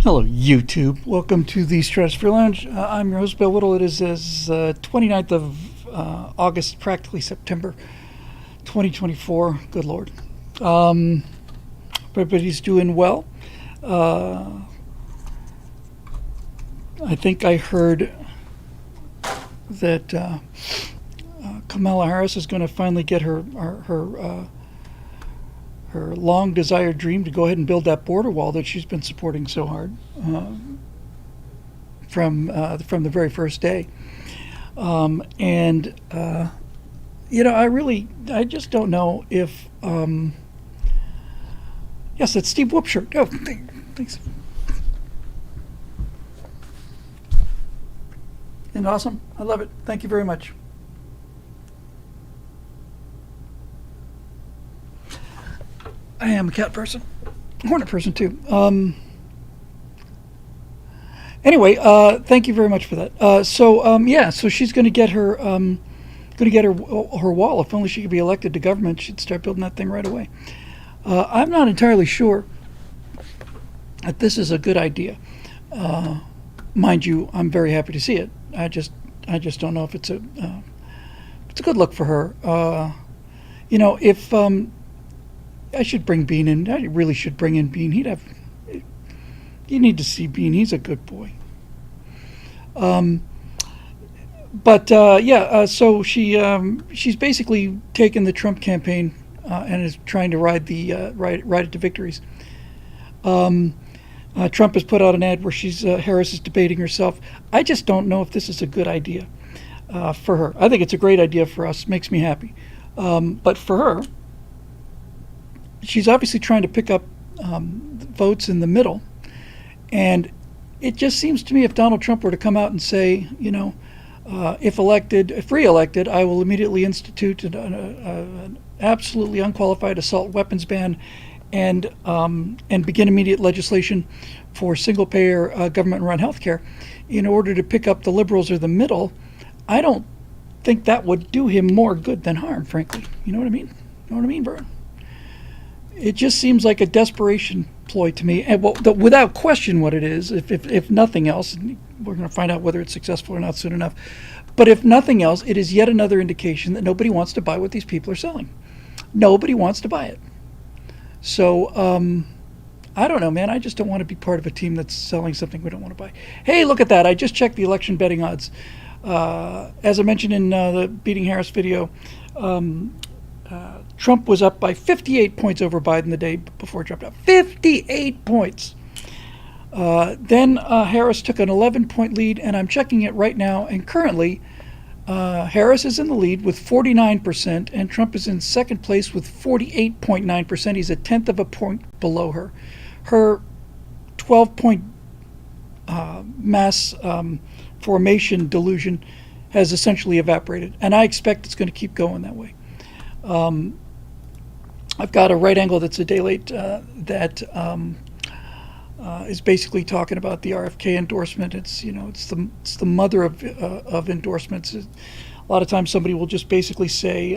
Hello, YouTube. Welcome to the Stratosphere Lounge. I'm your host, Bill Whittle. It is 29th of August, practically September 2024. Good Lord. Everybody's doing well. I think I heard that Kamala Harris is going to finally get her long desired dream to go ahead and build that border wall that she's been supporting so hard from the very first day. I just don't know if. Yes, that's Steve Whoopshirt. Oh, thanks. And awesome. I love it. Thank you very much. I am a cat person, hornet person too. Anyway, thank you very much for that. So she's going to get her wall. If only she could be elected to government, she'd start building that thing right away. I'm not entirely sure that this is a good idea. Mind you, I'm very happy to see it. I just don't know if it's a good look for her. If I should bring Bean in. I really should bring in Bean. You need to see Bean. He's a good boy. So she's basically taken the Trump campaign and is trying to ride it to victories. Trump has put out an ad where Harris is debating herself. I just don't know if this is a good idea for her. I think it's a great idea for us. Makes me happy. But for her, she's obviously trying to pick up votes in the middle. And it just seems to me if Donald Trump were to come out and say, if re-elected, I will immediately institute an absolutely unqualified assault weapons ban and begin immediate legislation for single-payer government-run health care in order to pick up the liberals or the middle, I don't think that would do him more good than harm, frankly. You know what I mean? You know what I mean, Vern? It just seems like a desperation ploy to me, and without question what it is, if nothing else, we're going to find out whether it's successful or not soon enough, but if nothing else, it is yet another indication that nobody wants to buy what these people are selling. Nobody wants to buy it. So, I don't know, man. I just don't want to be part of a team that's selling something we don't want to buy. Hey, look at that. I just checked the election betting odds. As I mentioned in the Beating Harris video, Trump was up by 58 points over Biden the day before it dropped out. 58 points. Then Harris took an 11-point lead, and I'm checking it right now, and currently Harris is in the lead with 49%, and Trump is in second place with 48.9%. He's a tenth of a point below her. Her 12-point mass formation delusion has essentially evaporated, and I expect it's going to keep going that way. I've got a right angle that's a day late that is basically talking about the RFK endorsement. It's the mother of endorsements. A lot of times somebody will just basically say,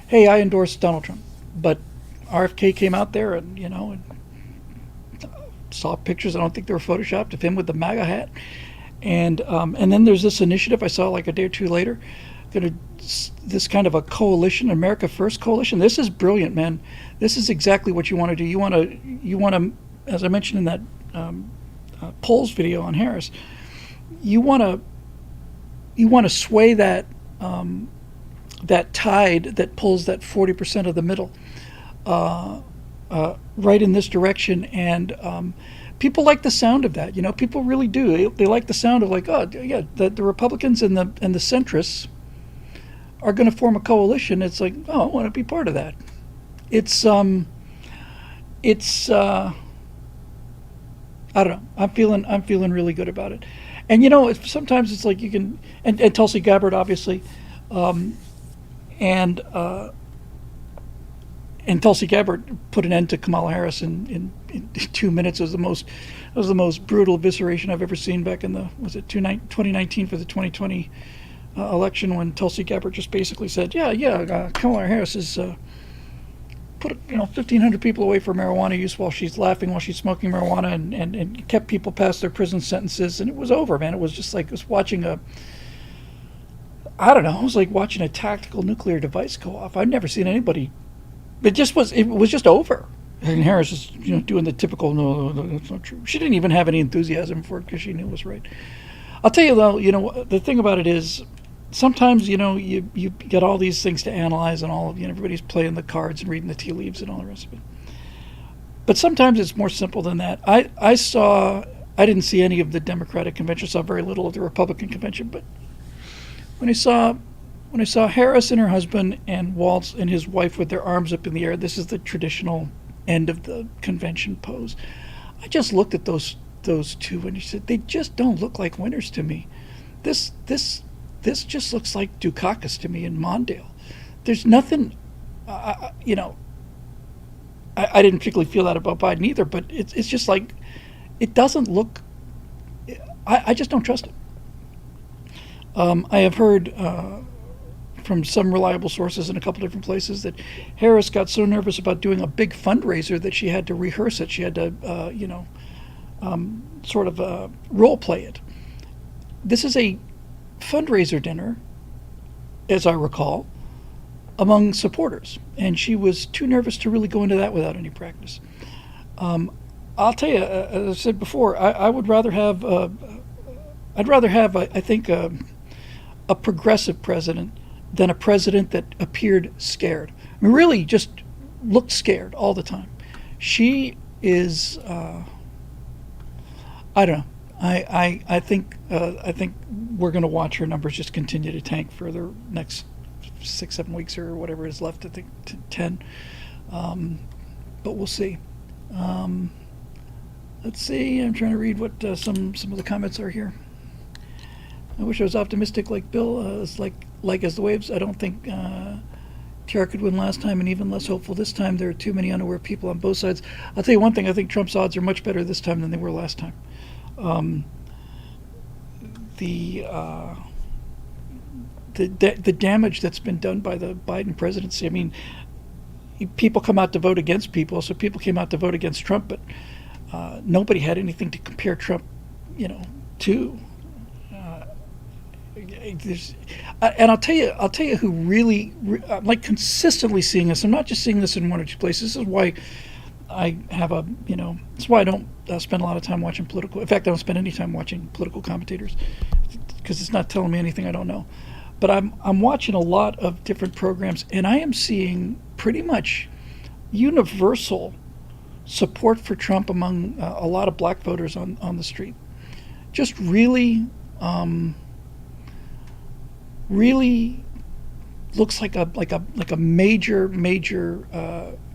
"Hey, I endorse Donald Trump," but RFK came out there and saw pictures. I don't think they were photoshopped of him with the MAGA hat, and then there's this initiative I saw like a day or two later. This kind of a coalition, America First coalition. This is brilliant, man. This is exactly what you want to do. You want to, as I mentioned in that polls video on Harris, you want to sway that tide that pulls that 40% of the middle right in this direction, and people like the sound of that. People really do. They like the sound of like, oh yeah, the Republicans and the centrists are going to form a coalition. It's like, oh, I want to be part of that. It's I don't know. I'm feeling really good about it. And sometimes it's like you can, and Tulsi Gabbard obviously, and Tulsi Gabbard put an end to Kamala Harris in 2 minutes. It was the most brutal evisceration I've ever seen back in 2019 for the 2020 election, when Tulsi Gabbard just basically said, Kamala Harris is put 1,500 people away for marijuana use while she's laughing while she's smoking marijuana, and kept people past their prison sentences, and it was over, man. It was just like it was watching I don't know, it was like watching a tactical nuclear device go off. I've never seen anybody. It was just over. And Harris is doing the typical no, that's not true. She didn't even have any enthusiasm for it because she knew it was right. I'll tell you though, the thing about it is, sometimes you get all these things to analyze, and all of everybody's playing the cards and reading the tea leaves and all the rest of it. But sometimes it's more simple than that. I didn't see any of the Democratic convention, saw very little of the Republican convention, but when I saw Harris and her husband and Waltz and his wife with their arms up in the air, this is the traditional end of the convention pose. I just looked at those two and he said, they just don't look like winners to me. This just looks like Dukakis to me in Mondale. There's nothing, I didn't particularly feel that about Biden either, but it's just like, it doesn't look, I just don't trust it. I have heard from some reliable sources in a couple different places that Harris got so nervous about doing a big fundraiser that she had to rehearse it. She had to, sort of role play it. This is a fundraiser dinner, as I recall, among supporters, and she was too nervous to really go into that without any practice. I'll tell you, as I said before, I would rather have, I think, a progressive president than a president that appeared scared. I mean, really just looked scared all the time. She is, I don't know. I think we're going to watch her numbers just continue to tank for the next 6-7 weeks or whatever is left. I think to 10, but we'll see. Let's see. I'm trying to read what some of the comments are here. I wish I was optimistic like Bill. It's like as the waves. I don't think TR could win last time, and even less hopeful this time. There are too many unaware people on both sides. I'll tell you one thing. I think Trump's odds are much better this time than they were last time. The damage that's been done by the Biden presidency. I mean, people come out to vote against people, so people came out to vote against Trump, but nobody had anything to compare Trump, to. And I'll tell you who really, I'm like consistently seeing this. I'm not just seeing this in one or two places. This is why I have that's why I don't spend a lot of time watching political. In fact, I don't spend any time watching political commentators because it's not telling me anything I don't know. But I'm watching a lot of different programs, and I am seeing pretty much universal support for Trump among a lot of black voters on the street. Just really, really looks like a major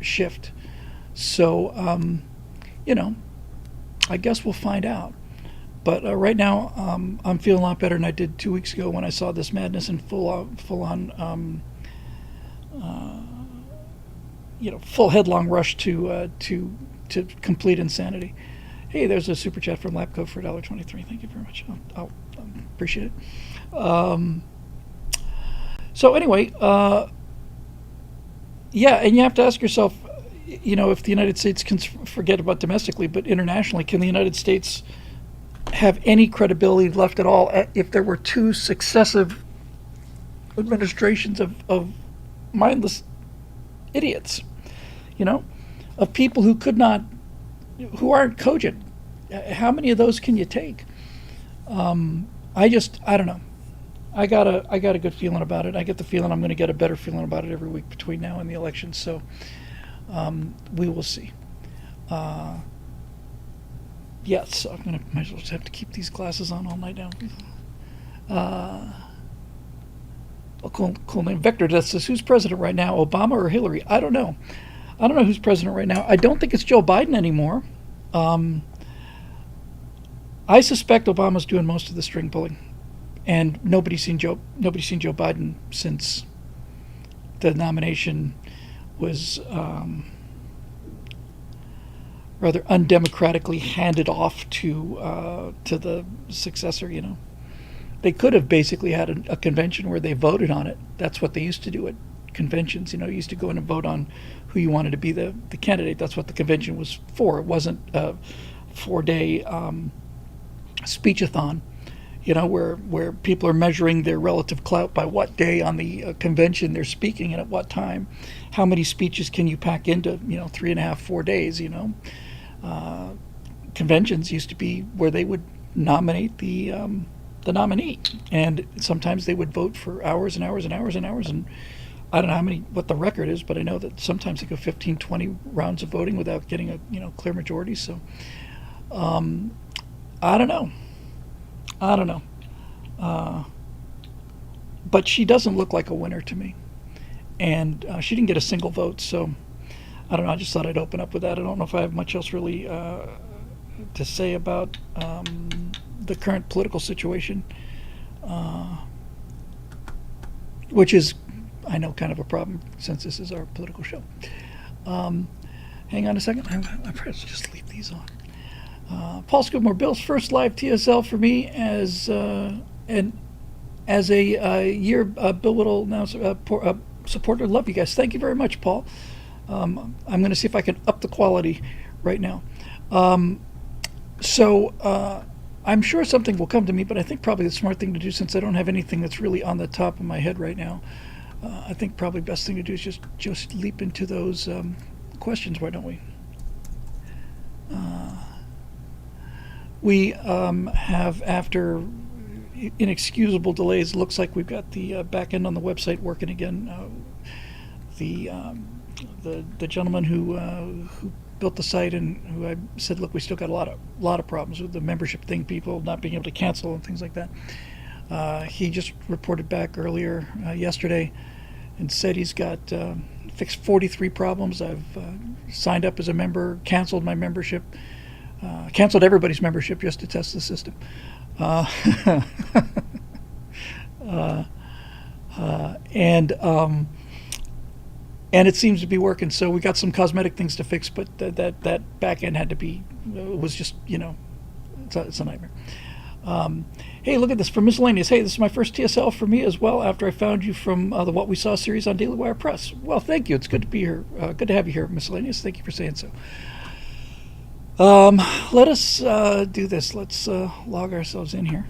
shift. So I guess we'll find out. But right now, I'm feeling a lot better than I did 2 weeks ago when I saw this madness and full headlong rush to complete insanity. Hey, there's a super chat from Lapco for $1.23. Thank you very much. I'll appreciate it. So anyway, yeah, and you have to ask yourself, if the United States can forget about domestically, but internationally, can the United States have any credibility left at all if there were two successive administrations of mindless idiots, of people who aren't cogent? How many of those can you take? I don't know. I got a good feeling about it. I get the feeling I'm going to get a better feeling about it every week between now and the election. So we will see. Yes, might as well just have to keep these glasses on all night now. A cool name. Vector Death says, who's president right now, Obama or Hillary? I don't know. I don't know who's president right now. I don't think it's Joe Biden anymore. I suspect Obama's doing most of the string pulling, and nobody's seen Joe Biden since the nomination was rather undemocratically handed off to the successor. They could have basically had a convention where they voted on it. That's what they used to do at conventions. You used to go in and vote on who you wanted to be the candidate. That's what the convention was for. It wasn't a 4-day speechathon, where people are measuring their relative clout by what day on the convention they're speaking and at what time. How many speeches can you pack into 3.5, 4 days? Conventions used to be where they would nominate the nominee, and sometimes they would vote for hours and hours and hours and hours. And I don't know what the record is, but I know that sometimes they go 15, 20 rounds of voting without getting a clear majority. So I don't know. But she doesn't look like a winner to me, and she didn't get a single vote. So I don't know. I just thought I'd open up with that. I don't know if I have much else really to say about the current political situation, which is, I know, kind of a problem since this is our political show. Hang on a second. I perhaps just leave these on. Paul Skidmore, Bill's first live TSL for me as a Bill Whittle now supporter. Love you guys. Thank you very much, Paul. I'm going to see if I can up the quality right now. So I'm sure something will come to me, but I think probably the smart thing to do, since I don't have anything that's really on the top of my head right now, I think probably best thing to do is just leap into those questions. Why don't we? We have, after inexcusable delays, looks like we've got the back end on the website working again. The gentleman who built the site and who I said, look, we still got a lot of problems with the membership thing, people not being able to cancel and things like that. He just reported back earlier yesterday and said he's got fixed 43 problems. I've signed up as a member, canceled my membership, canceled everybody's membership just to test the system. And it seems to be working. So we got some cosmetic things to fix, but that back end had to be, was just, it's a nightmare. Hey, look at this from Miscellaneous. Hey, this is my first TSL for me as well, after I found you from the What We Saw series on Daily Wire Press. Well, thank you. It's good to be here. Good to have you here, Miscellaneous. Thank you for saying so. Let us do this. Let's log ourselves in here,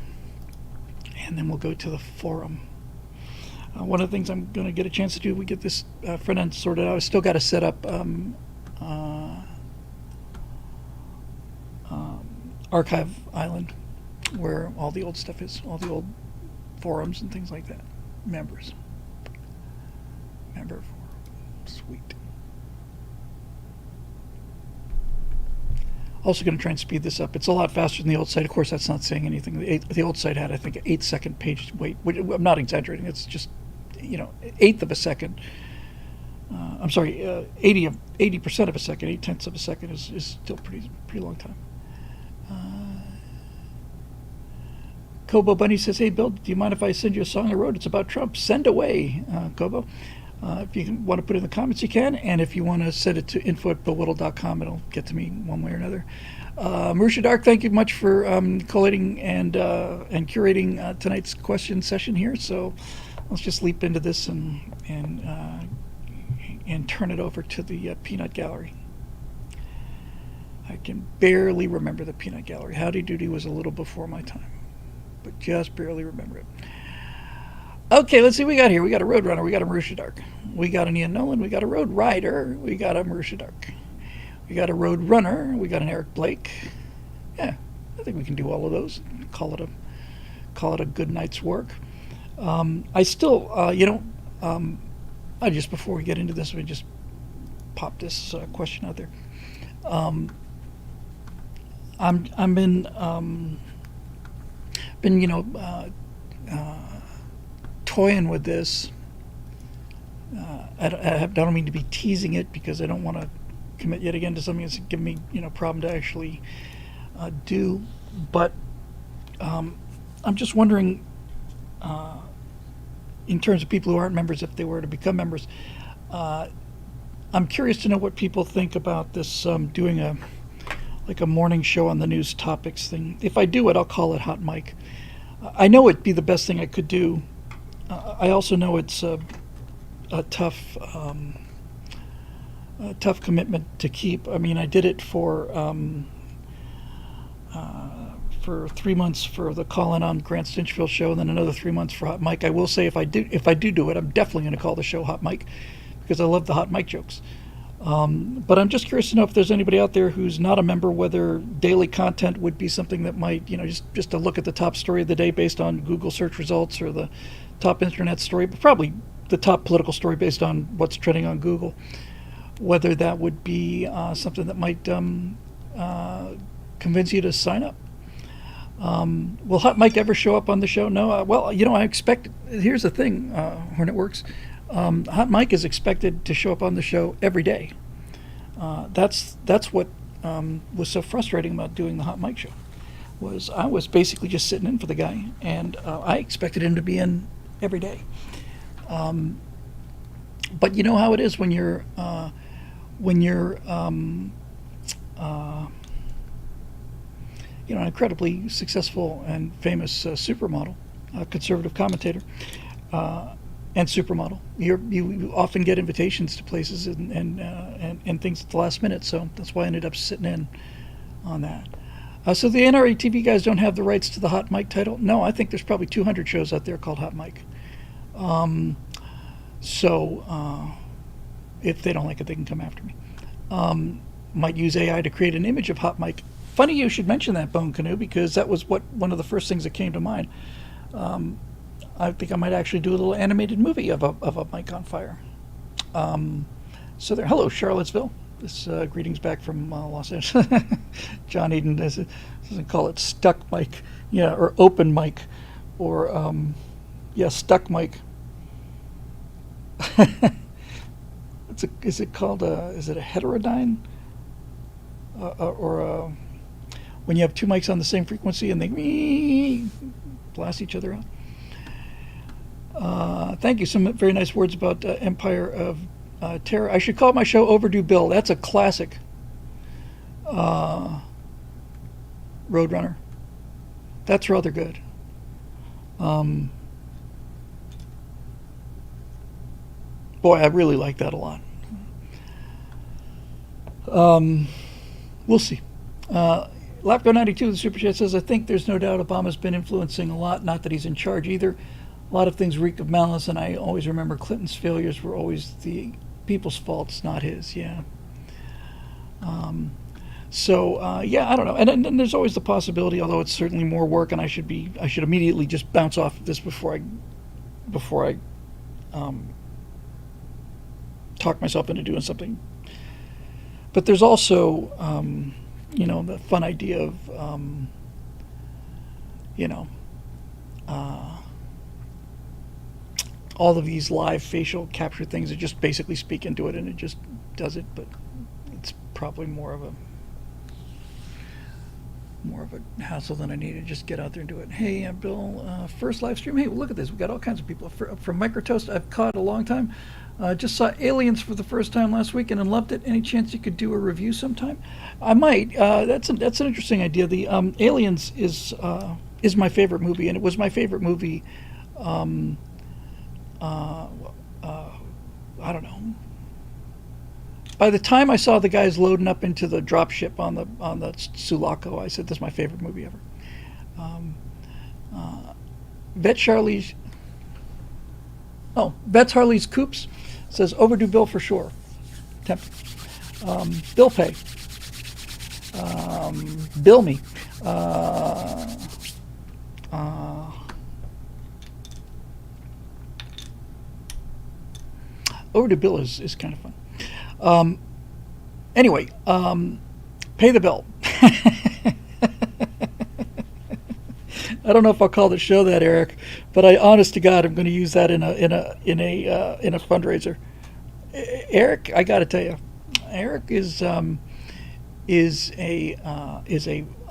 and then we'll go to the forum. One of the things I'm going to get a chance to do, we get this front end sorted out. I still got to set up Archive Island, where all the old stuff is, all the old forums and things like that. Member forum. Sweet. Also going to try and speed this up. It's a lot faster than the old site. Of course, that's not saying anything. The old site had, I think, an 8-second page wait. I'm not exaggerating. It's just, eighth of a second. I'm sorry, 80% of a second, 0.8 of a second is still pretty long time. Kobo Bunny says, hey, Bill, do you mind if I send you a song I wrote? It's about Trump. Send away, Kobo. If you want to put it in the comments, you can. And if you want to send it to info@billwhittle.com, it'll get to me one way or another. Marusha Dark, thank you much for collating and curating tonight's question session here. So let's just leap into this and turn it over to the Peanut Gallery. I can barely remember the Peanut Gallery. Howdy Doody was a little before my time, but just barely remember it. Okay, let's see what we got here. We got a Roadrunner. We got a Marusha Dark. We got an Ian Nolan. We got a Road Rider. We got a Marusha Dark. We got a Road Runner. We got an Eric Blake. Yeah, I think we can do all of those. Call it a good night's work. I still, I just, before we get into this, we just pop this question out there. I'm been toying with this. I don't mean to be teasing it, because I don't want to commit yet again to something that's giving me problem to actually do. But I'm just wondering, in terms of people who aren't members, if they were to become members, I'm curious to know what people think about this, doing a morning show on the news topics thing. If I do it, I'll call it Hot Mic. I know it'd be the best thing I could do. I also know it's a tough commitment to keep. I mean, I did it for 3 months for the Call In on Grant Stinchfield show, and then another 3 months for Hot Mike. I will say if I do it, I'm definitely going to call the show Hot Mike because I love the Hot Mike jokes. But I'm just curious to know if there's anybody out there who's not a member, whether daily content would be something that might, just to look at the top story of the day based on Google search results, or the top internet story, but probably the top political story based on what's trending on Google. Whether that would be something that might convince you to sign up. Will Hot Mike ever show up on the show? No. Well, I expect. Here's the thing, Hornet Works. Hot Mike is expected to show up on the show every day. That's what was so frustrating about doing the Hot Mike show. I was basically just sitting in for the guy, and I expected him to be in every day. But you know how it is when you're an incredibly successful and famous supermodel, conservative commentator, and supermodel. You often get invitations to places and things at the last minute. So that's why I ended up sitting in on that. So the NRA TV guys don't have the rights to the Hot Mike title? No, I think there's probably 200 shows out there called Hot Mike. So if they don't like it, they can come after me. Might use AI to create an image of Hot Mike. Funny you should mention that, Bone Canoe, because that was one of the first things that came to mind. I think I might actually do a little animated movie of a Mike on fire. So there, hello Charlottesville. This greetings back from Los Angeles. John Eden doesn't call it stuck Mike, or open Mike, or stuck Mike. Is it called is it a heterodyne, or when you have two mics on the same frequency and they blast each other out? Thank you. Some very nice words about Empire of Terror. I should call my show Overdue Bill. That's a classic. Roadrunner. That's rather good. Boy, I really like that a lot. We'll see. Lapco92, the Super Chat says, I think there's no doubt Obama's been influencing a lot, not that he's in charge either. A lot of things reek of malice, and I always remember Clinton's failures were always the people's faults, not his. Yeah. I don't know. And there's always the possibility, although it's certainly more work, and I should immediately just bounce off of this before I talk myself into doing something. But there's also, the fun idea of, all of these live facial capture things that just basically speak into it and it just does it, but it's probably more of a hassle than I need to just get out there and do it. Hey, Bill, first live stream. Hey, look at this. We got all kinds of people. From Microtoast, I've caught a long time. Just saw Aliens for the first time last weekend and loved it. Any chance you could do a review sometime? I might. That's an interesting idea. The Aliens is my favorite movie, and it was my favorite movie. I don't know. By the time I saw the guys loading up into the dropship on the Sulaco, I said, "This is my favorite movie ever." Vet's Harley's Coops says overdue bill for sure. Bill pay. Bill me. Overdue bill is kind of fun. Anyway, pay the bill. I don't know if I'll call the show that, Eric, but honest to God, I'm going to use that in a fundraiser. Eric, I got to tell you, Eric is a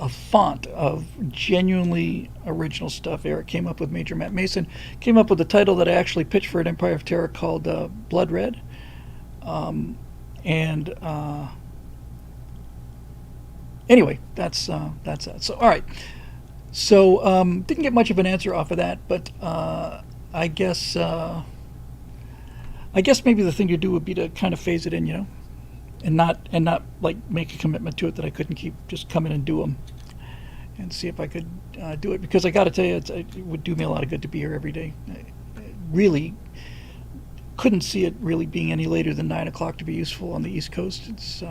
font of genuinely original stuff. Eric came up with Major Matt Mason, came up with a title that I actually pitched for an Empire of Terror called Blood Red. Anyway, that's that. So, all right. So, didn't get much of an answer off of that, but I guess I guess maybe the thing to do would be to kind of phase it in, and not like make a commitment to it that I couldn't keep. Just come in and do them, and see if I could do it. Because I got to tell you, it would do me a lot of good to be here every day. I really couldn't see it really being any later than 9 o'clock to be useful on the East Coast. It's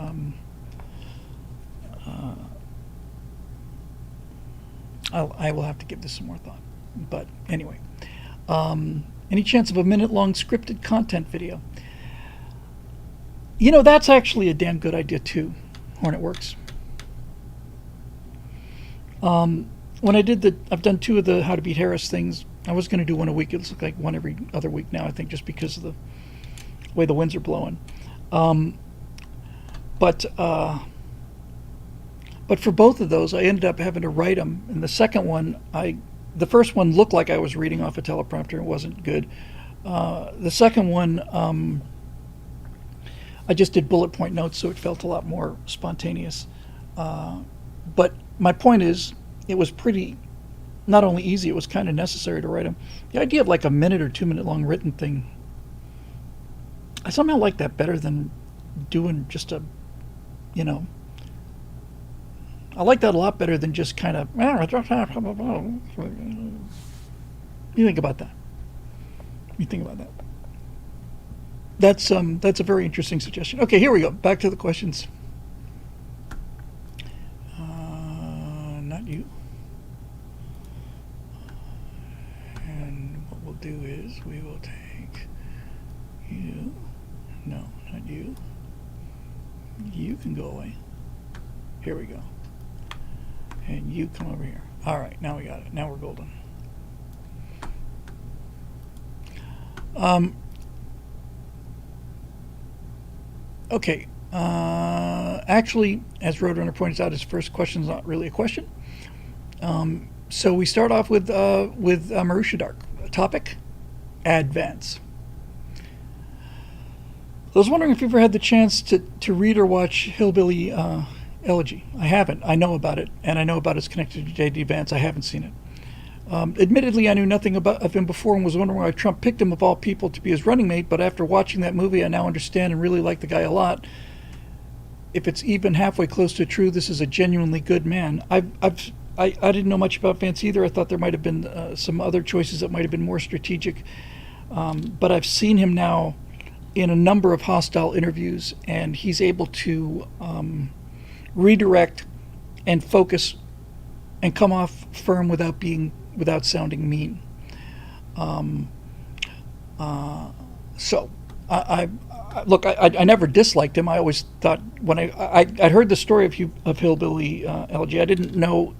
I will have to give this some more thought. But anyway, any chance of a minute-long scripted content video? That's actually a damn good idea too, Hornetworks. When I've done 2 of the How to Beat Harris things. I was going to do one a week. It looks like one every other week now, I think, just because of the way the winds are blowing. But for both of those, I ended up having to write them. And the second one, the first one looked like I was reading off a teleprompter. It wasn't good. The second one, I just did bullet point notes, so it felt a lot more spontaneous. But my point is, it was pretty, not only easy, it was kind of necessary to write them. The idea of like a minute or 2 minute long written thing, I somehow like that better than doing just I like that a lot better than just kind of. You think about that. That's a very interesting suggestion. Okay, here we go. Back to the questions. Not you. And what we'll do is we will take you. No, not you. You can go away. Here we go. And you come over here. All right, now we got it. Now we're golden. Okay. Actually, as Roadrunner points out, his first question is not really a question. So we start off with Marusha Dark. Topic: Advance. I was wondering if you've ever had the chance to read or watch Hillbilly Elegy. I haven't. I know about it, and I know about its connection to J.D. Vance. I haven't seen it. Admittedly, I knew nothing of him before and was wondering why Trump picked him of all people to be his running mate, but after watching that movie, I now understand and really like the guy a lot. If it's even halfway close to true, this is a genuinely good man. I didn't know much about Vance either. I thought there might have been some other choices that might have been more strategic. But I've seen him now in a number of hostile interviews, and he's able to redirect and focus and come off firm without sounding mean. So look, I never disliked him. I always thought when I heard the story of Hillbilly Elegy, I didn't know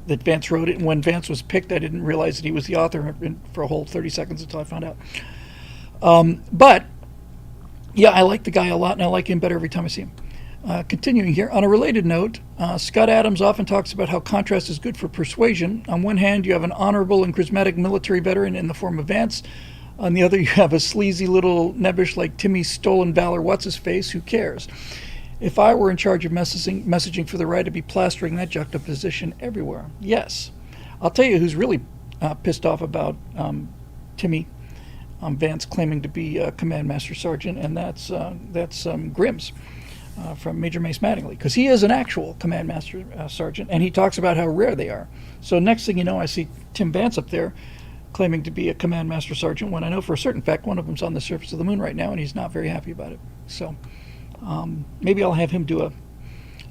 that Vance wrote it, and when Vance was picked, I didn't realize that he was the author for a whole 30 seconds until I found out. But yeah, I like the guy a lot, and I like him better every time I see him. Continuing here, on a related note, Scott Adams often talks about how contrast is good for persuasion. On one hand, you have an honorable and charismatic military veteran in the form of Vance. On the other, you have a sleazy little nebbish like Timmy Stolen Valor What's-His-Face. Who cares? If I were in charge of messaging for the right, I'd be plastering that juxtaposition everywhere. Yes. I'll tell you who's really pissed off about Timmy Vance claiming to be a Command Master Sergeant, and that's Grims. From Major Mace Mattingly, because he is an actual Command Master Sergeant, and he talks about how rare they are. So next thing you know, I see Tim Vance up there claiming to be a Command Master Sergeant, when I know for a certain fact one of them's on the surface of the moon right now, and he's not very happy about it. So maybe I'll have him do a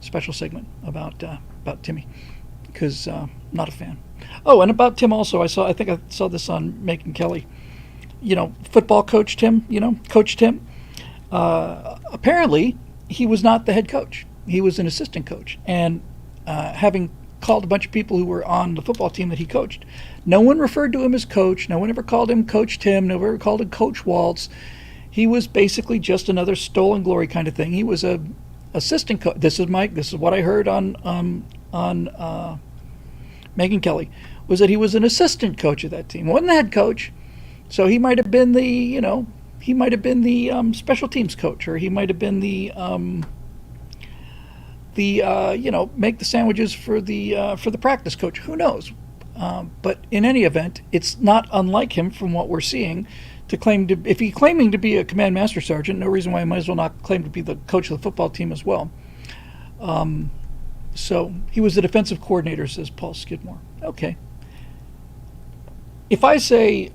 special segment about Timmy, because not a fan. Oh, and about Tim also, I think I saw this on Megyn Kelly. Football coach Tim. Coach Tim. Apparently, he was not the head coach. He was an assistant coach. And having called a bunch of people who were on the football team that he coached, no one referred to him as coach. No one ever called him Coach Tim. No one ever called him Coach Waltz. He was basically just another stolen glory kind of thing. He was a assistant coach. This is what I heard on Megyn Kelly, was that he was an assistant coach of that team. Wasn't the head coach. So he might have been the, he might have been the special teams coach, or he might have been the make the sandwiches for the practice coach. Who knows? But in any event, it's not unlike him from what we're seeing to claim to, if he's claiming to be a command master sergeant, no reason why he might as well not claim to be the coach of the football team as well. So he was the defensive coordinator, says Paul Skidmore. Okay. If I say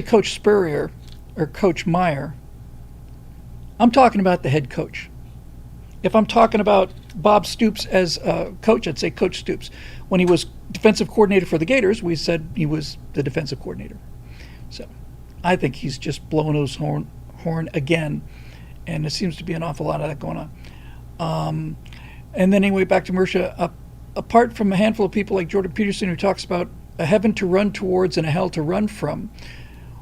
Coach Spurrier or Coach Meyer, I'm talking about the head coach. If I'm talking about Bob Stoops as a coach, I'd say Coach Stoops. When he was defensive coordinator for the Gators, we said he was the defensive coordinator. So I think he's just blowing his horn again, and there seems to be an awful lot of that going on. And then anyway, back to Mersha. Apart from a handful of people like Jordan Peterson, who talks about a heaven to run towards and a hell to run from,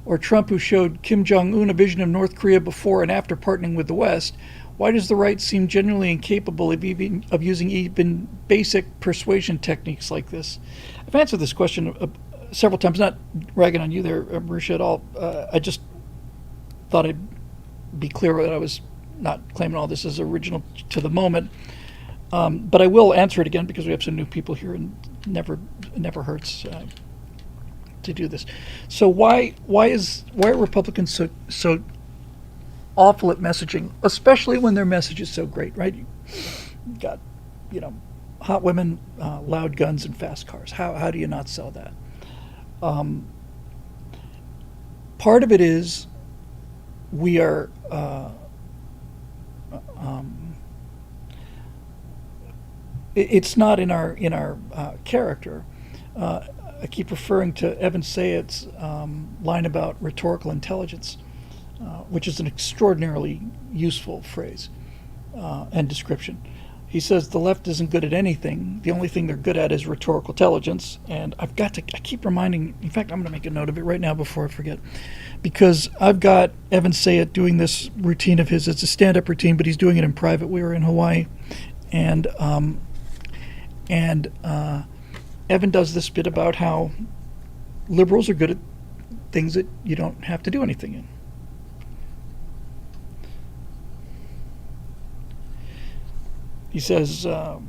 or Trump, who showed Kim Jong-un a vision of North Korea before and after partnering with the West, why does the right seem genuinely incapable of using even basic persuasion techniques like this? I've answered this question several times, not ragging on you there, Mersha, at all. I just thought I'd be clear that I was not claiming all this as original to the moment. But I will answer it again because we have some new people here, and it never hurts to do this. So why are Republicans so awful at messaging, especially when their message is so great, right? You got, hot women, loud guns, and fast cars. How do you not sell that? Part of it is we are it's not in our character. I keep referring to Evan Sayed's line about rhetorical intelligence, which is an extraordinarily useful phrase and description. He says the left isn't good at anything. The only thing they're good at is rhetorical intelligence. And I keep reminding, in fact, I'm going to make a note of it right now before I forget, because I've got Evan Sayed doing this routine of his. It's a stand-up routine, but he's doing it in private. We were in Hawaii, and Evan does this bit about how liberals are good at things that you don't have to do anything in. He says the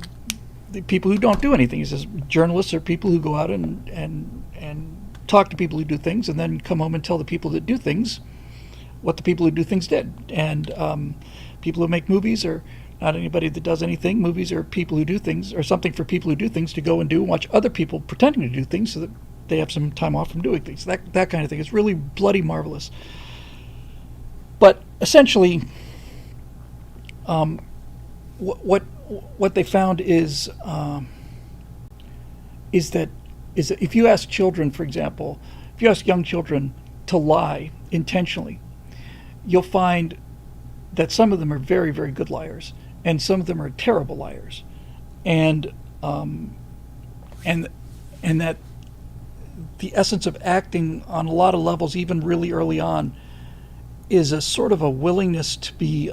people who don't do anything. He says journalists are people who go out and talk to people who do things, and then come home and tell the people that do things what the people who do things did. And people who make movies are not anybody that does anything. Movies are people who do things, or something for people who do things to go and do and watch other people pretending to do things so that they have some time off from doing things. That kind of thing. It's really bloody marvelous. But essentially, what they found is that if you ask children, for example, if you ask young children to lie intentionally, you'll find that some of them are very, very good liars, and some of them are terrible liars, and that the essence of acting on a lot of levels, even really early on, is a sort of a willingness to be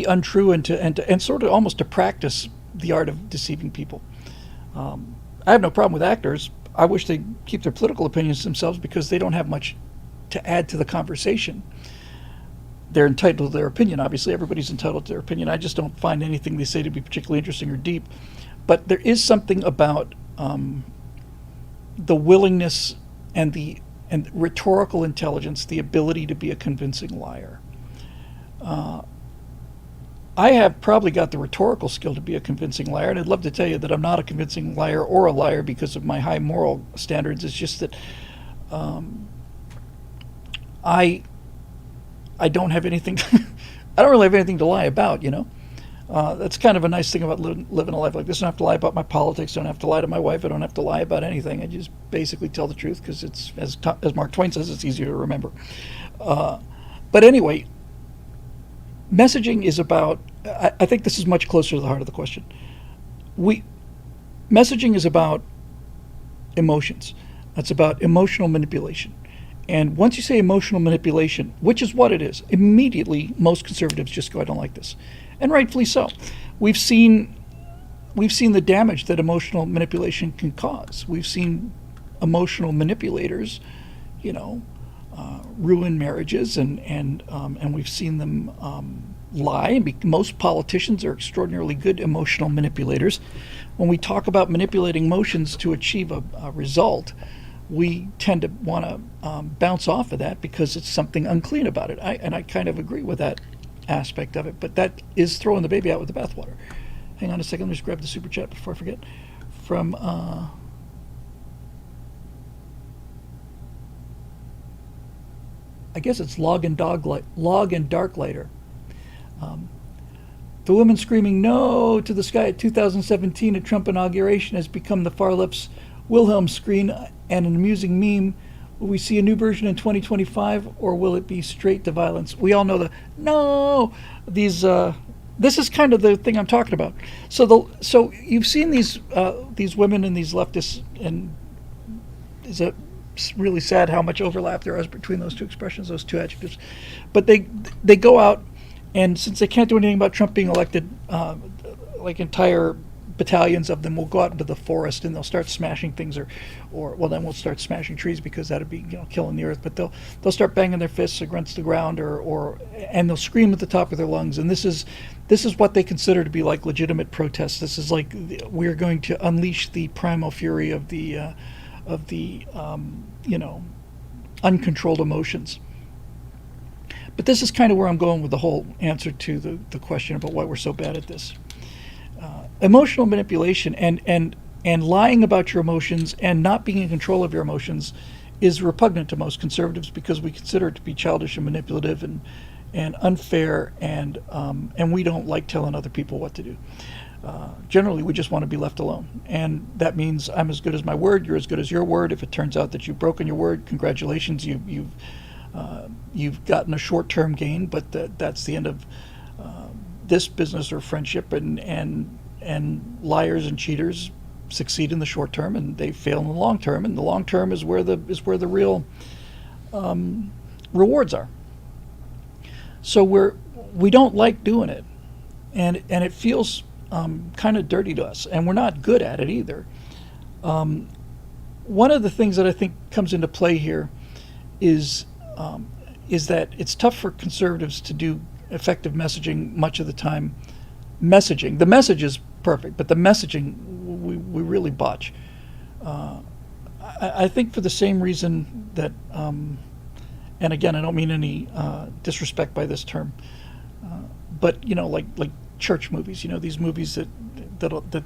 untrue and sort of almost to practice the art of deceiving people. I have no problem with actors. I wish they'd keep their political opinions to themselves because they don't have much to add to the conversation. They're entitled to their opinion. Obviously, everybody's entitled to their opinion. I just don't find anything they say to be particularly interesting or deep. But there is something about the willingness and rhetorical intelligence, the ability to be a convincing liar. I have probably got the rhetorical skill to be a convincing liar, and I'd love to tell you that I'm not a convincing liar or a liar because of my high moral standards. It's just that I don't have anything. I don't really have anything to lie about, That's kind of a nice thing about living a life like this. I don't have to lie about my politics. I don't have to lie to my wife. I don't have to lie about anything. I just basically tell the truth because it's, as Mark Twain says, it's easier to remember. But anyway, messaging is about, I think this is much closer to the heart of the question. Messaging is about emotions. It's about emotional manipulation. And once you say emotional manipulation, which is what it is, immediately most conservatives just go, I don't like this. And rightfully so. We've seen the damage that emotional manipulation can cause. We've seen emotional manipulators, ruin marriages, and we've seen them lie, and most politicians are extraordinarily good emotional manipulators. When we talk about manipulating emotions to achieve a result, we tend to want to bounce off of that because it's something unclean about it. I kind of agree with that aspect of it, but that is throwing the baby out with the bathwater. Hang on a second, let me just grab the super chat before I forget. From I guess it's Log and Darklighter. The woman screaming "No" to the sky at 2017 at Trump inauguration has become the far left's Wilhelm scream and an amusing meme. Will we see a new version in 2025, or will it be straight to violence? We all know the "No." This is kind of the thing I'm talking about. So you've seen these women and these leftists, and is it really sad how much overlap there is between those two expressions, those two adjectives. But they go out, and since they can't do anything about Trump being elected, like entire battalions of them will go out into the forest and they'll start smashing things, or well, then we'll start smashing trees because that'd be killing the earth. But they'll start banging their fists against the ground, and they'll scream at the top of their lungs. And this is what they consider to be like legitimate protests. This is like we're going to unleash the primal fury of the uncontrolled emotions. But this is kind of where I'm going with the whole answer to the question about why we're so bad at this. Emotional manipulation and lying about your emotions and not being in control of your emotions is repugnant to most conservatives because we consider it to be childish and manipulative and unfair, and we don't like telling other people what to do. Generally, we just want to be left alone, and that means I'm as good as my word, you're as good as your word. If it turns out that you've broken your word, congratulations, you've gotten a short-term gain, but that's the end of this business or friendship, and liars and cheaters succeed in the short term and they fail in the long term, and the long term is where the real rewards are. So we don't like doing it, and it feels kind of dirty to us, and we're not good at it either. One of the things that I think comes into play here is that it's tough for conservatives to do effective messaging much of the time. The message is perfect, but the messaging we really botch. I think for the same reason that, and again, I don't mean any disrespect by this term, but like church movies, these movies that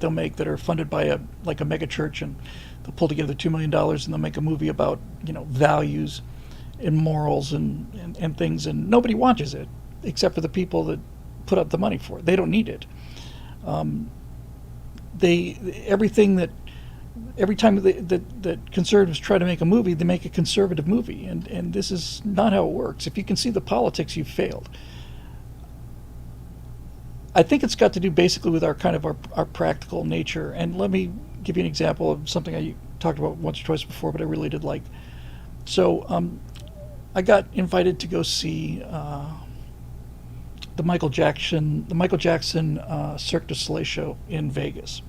they'll make that are funded by a mega church, and they'll pull together $2 million and they'll make a movie about values and morals and things, and nobody watches it except for the people that put up the money for it. They don't need it. Every time that conservatives try to make a movie, they make a conservative movie, and this is not how it works. If you can see the politics, you've failed. I think it's got to do basically with our practical nature. And let me give you an example of something I talked about once or twice before, but I really did like. So I got invited to go see the Michael Jackson Cirque du Soleil show in Vegas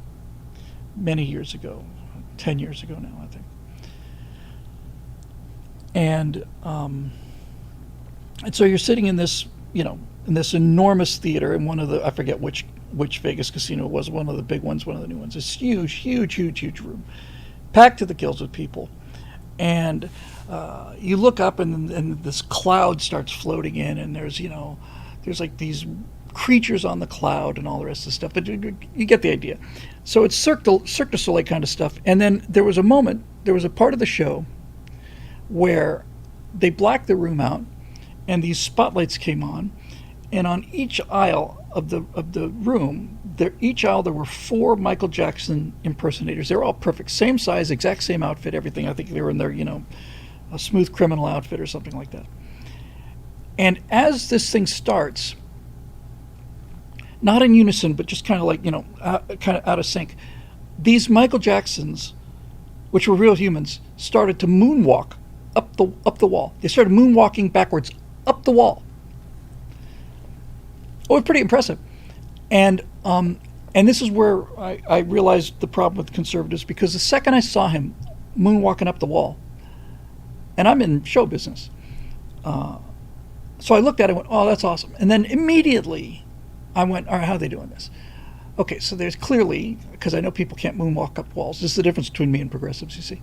many years ago, 10 years ago now, I think. And so you're sitting in this, in this enormous theater in one of the, I forget which Vegas casino it was, one of the big ones, one of the new ones. This huge room, packed to the gills with people. And you look up and this cloud starts floating in, and there's like these creatures on the cloud and all the rest of the stuff, but you get the idea. So it's Cirque du Soleil kind of stuff. And then there was a part of the show where they blacked the room out and these spotlights came on, and on each aisle of the room, each aisle there were 4 Michael Jackson impersonators. They're all perfect, same size, exact same outfit, everything. I think they were in their, a Smooth Criminal outfit or something like that. And as this thing starts, not in unison, but just kind of like, kind of out of sync, these Michael Jacksons, which were real humans, started to moonwalk up the wall. They started moonwalking backwards up the wall. Oh, it was pretty impressive. And this is where I realized the problem with conservatives, because the second I saw him moonwalking up the wall, and I'm in show business, So I looked at it and went, oh, that's awesome. And then immediately I went, all right, how are they doing this? Okay, so there's clearly, because I know people can't moonwalk up walls. This is the difference between me and progressives, you see.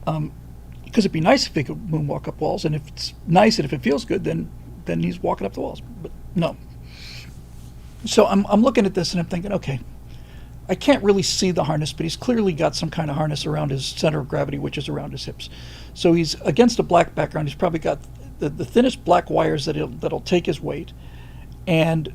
Because it'd be nice if they could moonwalk up walls, and if it's nice and if it feels good, then he's walking up the walls. But no. So I'm looking at this and I'm thinking, okay, I can't really see the harness, but he's clearly got some kind of harness around his center of gravity, which is around his hips. So he's against a black background. He's probably got the thinnest black wires that'll take his weight, and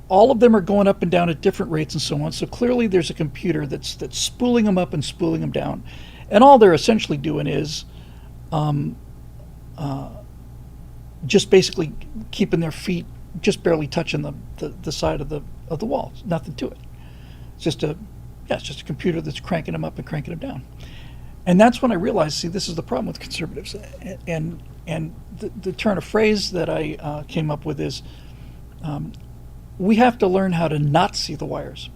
all of them are going up and down at different rates and so on. So clearly there's a computer that's spooling them up and spooling them down, and all they're essentially doing is just basically keeping their feet just barely touching the side of the wall. Nothing to it. It's just a computer that's cranking them up and cranking them down. And that's when I realized, see, this is the problem with conservatives. And the turn of phrase that I came up with is, we have to learn how to not see the wires.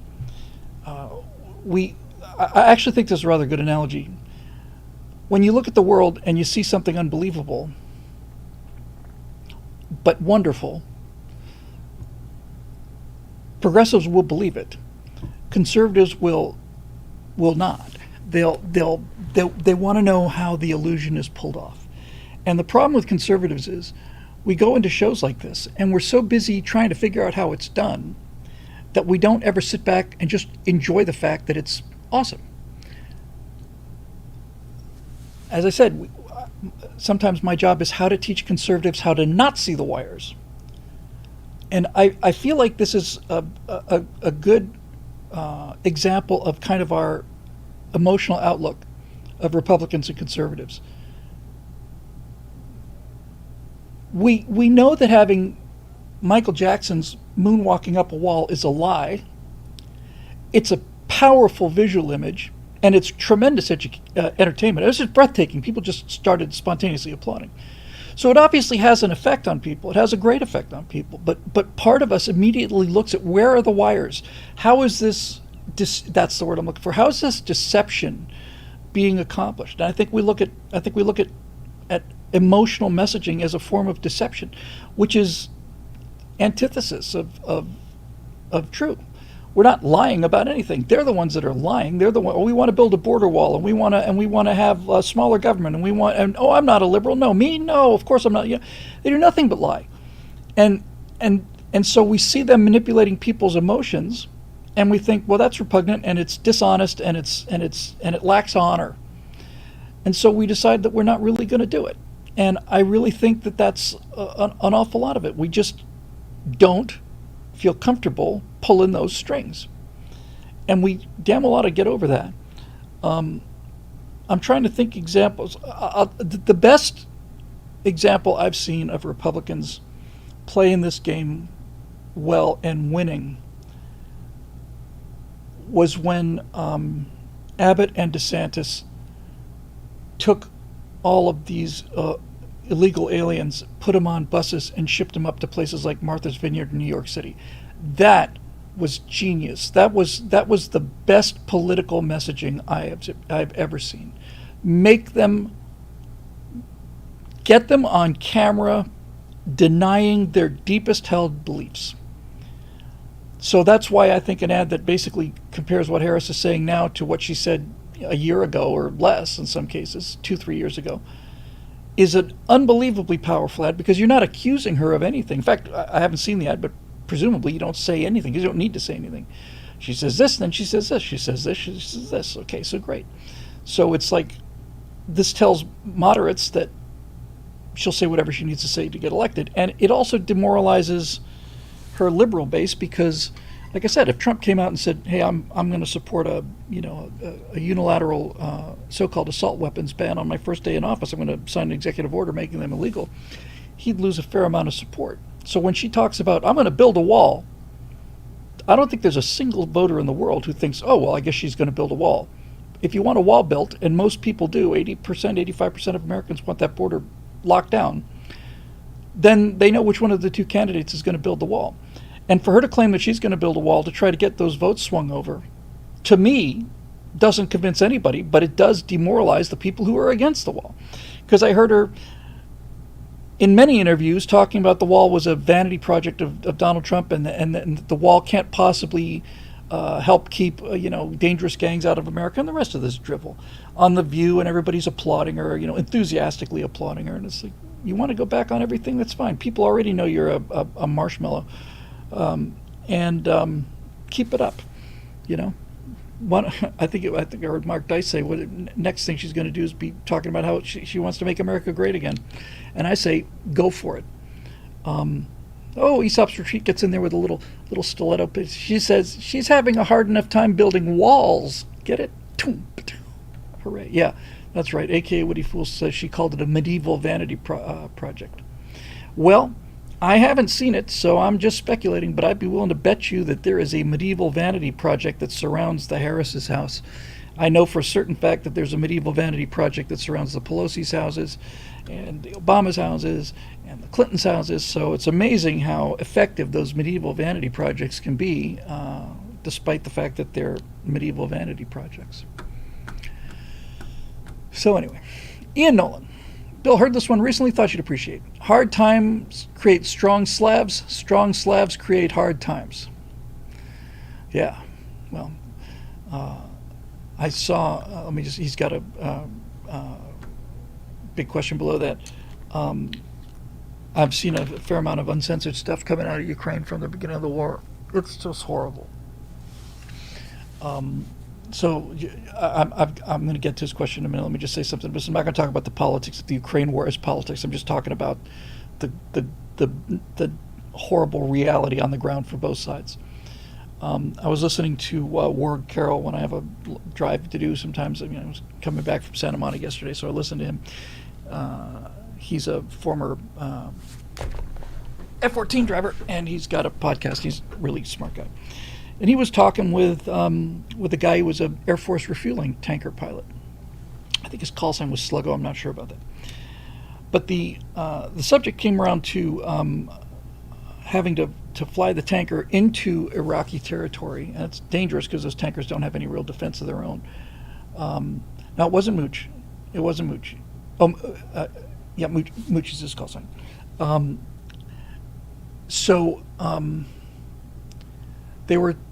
I actually think this is a rather good analogy. When you look at the world and you see something unbelievable, but wonderful, progressives will believe it. Conservatives will not. They want to know how the illusion is pulled off. And the problem with conservatives is we go into shows like this and we're so busy trying to figure out how it's done that we don't ever sit back and just enjoy the fact that it's awesome. As I said, sometimes my job is how to teach conservatives how to not see the wires. And I feel like this is a good example of kind of our emotional outlook of Republicans and conservatives. We know that having Michael Jackson's moonwalking up a wall is a lie. It's a powerful visual image, and it's tremendous entertainment. It was just breathtaking. People just started spontaneously applauding. So it obviously has an effect on people. It has a great effect on people. But part of us immediately looks at, where are the wires? How is this that's the word I'm looking for. How is this deception being accomplished? And I think we look at emotional messaging as a form of deception, which is antithesis of true. We're not lying about anything. They're the ones that are lying. They're the one. Oh, we want to build a border wall, and we want to have a smaller government, and oh, I'm not a liberal. No, me, no, of course I'm not. You know, they do nothing but lie, and so we see them manipulating people's emotions, and we think, well, that's repugnant, and it's dishonest, and it lacks honor, and so we decide that we're not really going to do it. And I really think that that's an awful lot of it. We just don't feel comfortable pulling those strings, and we damn well ought to get over that. I'm trying to think examples. The best example I've seen of Republicans playing this game well and winning was when Abbott and DeSantis took all of these illegal aliens, put them on buses, and shipped them up to places like Martha's Vineyard in New York City. That was genius. That was the best political messaging I've ever seen. Get them on camera denying their deepest held beliefs. So that's why I think an ad that basically compares what Harris is saying now to what she said a year ago, or less in some cases, 2-3 years ago, is an unbelievably powerful ad, because you're not accusing her of anything. In fact, I haven't seen the ad, but presumably you don't say anything, because you don't need to say anything. She says this, then she says this, she says this, she says this. Okay, so great. So it's like, this tells moderates that she'll say whatever she needs to say to get elected. And it also demoralizes her liberal base, because, like I said, if Trump came out and said, hey, I'm going to support a unilateral so-called assault weapons ban on my first day in office, I'm going to sign an executive order making them illegal, he'd lose a fair amount of support. So when she talks about, I'm going to build a wall, I don't think there's a single voter in the world who thinks, oh, well, I guess she's going to build a wall. If you want a wall built, and most people do, 80%, 85% of Americans want that border locked down, then they know which one of the two candidates is going to build the wall. And for her to claim that she's going to build a wall to try to get those votes swung over, to me, doesn't convince anybody, but it does demoralize the people who are against the wall. Because I heard her in many interviews talking about the wall was a vanity project of Donald Trump, and the wall can't possibly help keep dangerous gangs out of America, and the rest of this drivel on The View, and everybody's applauding her, enthusiastically applauding her, and it's like, you want to go back on everything? That's fine. People already know you're a marshmallow, and keep it up. I think I heard Mark Dice say what next thing she's going to do is be talking about how she wants to make America great again, and I say go for it. Aesop's Retreat gets in there with a little stiletto. She says she's having a hard enough time building walls. Get it? Hooray! Yeah, that's right. AKA Woody Fool says she called it a medieval vanity project. Well, I haven't seen it, so I'm just speculating, but I'd be willing to bet you that there is a medieval vanity project that surrounds the Harris's house. I know for a certain fact that there's a medieval vanity project that surrounds the Pelosi's houses and the Obama's houses and the Clinton's houses, so it's amazing how effective those medieval vanity projects can be, despite the fact that they're medieval vanity projects. So anyway, Ian Nolan. Bill, heard this one recently, thought you'd appreciate. Hard times create strong slabs create hard times. Yeah, well, I saw, he's got a big question below that. I've seen a fair amount of uncensored stuff coming out of Ukraine from the beginning of the war. It's just horrible. So I'm going to get to his question in a minute. Let me just say something. I'm not going to talk about the politics of the Ukraine war as politics. I'm just talking about the horrible reality on the ground for both sides. I was listening to Ward Carroll when I have a drive to do sometimes. I was coming back from Santa Monica yesterday, so I listened to him. He's a former F-14 driver, and he's got a podcast. He's a really smart guy. And he was talking with a guy who was an Air Force refueling tanker pilot. I think his call sign was Sluggo. I'm not sure about that. But the subject came around to having to fly the tanker into Iraqi territory, and it's dangerous because those tankers don't have any real defense of their own. Now, it wasn't Mooch. It wasn't Mooch. Mooch is his call sign.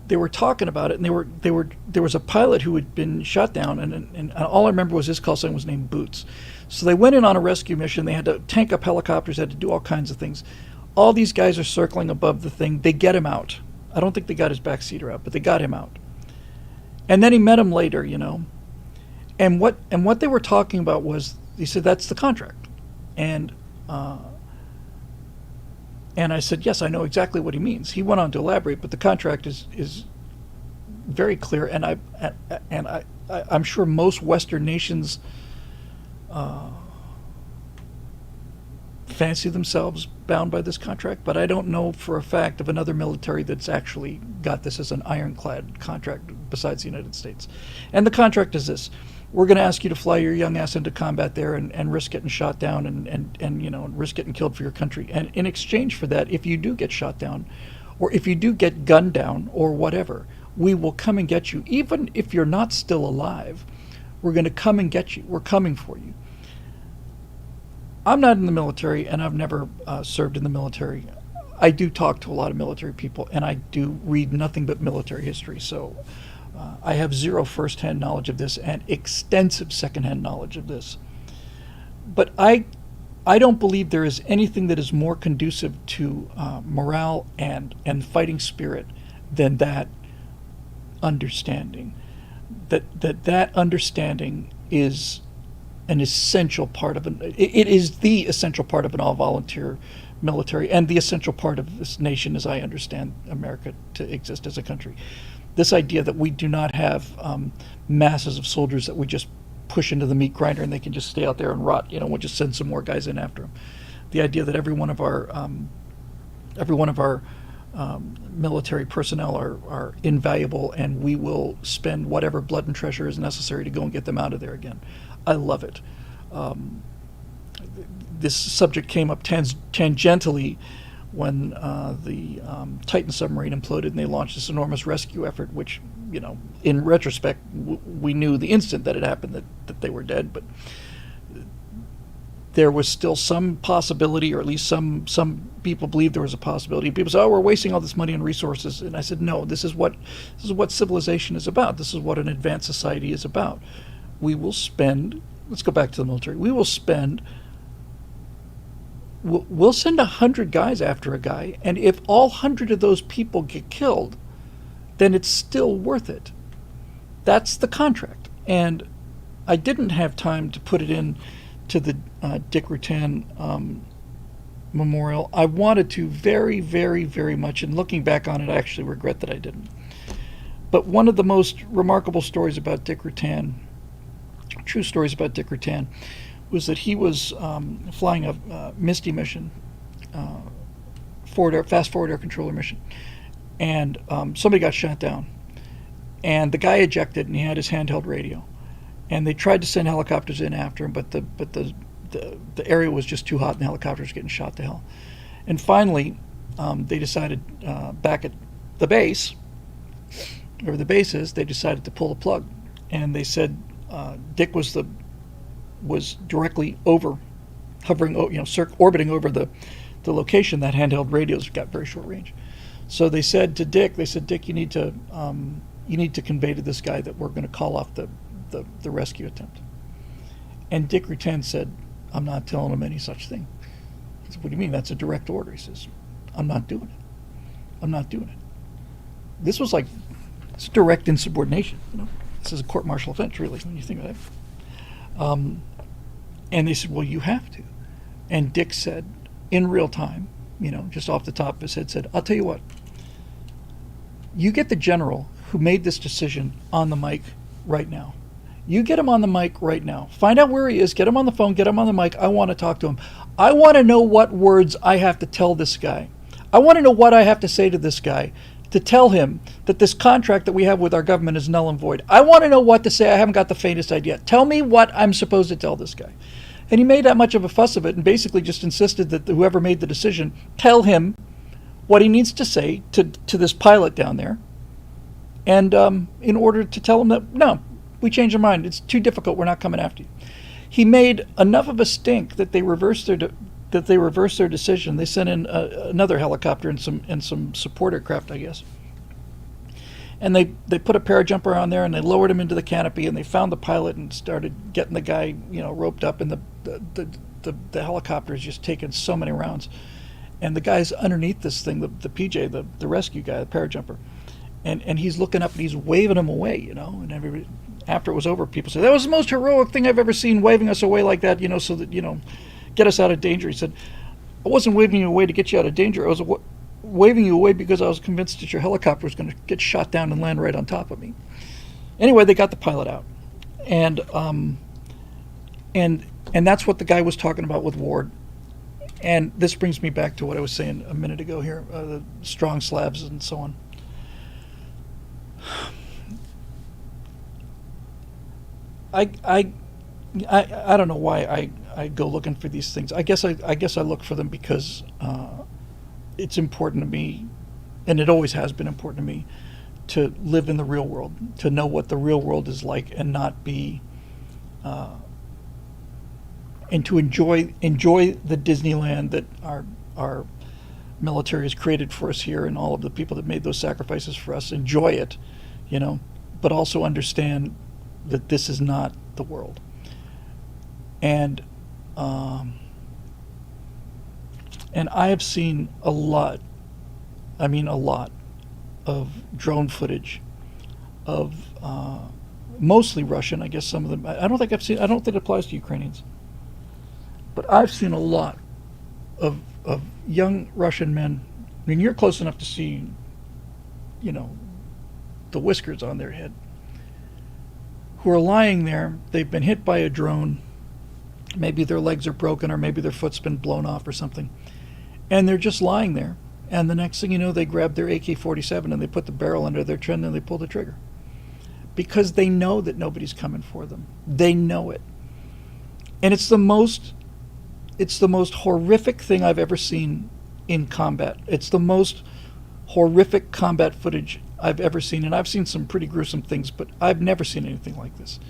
They were talking about it, and there was a pilot who had been shot down, and all I remember was his call sign was named Boots. So they went in on a rescue mission. They had to tank up helicopters, had to do all kinds of things. All these guys are circling above the thing. They get him out. I don't think they got his backseater out, but they got him out. And then he met him later, And what they were talking about was, he said, that's the contract. And I said, yes, I know exactly what he means. He went on to elaborate, but the contract is very clear, and I'm sure most Western nations fancy themselves bound by this contract, but I don't know for a fact of another military that's actually got this as an ironclad contract besides the United States. And the contract is this: we're going to ask you to fly your young ass into combat there and risk getting shot down and risk getting killed for your country. And in exchange for that, if you do get shot down, or if you do get gunned down or whatever, we will come and get you. Even if you're not still alive, we're going to come and get you. We're coming for you. I'm not in the military, and I've never served in the military. I do talk to a lot of military people, and I do read nothing but military history. So I have zero first-hand knowledge of this and extensive second-hand knowledge of this. But I don't believe there is anything that is more conducive to morale and fighting spirit than that understanding. That understanding is an essential part of it is the essential part of an all-volunteer military and the essential part of this nation, as I understand America to exist as a country. This idea that we do not have masses of soldiers that we just push into the meat grinder and they can just stay out there and rot. We'll just send some more guys in after them. The idea that every one of our military personnel are invaluable, and we will spend whatever blood and treasure is necessary to go and get them out of there again. I love it. This subject came up tangentially when the Titan submarine imploded and they launched this enormous rescue effort, which, in retrospect, we knew the instant that it happened that they were dead. But there was still some possibility, or at least some people believed there was a possibility. People say, "Oh, we're wasting all this money and resources," and I said, "No, this is what civilization is about. This is what an advanced society is about. We will spend. Let's go back to the military. We will spend. We'll send 100 guys after a guy, and if all 100 of those people get killed, then it's still worth it. That's the contract." And I didn't have time to put it in to the Dick Rutan memorial. I wanted to very, very, very much, and looking back on it, I actually regret that I didn't. But one of the most remarkable stories about Dick Rutan, true stories about Dick Rutan, was that he was flying a Misty mission, fast forward air controller mission, and somebody got shot down, and the guy ejected, and he had his handheld radio. And they tried to send helicopters in after him, but the area was just too hot, and the helicopters were getting shot to hell. And finally, they decided back at the base, wherever the base is, they decided to pull the plug. And they said Dick was directly over, hovering, orbiting over the location. That handheld radio's got very short range. So they said to Dick, "Dick, you need to convey to this guy that we're going to call off the rescue attempt." And Dick Rutan said, "I'm not telling him any such thing." I said, "What do you mean? That's a direct order." He says, "I'm not doing it. I'm not doing it." This was like, it's direct insubordination. This is a court-martial offense, really, when you think of that. And they said, "Well, you have to." And Dick said, in real time, just off the top of his head, said, "I'll tell you what. You get the general who made this decision on the mic right now. You get him on the mic right now. Find out where he is. Get him on the phone. Get him on the mic. I want to talk to him. I want to know what words I have to tell this guy. I want to know what I have to say to this guy to tell him that this contract that we have with our government is null and void. I want to know what to say. I haven't got the faintest idea. Tell me what I'm supposed to tell this guy." And he made that much of a fuss of it, and basically just insisted that whoever made the decision tell him what he needs to say to this pilot down there, and in order to tell him that, no, we changed our mind. It's too difficult. We're not coming after you. He made enough of a stink that they reversed their decision. They sent in another helicopter and some support aircraft, I guess. And they put a parajumper on there, and they lowered him into the canopy, and they found the pilot and started getting the guy roped up, and the helicopter is just taking so many rounds, and the guy's underneath this thing, the PJ, the rescue guy, the parajumper, and he's looking up and he's waving him away, and everybody, after it was over, people said, "That was the most heroic thing I've ever seen, waving us away like that, so that get us out of danger." He said, "I wasn't waving you away to get you out of danger. I was waving you away because I was convinced that your helicopter was going to get shot down and land right on top of me." Anyway, they got the pilot out, and that's what the guy was talking about with Ward. And this brings me back to what I was saying a minute ago here, the strong slabs and so on. I don't know why I go looking for these things. I guess I look for them because it's important to me, and it always has been important to me, to live in the real world, to know what the real world is like, and not be, and to enjoy the Disneyland that our military has created for us here, and all of the people that made those sacrifices for us. Enjoy it, but also understand that this is not the world. And I have seen a lot of drone footage of mostly Russian. I guess some of them. I don't think it applies to Ukrainians. But I've seen a lot of young Russian men. I mean, you're close enough to see, the whiskers on their head, who are lying there. They've been hit by a drone. Maybe their legs are broken, or maybe their foot's been blown off or something. And they're just lying there. And the next thing you know, they grab their AK-47 and they put the barrel under their chin and they pull the trigger. Because they know that nobody's coming for them. They know it. And it's the most horrific thing I've ever seen in combat. It's the most horrific combat footage I've ever seen. And I've seen some pretty gruesome things, but I've never seen anything like this.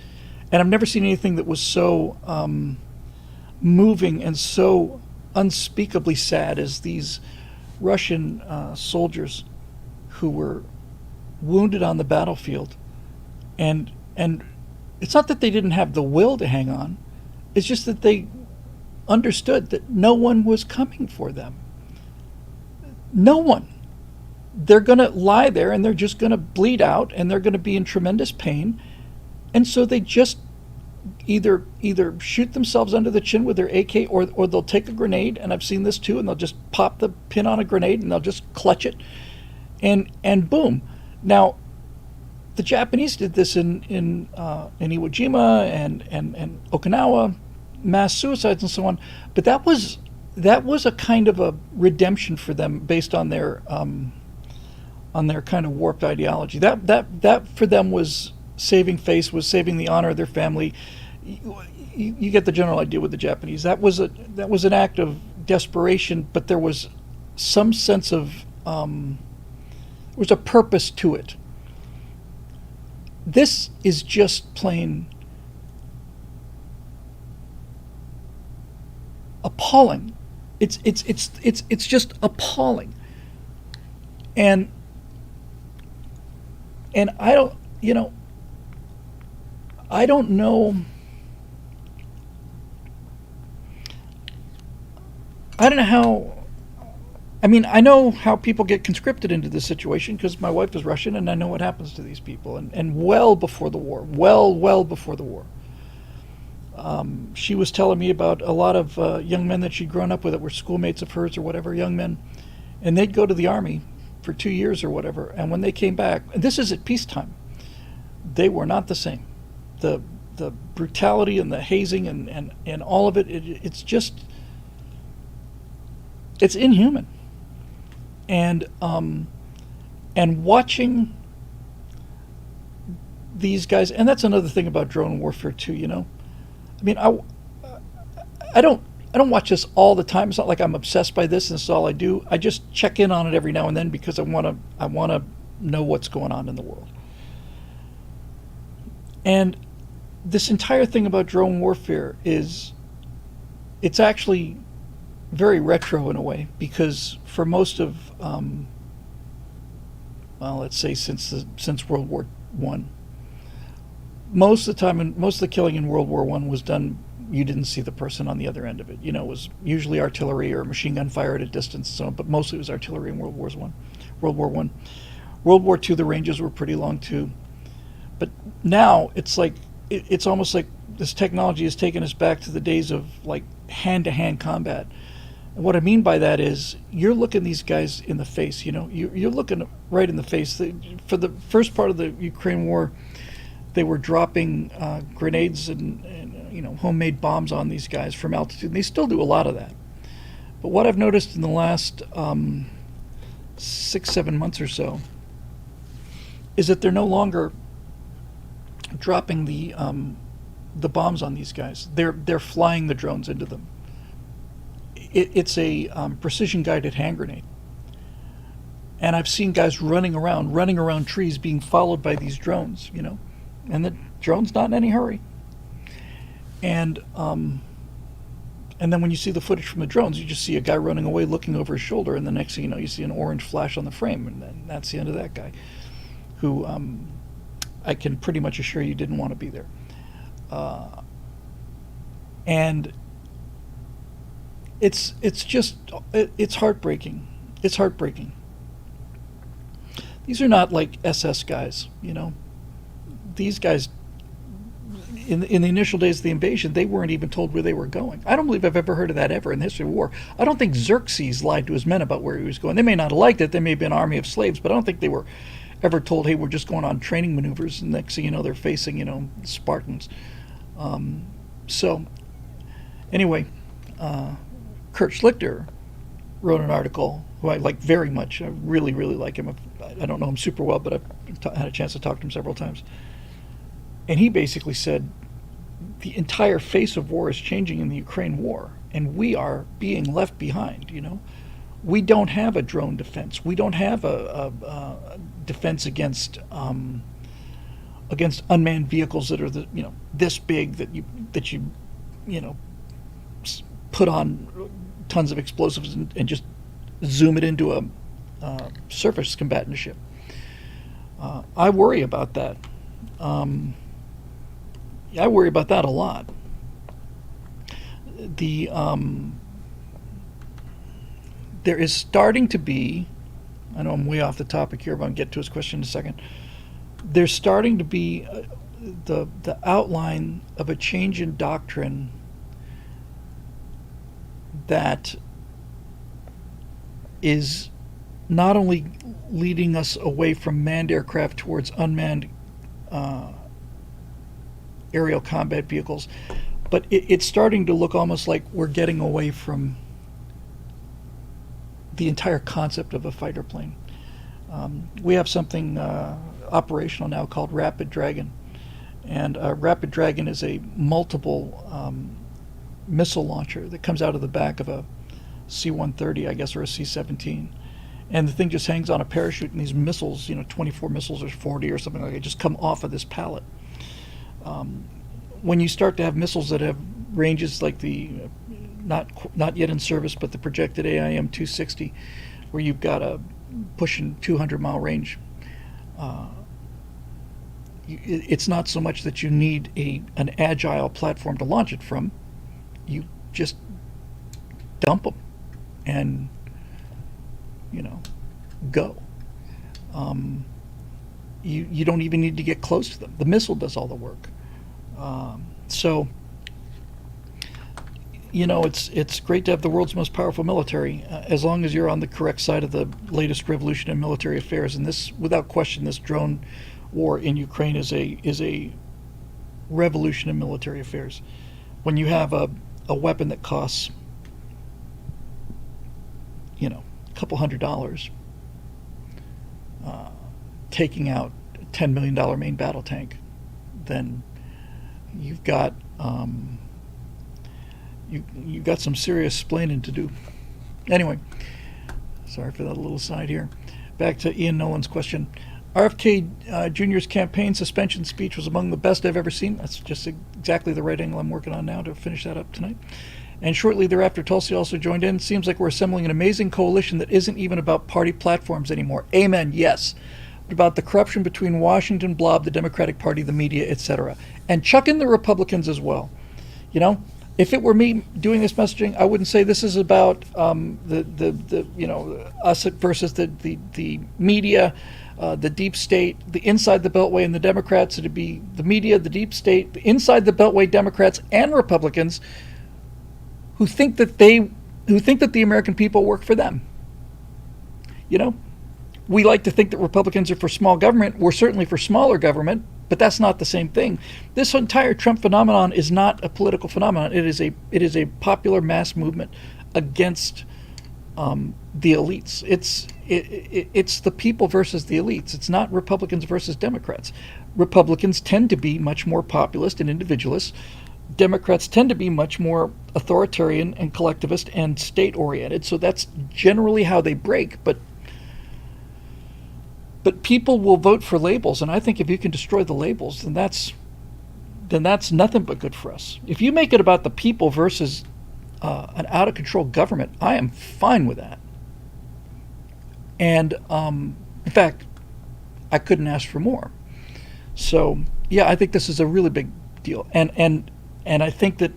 And I've never seen anything that was so moving and so unspeakably sad as these Russian soldiers who were wounded on the battlefield, and it's not that they didn't have the will to hang on, it's just that they understood that no one was coming for them. No one. They're going to lie there and they're just going to bleed out and they're going to be in tremendous pain. And so they just either shoot themselves under the chin with their AK, or they'll take a grenade, and I've seen this too, and they'll just pop the pin on a grenade and they'll just clutch it, and boom. Now, the Japanese did this in Iwo Jima and Okinawa, mass suicides and so on, but that was a kind of a redemption for them based on their kind of warped ideology. That for them was saving face, was saving the honor of their family. You get the general idea with the Japanese. That was an act of desperation, but there was some sense of there was a purpose to it. This is just plain appalling. It's just appalling. And I don't know. I don't know how. I mean, I know how people get conscripted into this situation because my wife is Russian, and I know what happens to these people. And well before the war, well before the war, she was telling me about a lot of young men that she'd grown up with that were schoolmates of hers or whatever, young men, and they'd go to the army for 2 years or whatever, and when they came back, and this is at peacetime, they were not the same. The brutality and the hazing and all of it, it's just, it's inhuman. And watching these guys, and that's another thing about drone warfare too, I mean, I don't watch this all the time. It's not like I'm obsessed by this and this is all I do. I just check in on it every now and then because I want to know what's going on in the world. And this entire thing about drone warfare it's actually very retro in a way, because for most of, let's say since World War I, most of the time, and most of the killing in World War I was done, you didn't see the person on the other end of it. It was usually artillery or machine gun fire at a distance, so, but mostly it was artillery in World War I. World War II, the ranges were pretty long too. But now it's like, it's almost like this technology has taken us back to the days of like hand-to-hand combat. And what I mean by that is you're looking these guys in the face, you're looking right in the face. For the first part of the Ukraine war, they were dropping grenades and homemade bombs on these guys from altitude. And they still do a lot of that. But what I've noticed in the last 6-7 months or so is that they're no longer dropping the bombs on these guys. They're flying the drones into them. It's a precision guided hand grenade. And I've seen guys running around trees being followed by these drones, and the drone's not in any hurry. And then when you see the footage from the drones, you just see a guy running away looking over his shoulder, and the next thing you know, you see an orange flash on the frame, and then that's the end of that guy, who I can pretty much assure you didn't want to be there. And it's heartbreaking. It's heartbreaking. These are not like SS guys, These guys, in the initial days of the invasion, they weren't even told where they were going. I don't believe I've ever heard of that ever in the history of war. I don't think Xerxes lied to his men about where he was going. They may not have liked it. They may have been an army of slaves, but I don't think they were ever told, hey, we're just going on training maneuvers, and next thing you know, they're facing, Spartans. So, anyway, Kurt Schlichter wrote an article, who I like very much. I really, really like him. I don't know him super well, but I've had a chance to talk to him several times. And he basically said the entire face of war is changing in the Ukraine war, and we are being left behind, We don't have a drone defense. We don't have a defense against unmanned vehicles that are this big, that you put on tons of explosives and just zoom it into a surface combatant ship. I worry about that. I worry about that a lot. There is starting to be, I know I'm way off the topic here, but I'll get to his question in a second. There's starting to be the outline of a change in doctrine that is not only leading us away from manned aircraft towards unmanned aerial combat vehicles, but it's starting to look almost like we're getting away from the entire concept of a fighter plane. We have something operational now called Rapid Dragon, and Rapid Dragon is a multiple missile launcher that comes out of the back of a C-130, I guess, or a C-17. And the thing just hangs on a parachute, and these missiles, 24 missiles or 40 or something like that, just come off of this pallet. When you start to have missiles that have ranges like the, not yet in service, but the projected AIM-260, where you've got a pushing 200-mile range, it's not so much that you need an agile platform to launch it from. You just dump them and go. You don't even need to get close to them. The missile does all the work. So it's great to have the world's most powerful military, as long as you're on the correct side of the latest revolution in military affairs. And this, without question, this drone war in Ukraine is a revolution in military affairs. When you have a weapon that costs a couple $100, taking out a $10 million main battle tank, then you've got you've got some serious splaining to do. Anyway, sorry for that little side here. Back to Ian Nolan's question. RFK Jr.'s campaign suspension speech was among the best I've ever seen. That's just exactly the right angle I'm working on now to finish that up tonight. And shortly thereafter, Tulsi also joined in. Seems like we're assembling an amazing coalition that isn't even about party platforms anymore. Amen, yes. But about the corruption between Washington, Blob, the Democratic Party, the media, etc. And chuck in the Republicans as well. If it were me doing this messaging, I wouldn't say this is about us versus the media, the deep state, the inside the Beltway, and the Democrats. It'd be the media, the deep state, the inside the Beltway Democrats and Republicans who think that the American people work for them. We like to think that Republicans are for small government. We're certainly for smaller government, but that's not the same thing. This entire Trump phenomenon is not a political phenomenon. It is a popular mass movement against the elites. It's the people versus the elites. It's not Republicans versus Democrats. Republicans tend to be much more populist and individualist. Democrats tend to be much more authoritarian and collectivist and state-oriented. So that's generally how they break. But people will vote for labels, and I think if you can destroy the labels, then that's nothing but good for us. If you make it about the people versus an out-of-control government, I am fine with that. And in fact, I couldn't ask for more. So yeah, I think this is a really big deal. And I think that,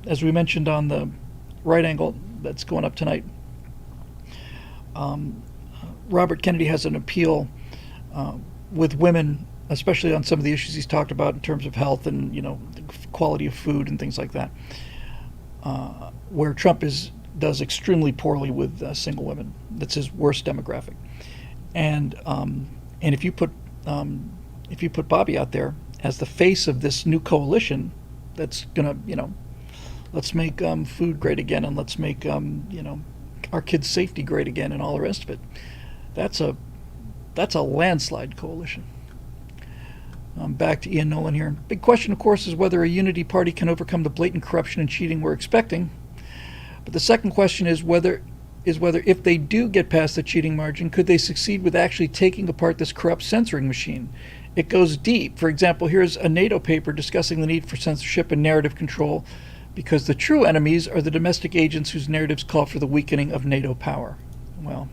as we mentioned on the right angle that's going up tonight, Robert Kennedy has an appeal with women, especially on some of the issues he's talked about in terms of health and quality of food and things like that, where Trump does extremely poorly with single women. That's his worst demographic. And if you put Bobby out there as the face of this new coalition that's gonna let's make food great again, and let's make our kids' safety great again, and all the rest of it. That's a landslide coalition. Back to Ian Nolan here. Big question, of course, is whether a unity party can overcome the blatant corruption and cheating we're expecting. But the second question is whether if they do get past the cheating margin, could they succeed with actually taking apart this corrupt censoring machine? It goes deep. For example, here's a NATO paper discussing the need for censorship and narrative control because the true enemies are the domestic agents whose narratives call for the weakening of NATO power. Well,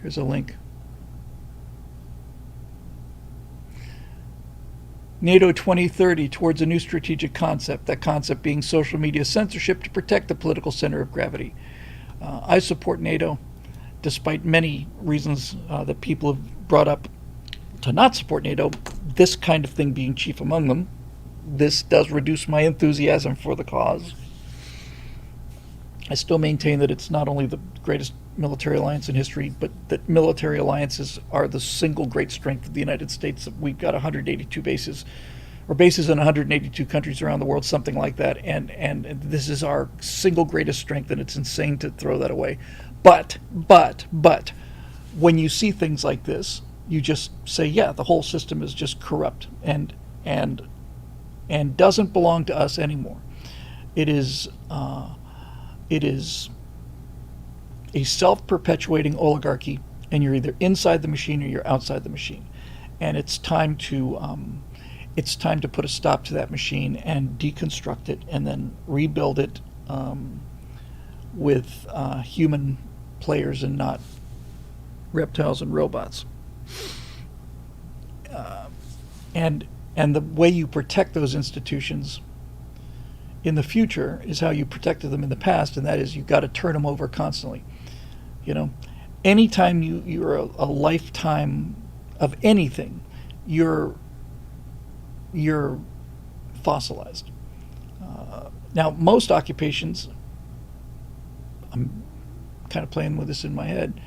here's a link. NATO 2030 towards a new strategic concept, that concept being social media censorship to protect the political center of gravity. I support NATO, despite many reasons that people have brought up to not support NATO, this kind of thing being chief among them. This does reduce my enthusiasm for the cause. I still maintain that it's not only the greatest military alliance in history, but that military alliances are the single great strength of the United States. We've got 182 bases, or bases in 182 countries around the world, something like that. And this is our single greatest strength, and it's insane to throw that away. But, when you see things like this, you just say, yeah, the whole system is just corrupt and doesn't belong to us anymore. It is a self-perpetuating oligarchy, and you're either inside the machine or you're outside the machine. And it's time to put a stop to that machine and deconstruct it, and then rebuild it with human players and not reptiles and robots. And the way you protect those institutions in the future is how you protected them in the past, and that is you've got to turn them over constantly. You know, anytime you're a lifetime of anything, you're fossilized. Now, most occupations, I'm kind of playing with this in my head.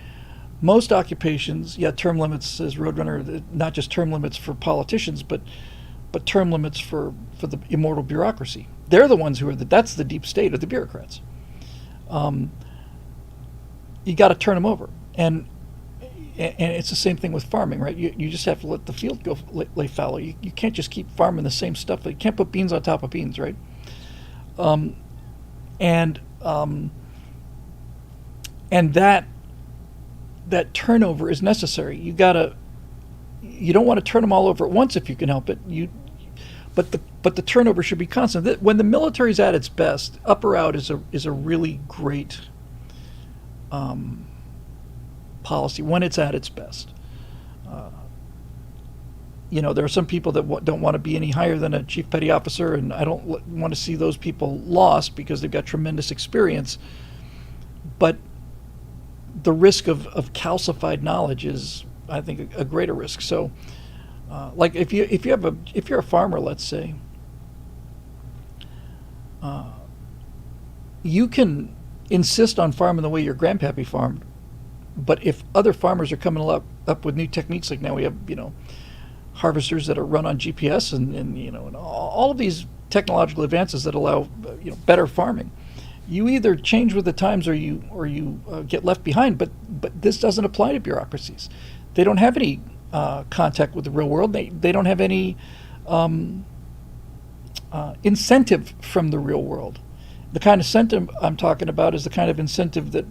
Most occupations, yeah, term limits, says Roadrunner, not just term limits for politicians, but term limits for the immortal bureaucracy. They're the ones who are that's the deep state of the bureaucrats. You got to turn them over, and it's the same thing with farming, right? You just have to let the field go lay fallow. You can't just keep farming the same stuff. You can't put beans on top of beans, right? And that turnover is necessary. You don't want to turn them all over at once if you can help it. But the turnover should be constant. When the military's at its best, up or out is a really great policy when it's at its best. There are some people that don't want to be any higher than a chief petty officer, and I don't want to see those people lost because they've got tremendous experience. But the risk of calcified knowledge is, I think, a greater risk. So, like if you're a farmer, let's say, you can insist on farming the way your grandpappy farmed, but if other farmers are coming up with new techniques, like now we have harvesters that are run on GPS and all of these technological advances that allow better farming. You either change with the times or you get left behind. But this doesn't apply to bureaucracies. They don't have any contact with the real world. They don't have any incentive from the real world. The kind of incentive I'm talking about is the kind of incentive that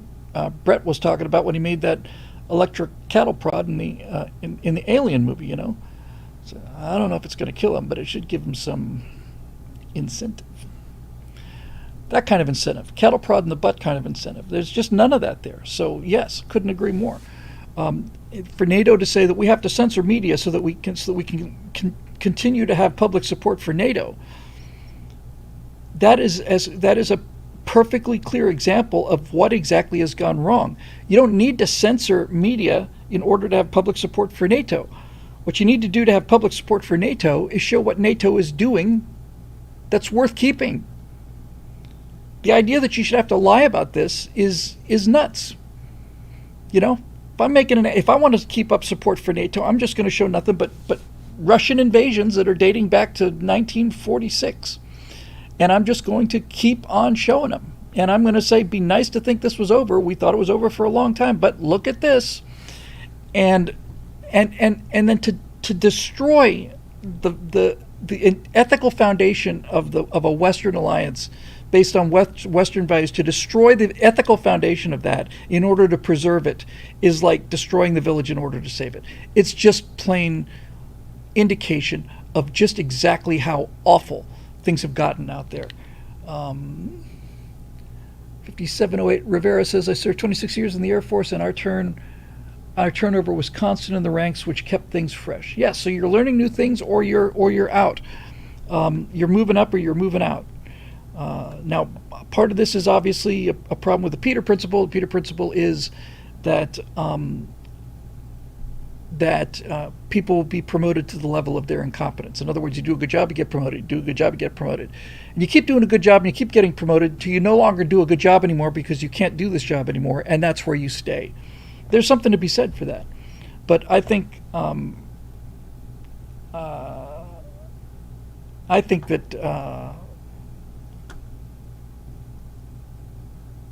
Brett was talking about when he made that electric cattle prod in the Alien movie. So I don't know if it's going to kill him, but it should give him some incentive. That kind of incentive, cattle prod in the butt kind of incentive. There's just none of that there. So yes, couldn't agree more. For NATO to say that we have to censor media so that we can continue to have public support for NATO, that is a perfectly clear example of what exactly has gone wrong. You don't need to censor media in order to have public support for NATO. What you need to do to have public support for NATO is show what NATO is doing that's worth keeping. The idea that you should have to lie about this is nuts. If I want to keep up support for NATO, I'm just going to show nothing but Russian invasions that are dating back to 1946. And I'm just going to keep on showing them. And I'm going to say, be nice to think this was over. We thought it was over for a long time, but look at this. And then to destroy the ethical foundation of a Western alliance based on Western values, to destroy the ethical foundation of that in order to preserve it is like destroying the village in order to save it. It's just plain indication of just exactly how awful things have gotten out there. 5708 Rivera says, I served 26 years in the Air Force, and our turnover was constant in the ranks, which kept things fresh. Yeah, so you're learning new things, or you're out. You're moving up or you're moving out. Now, part of this is obviously a problem with the Peter Principle. The Peter Principle is that people will be promoted to the level of their incompetence. In other words, you do a good job, you get promoted. You do a good job, you get promoted. And you keep doing a good job and you keep getting promoted till you no longer do a good job anymore because you can't do this job anymore, and that's where you stay. There's something to be said for that. But I think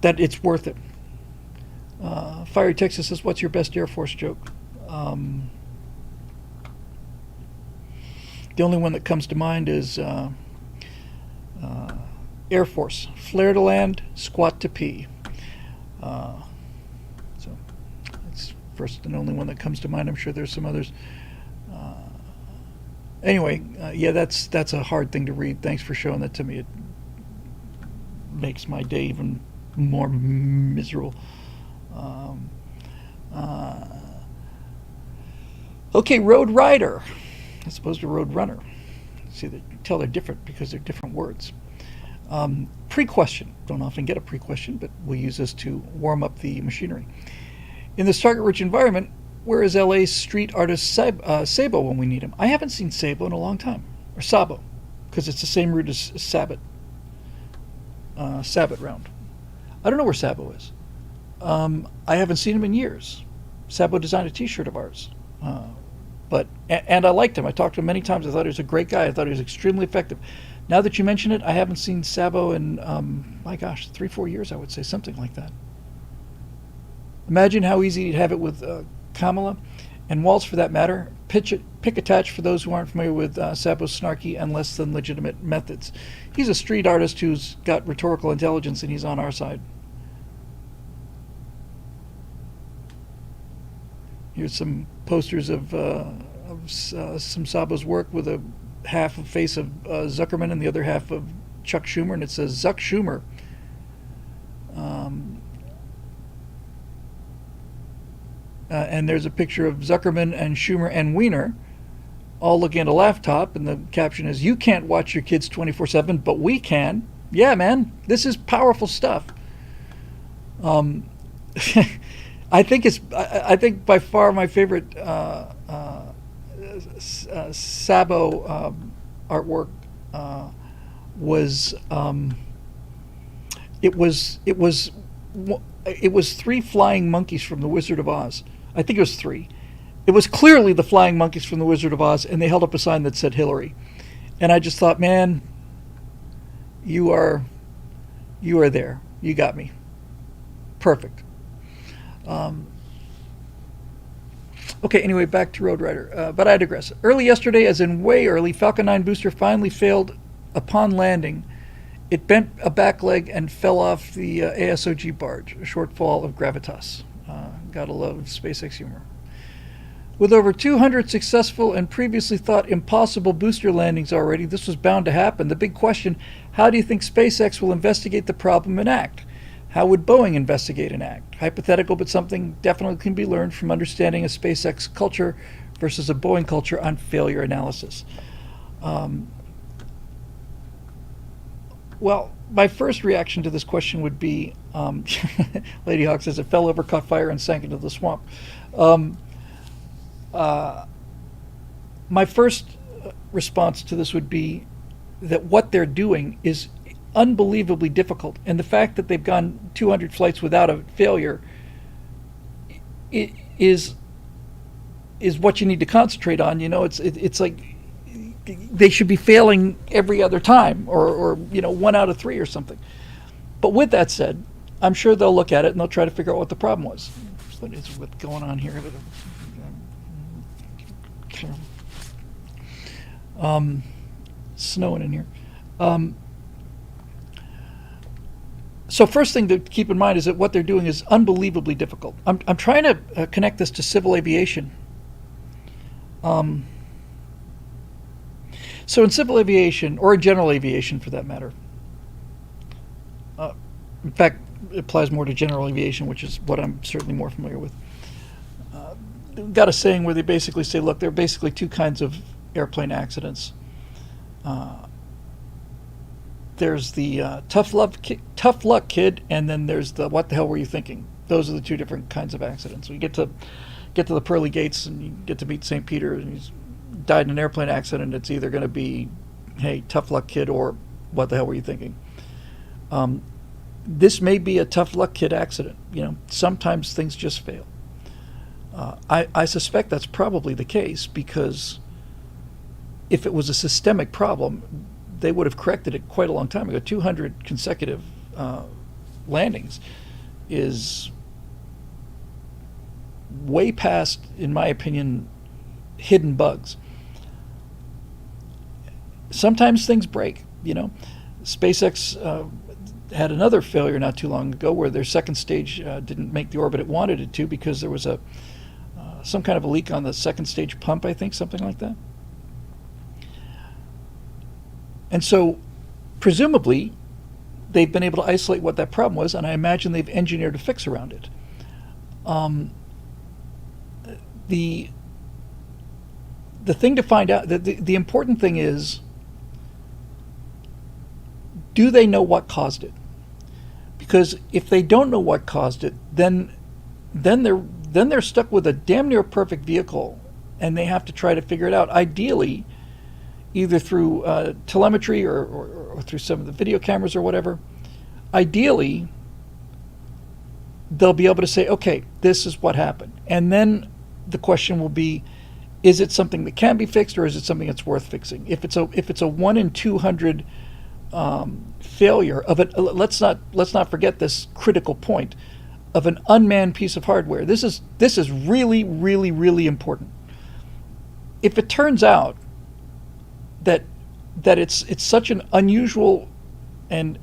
that it's worth it. Fiery Texas says, what's your best Air Force joke? The only one that comes to mind is Air Force, flare to land, squat to pee. So that's first and only one that comes to mind. I'm sure there's some others. Anyway, yeah, that's a hard thing to read. Thanks for showing that to me. It makes my day even more miserable. Okay, Road Rider, as opposed to Road Runner. See, they tell they're different because they're different words. Pre-question. Don't often get a pre-question, but we'll use this to warm up the machinery. In this target-rich environment, where is LA's street artist Sabo when we need him? I haven't seen Sabo in a long time. Or Sabo, because it's the same route as Sabbath. Sabbath round. I don't know where Sabo is. I haven't seen him in years. Sabo designed a t-shirt of ours. And I liked him. I talked to him many times. I thought he was a great guy. I thought he was extremely effective. Now that you mention it, I haven't seen Sabo in, my gosh, 3-4 years, I would say, something like that. Imagine how easy you'd have it with Kamala and Waltz, for that matter. Pick attach for those who aren't familiar with Sabo's snarky and less than legitimate methods. He's a street artist who's got rhetorical intelligence, and he's on our side. Here's some posters of some Sabo's work with a half a face of Zuckerman and the other half of Chuck Schumer, and it says Zuck Schumer. And there's a picture of Zuckerman and Schumer and Wiener all looking at a laptop, and the caption is, you can't watch your kids 24/7, but we can. Yeah, man, this is powerful stuff. I think by far my favorite Sabo artwork was it was 3 flying monkeys from The Wizard of Oz. I think it was 3. It was clearly the flying monkeys from The Wizard of Oz, and they held up a sign that said Hillary. And I just thought, man, you are there. You got me. Perfect. Okay, anyway, back to Road Rider. But I digress. Early yesterday, as in way early, Falcon 9 booster finally failed upon landing. It bent a back leg and fell off the ASOG barge, a shortfall of gravitas. Gotta love SpaceX humor. With over 200 successful and previously thought impossible booster landings already, this was bound to happen. The big question, how do you think SpaceX will investigate the problem and act? How would Boeing investigate and act? Hypothetical, but something definitely can be learned from understanding a SpaceX culture versus a Boeing culture on failure analysis. Well, my first reaction to this question would be, Lady Hawk says, it fell over, caught fire, and sank into the swamp. My first response to this would be that what they're doing is unbelievably difficult, and the fact that they've gone 200 flights without a failure is what you need to concentrate on. You know, it's like they should be failing every other time, or 1 out of 3 or something. But with that said, I'm sure they'll look at it and they'll try to figure out what the problem was. What is what's going on here? Snowing in here. So first thing to keep in mind is that what they're doing is unbelievably difficult. I'm trying to connect this to civil aviation. So in civil aviation, or in general aviation for that matter, in fact, it applies more to general aviation, which is what I'm certainly more familiar with. They've got a saying where they basically say, look, there are basically two kinds of airplane accidents. There's the tough luck kid, and then there's the what the hell were you thinking? Those are the two different kinds of accidents. We get to the pearly gates, and you get to meet St. Peter, and he's died in an airplane accident. It's either going to be, hey, tough luck kid, or what the hell were you thinking? This may be a tough luck kid accident. Sometimes things just fail. I suspect that's probably the case, because if it was a systemic problem, they would have corrected it quite a long time ago. 200 consecutive landings is way past, in my opinion, hidden bugs. Sometimes things break. SpaceX had another failure not too long ago where their second stage didn't make the orbit it wanted it to because there was some kind of a leak on the second stage pump, I think, something like that. And so, presumably, they've been able to isolate what that problem was, and I imagine they've engineered a fix around it. The thing to find out, the important thing is, do they know what caused it? Because if they don't know what caused it, then they're stuck with a damn near perfect vehicle, and they have to try to figure it out. Ideally, either through telemetry or through some of the video cameras or whatever. Ideally, they'll be able to say, okay, this is what happened. And then the question will be, is it something that can be fixed, or is it something that's worth fixing? If it's a 1 in 200 failure of it, let's not forget this critical point of an unmanned piece of hardware. This is really, really, really important. If it turns out that it's such an unusual and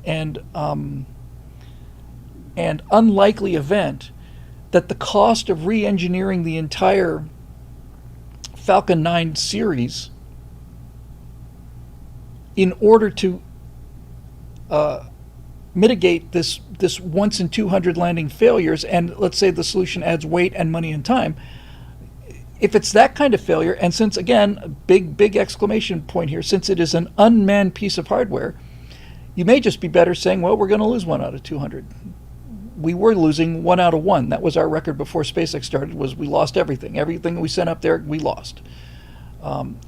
unlikely event that the cost of re-engineering the entire Falcon 9 series in order to mitigate this once in 200 landing failures, and let's say the solution adds weight and money and time, if it's that kind of failure, and since, again, a big exclamation point here, since it is an unmanned piece of hardware, you may just be better saying, well, we're going to lose 1 out of 200. We were losing 1 out of 1. That was our record before SpaceX started, was we lost everything. Everything we sent up there, we lost.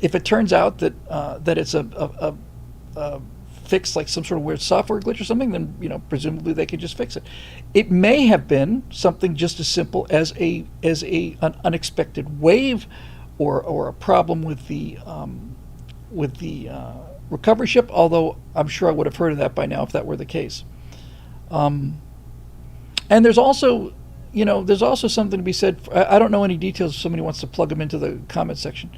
If it turns out that it's a fix, like some sort of weird software glitch or something, then presumably they could just fix it. It may have been something just as simple as an unexpected wave, or a problem with the recovery ship. Although I'm sure I would have heard of that by now if that were the case. And there's also something to be said. I don't know any details. If somebody wants to plug them into the comment section.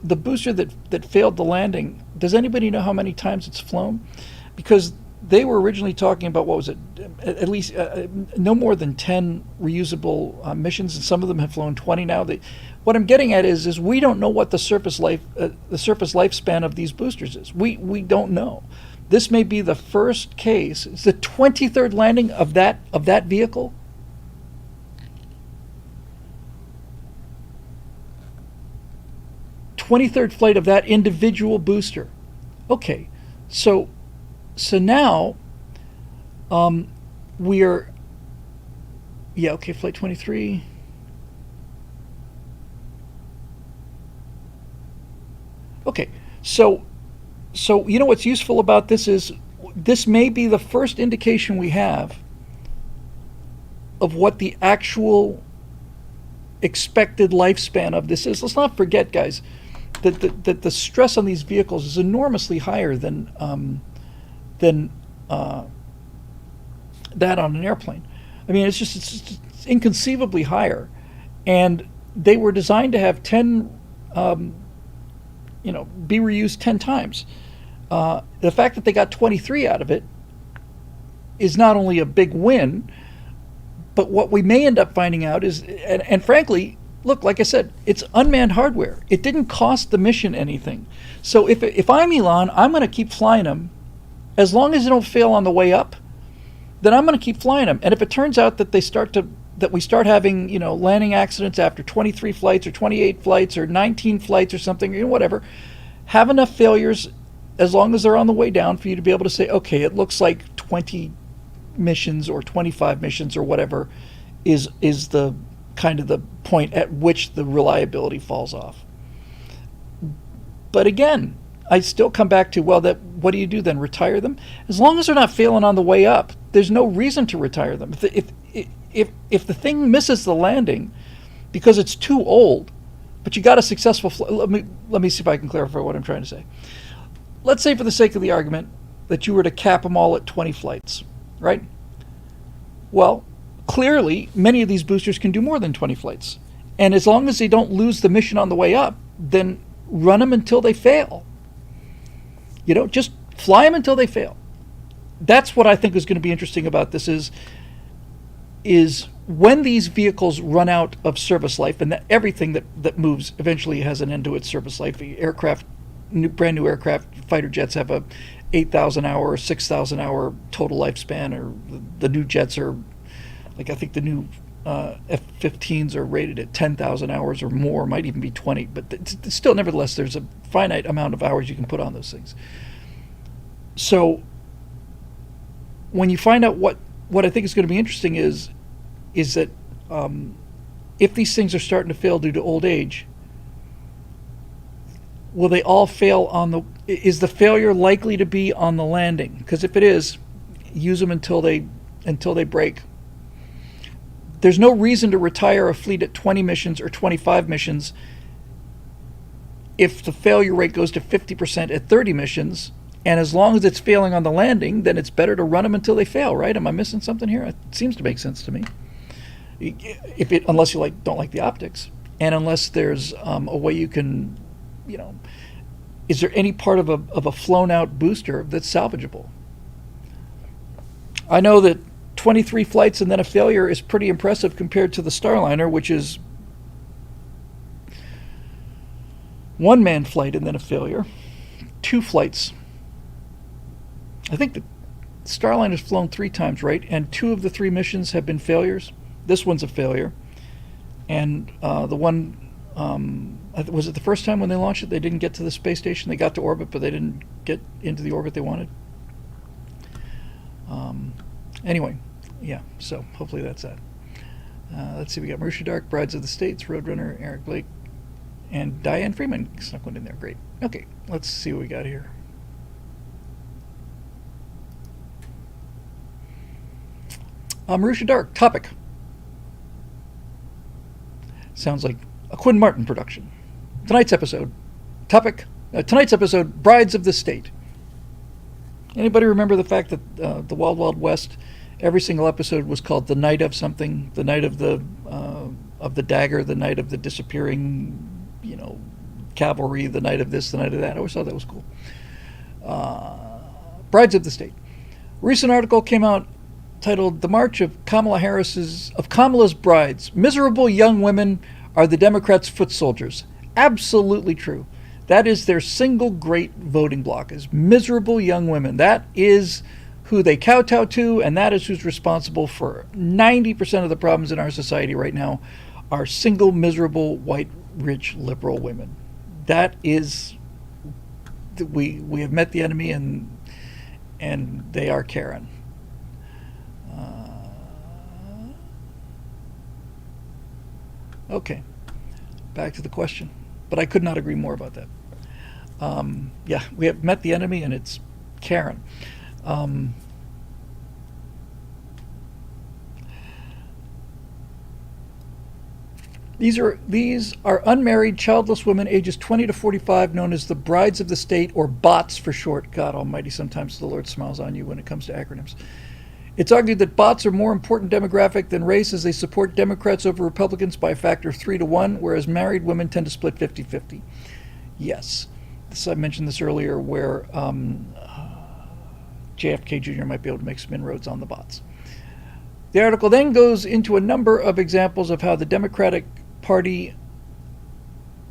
The booster that failed the landing, does anybody know how many times it's flown? Because they were originally talking about, what was it, at least no more than 10 reusable missions, and some of them have flown 20 now. What I'm getting at is we don't know what the surface lifespan of these boosters is. We don't know. This may be the first case. It's the 23rd landing of that vehicle. '23rd flight of that individual booster. Okay, so now we are, flight 23. Okay, so what's useful about this is this may be the first indication we have of what the actual expected lifespan of this is. Let's not forget, guys, that the stress on these vehicles is enormously higher than that on an airplane. I mean, it's inconceivably higher, and they were designed to have 10, be reused 10 times. The fact that they got 23 out of it is not only a big win, but what we may end up finding out is, and frankly, look, like I said, it's unmanned hardware. It didn't cost the mission anything. So if I'm Elon, I'm going to keep flying them as long as they don't fail on the way up. Then I'm going to keep flying them. And if it turns out that we start having, landing accidents after 23 flights or 28 flights or 19 flights or something, whatever, have enough failures as long as they're on the way down for you to be able to say, okay, it looks like 20 missions or 25 missions or whatever is the kind of the point at which the reliability falls off. But again, I still come back to, well, what do you do then? Retire them? As long as they're not failing on the way up, there's no reason to retire them. If the thing misses the landing because it's too old, but you got a successful flight, let me see if I can clarify what I'm trying to say. Let's say, for the sake of the argument, that you were to cap them all at 20 flights, right? Well, clearly, many of these boosters can do more than 20 flights. And as long as they don't lose the mission on the way up, then run them until they fail. Just fly them until they fail. That's what I think is going to be interesting about this is when these vehicles run out of service life, and that everything that moves eventually has an end to its service life. Brand new aircraft, fighter jets have a 8,000 hour or 6,000 hour total lifespan, or the new jets are, like, I think the new F-15s are rated at 10,000 hours or more, might even be 20, but still, nevertheless, there's a finite amount of hours you can put on those things. So when you find out what I think is going to be interesting is that if these things are starting to fail due to old age, will they all fail is the failure likely to be on the landing? Because if it is, use them until they break. There's no reason to retire a fleet at 20 missions or 25 missions if the failure rate goes to 50% at 30 missions. And as long as it's failing on the landing, then it's better to run them until they fail, right? Am I missing something here? It seems to make sense to me. Unless you don't like the optics, and unless there's a way you can, is there any part of a flown out booster that's salvageable? I know that 23 flights and then a failure is pretty impressive compared to the Starliner, which is one man flight and then a failure, 2 flights. I think the Starliner's flown 3 times, right? And 2 of the 3 missions have been failures. This one's a failure. And the one, was it the first time when they launched it, they didn't get to the space station? They got to orbit, but they didn't get into the orbit they wanted. Anyway, yeah, so hopefully that's that. Let's see, we got Marusha Dark, Brides of the States, Roadrunner, Eric Blake, and Diane Freeman snuck one in there. Great. Okay, let's see what we got here. Marusha Dark, topic. Sounds like a Quinn Martin production. Tonight's episode, Brides of the State. Anybody remember the fact that the Wild Wild West, every single episode was called the night of something, the night of the dagger, the night of the disappearing, cavalry, the night of this, the night of that. I always thought that was cool. Brides of the State. A recent article came out titled "The March of Kamala's Brides. Miserable young women are the Democrats' foot soldiers." Absolutely true. That is their single great voting bloc, is miserable young women. That is who they kowtow to, and that is who's responsible for 90% of the problems in our society right now, are single, miserable, white, rich, liberal women. That is, we have met the enemy, and they are Karen. Okay, back to the question. But I could not agree more about that. Yeah, we have met the enemy, and it's Karen. These are unmarried, childless women ages 20 to 45, known as the Brides of the State, or BOTS for short. God almighty, sometimes the Lord smiles on you when it comes to acronyms. It's argued that bots are more important demographic than race, as they support Democrats over Republicans by a factor of 3 to 1, whereas married women tend to split 50-50. Yes. I mentioned this earlier, where JFK Jr. might be able to make some inroads on the bots. The article then goes into a number of examples of how the Democratic party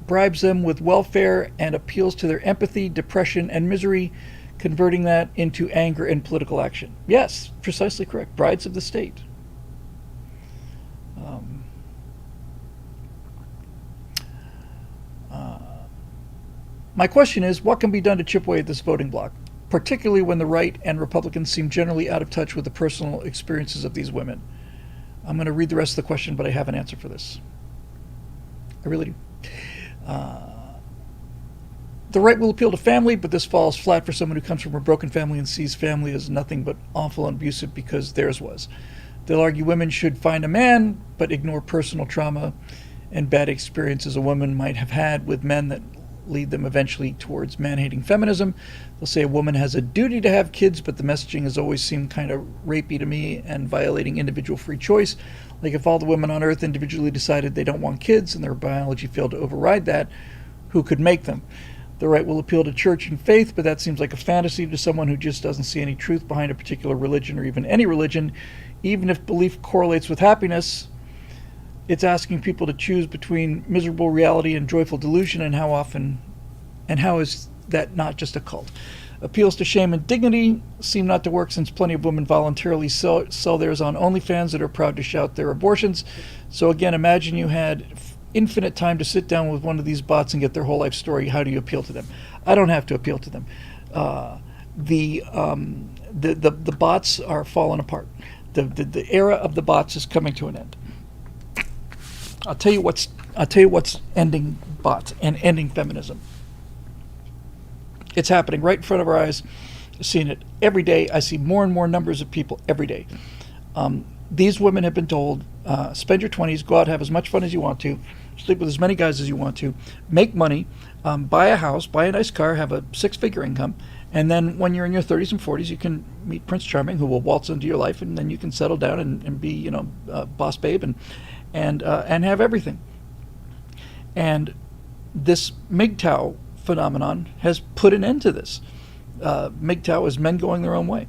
bribes them with welfare and appeals to their empathy, depression, and misery, converting that into anger and political action. Yes, precisely correct. Brides of the state. My question is, what can be done to chip away at this voting bloc, particularly when the right and Republicans seem generally out of touch with the personal experiences of these women? I'm going to read the rest of the question, but I have an answer for this. I really do. The right will appeal to family, but this falls flat for someone who comes from a broken family and sees family as nothing but awful and abusive because theirs was. They'll argue women should find a man, but ignore personal trauma and bad experiences a woman might have had with men that lead them eventually towards man-hating feminism. They'll say a woman has a duty to have kids, but the messaging has always seemed kind of rapey to me and violating individual free choice. Like if all the women on Earth individually decided they don't want kids and their biology failed to override that, who could make them? The right will appeal to church and faith, but that seems like a fantasy to someone who just doesn't see any truth behind a particular religion or even any religion. Even if belief correlates with happiness, it's asking people to choose between miserable reality and joyful delusion, and how is that not just a cult? Appeals to shame and dignity seem not to work since plenty of women voluntarily sell theirs on OnlyFans that are proud to shout their abortions. So again, imagine you had infinite time to sit down with one of these bots and get their whole life story. How do you appeal to them? I don't have to appeal to them. The bots are falling apart. The era of the bots is coming to an end. I'll tell you what's ending bots and ending feminism. It's happening right in front of our eyes. I've seen it every day. I see more and more numbers of people every day. These women have been told, spend your 20s, go out, have as much fun as you want to, sleep with as many guys as you want to, make money, buy a house, buy a nice car, have a six-figure income, and then when you're in your 30s and 40s, you can meet Prince Charming, who will waltz into your life, and then you can settle down and be, boss babe and have everything. And this MGTOW phenomenon has put an end to this. MGTOW is men going their own way.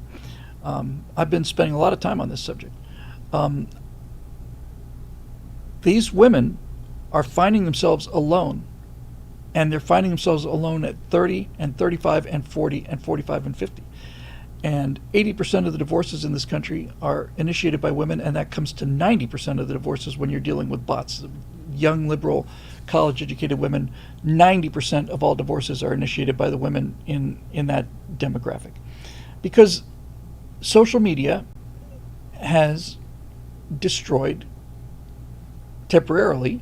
I've been spending a lot of time on this subject. These women are finding themselves alone, and they're finding themselves alone at 30 and 35 and 40 and 45 and 50. And 80% of the divorces in this country are initiated by women, and that comes to 90% of the divorces when you're dealing with bots. Young, liberal, college-educated women, 90% of all divorces are initiated by the women in that demographic. Because social media has destroyed, temporarily,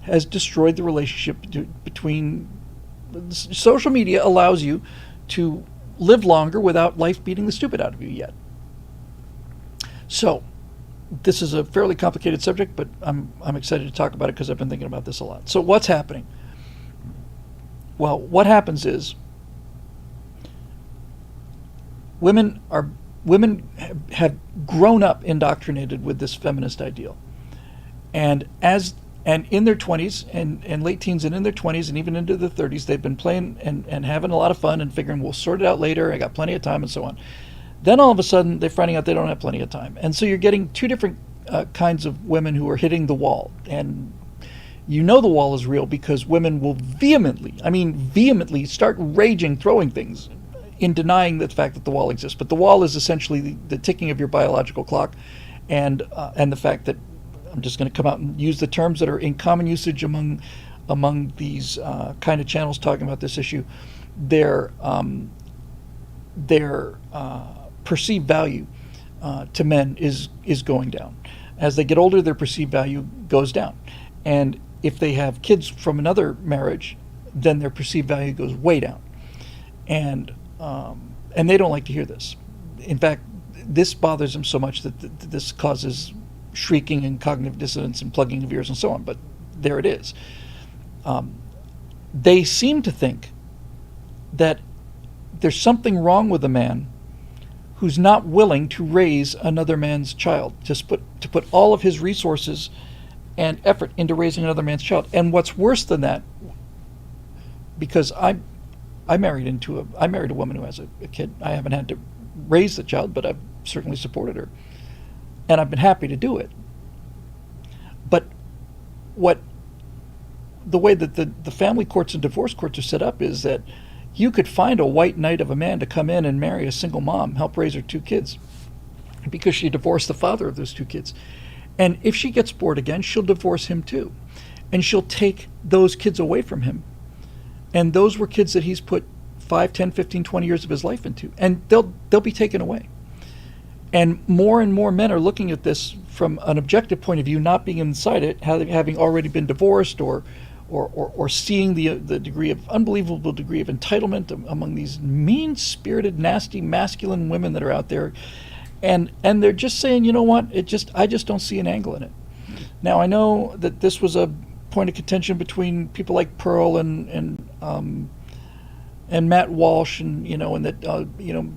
has destroyed the relationship between... Social media allows you to live longer without life beating the stupid out of you yet. So, this is a fairly complicated subject, but I'm excited to talk about it because I've been thinking about this a lot. So what's happening? Well, what happens is women have grown up indoctrinated with this feminist ideal. And in their 20s and late teens and in their 20s and even into their 30s, they've been playing and having a lot of fun and figuring we'll sort it out later, I got plenty of time and so on. Then all of a sudden they're finding out they don't have plenty of time. And so you're getting two different kinds of women who are hitting the wall. And you know the wall is real because women will vehemently start raging, throwing things in denying the fact that the wall exists. But the wall is essentially the ticking of your biological clock and the fact that I'm just going to come out and use the terms that are in common usage among these kind of channels talking about this issue. Their perceived value to men is going down. As they get older, their perceived value goes down. And if they have kids from another marriage, then their perceived value goes way down. And they don't like to hear this. In fact, this bothers them so much that this causes shrieking and cognitive dissonance and plugging of ears and so on. But there it is. They seem to think that there's something wrong with a man who's not willing to raise another man's child, to put all of his resources and effort into raising another man's child. And what's worse than that, because I married a woman who has a kid. I haven't had to raise the child, but I've certainly supported her, and I've been happy to do it. But what the way that the family courts and divorce courts are set up is that you could find a white knight of a man to come in and marry a single mom, help raise her 2 kids, because she divorced the father of those 2 kids. And if she gets bored again, she'll divorce him too. And she'll take those kids away from him. And those were kids that he's put 5, 10, 15, 20 years of his life into. And they'll be taken away. And more men are looking at this from an objective point of view, not being inside it, having already been divorced, or seeing the unbelievable degree of entitlement among these mean-spirited, nasty, masculine women that are out there. And they're just saying, you know what? I just don't see an angle in it. Now, I know that this was a point of contention between people like Pearl and Matt Walsh, and that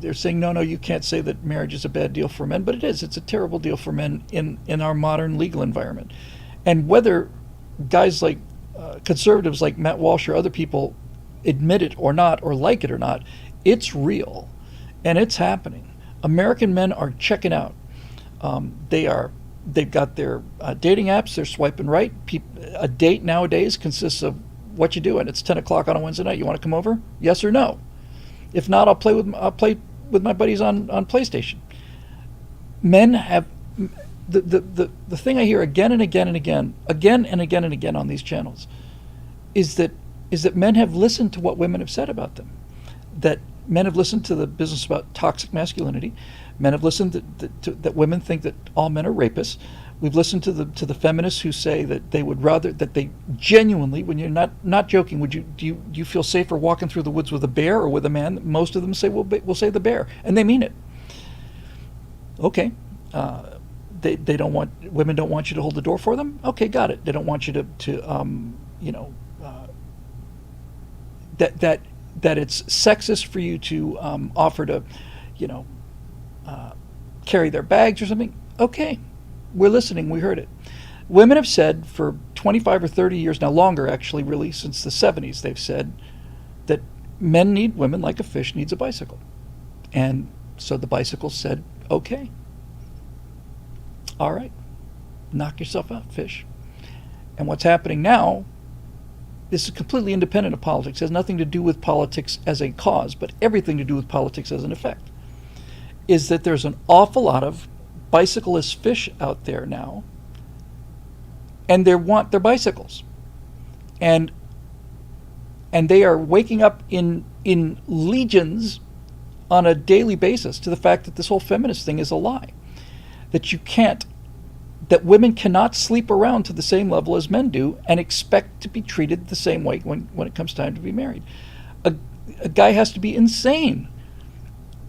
they're saying no, you can't say that marriage is a bad deal for men, but it is. It's a terrible deal for men in our modern legal environment. And whether guys like conservatives like Matt Walsh or other people admit it or not, or like it or not, it's real, and it's happening. American men are checking out. They've got their dating apps. They're swiping right. A date nowadays consists of what you do, and it's 10 o'clock on a Wednesday night. You want to come over? Yes or no? If not, I'll play with my buddies on PlayStation. Men have the thing I hear again and again on these channels is that men have listened to what women have said about them. That men have listened to the business about toxic masculinity. Men have listened that women think that all men are rapists. We've listened to the feminists who say that they would rather, that they genuinely, when you're not joking, do you feel safer walking through the woods with a bear or with a man? Most of them say we'll say the bear, and they mean it. Okay, women don't want you to hold the door for them. Okay, got it. They don't want you that it's sexist for you to offer to, carry their bags or something. Okay, we're listening. We heard it. Women have said for 25 or 30 years now, longer actually, really since the 70s, they've said that men need women like a fish needs a bicycle. And so the bicycle said, okay, all right, knock yourself out, fish. And what's happening now, this is completely independent of politics. It has nothing to do with politics as a cause, but everything to do with politics as an effect, is that there's an awful lot of bicyclist fish out there now, and they want their bicycles. And they are waking up in legions on a daily basis to the fact that this whole feminist thing is a lie. That women cannot sleep around to the same level as men do and expect to be treated the same way when it comes time to be married. A guy has to be insane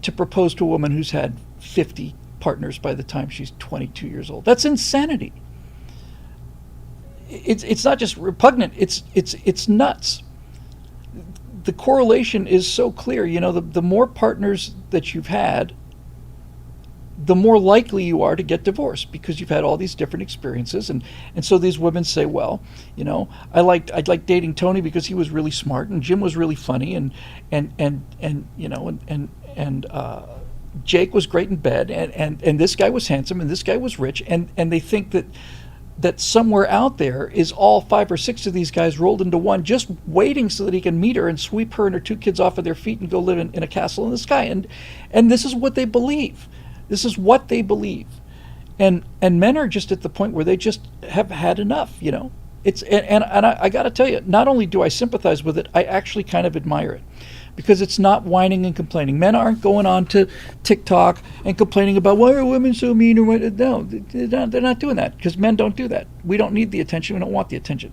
to propose to a woman who's had 50 partners by the time she's 22 years old. That's insanity. It's not just repugnant, it's nuts. The correlation is so clear. The more partners that you've had, the more likely you are to get divorced, because you've had all these different experiences. And so these women say, well, I liked dating Tony because he was really smart, and Jim was really funny, and Jake was great in bed, and this guy was handsome, and this guy was rich, and they think that somewhere out there is all 5 or 6 of these guys rolled into one, just waiting so that he can meet her and sweep her and her 2 kids off of their feet and go live in a castle in the sky. And this is what they believe. This is what they believe. And men are just at the point where they just have had enough, It's and I got to tell you, not only do I sympathize with it, I actually kind of admire it, because it's not whining and complaining. Men aren't going on to TikTok and complaining about why are women so mean or what. No, they're not doing that, because men don't do that. We don't need the attention. We don't want the attention.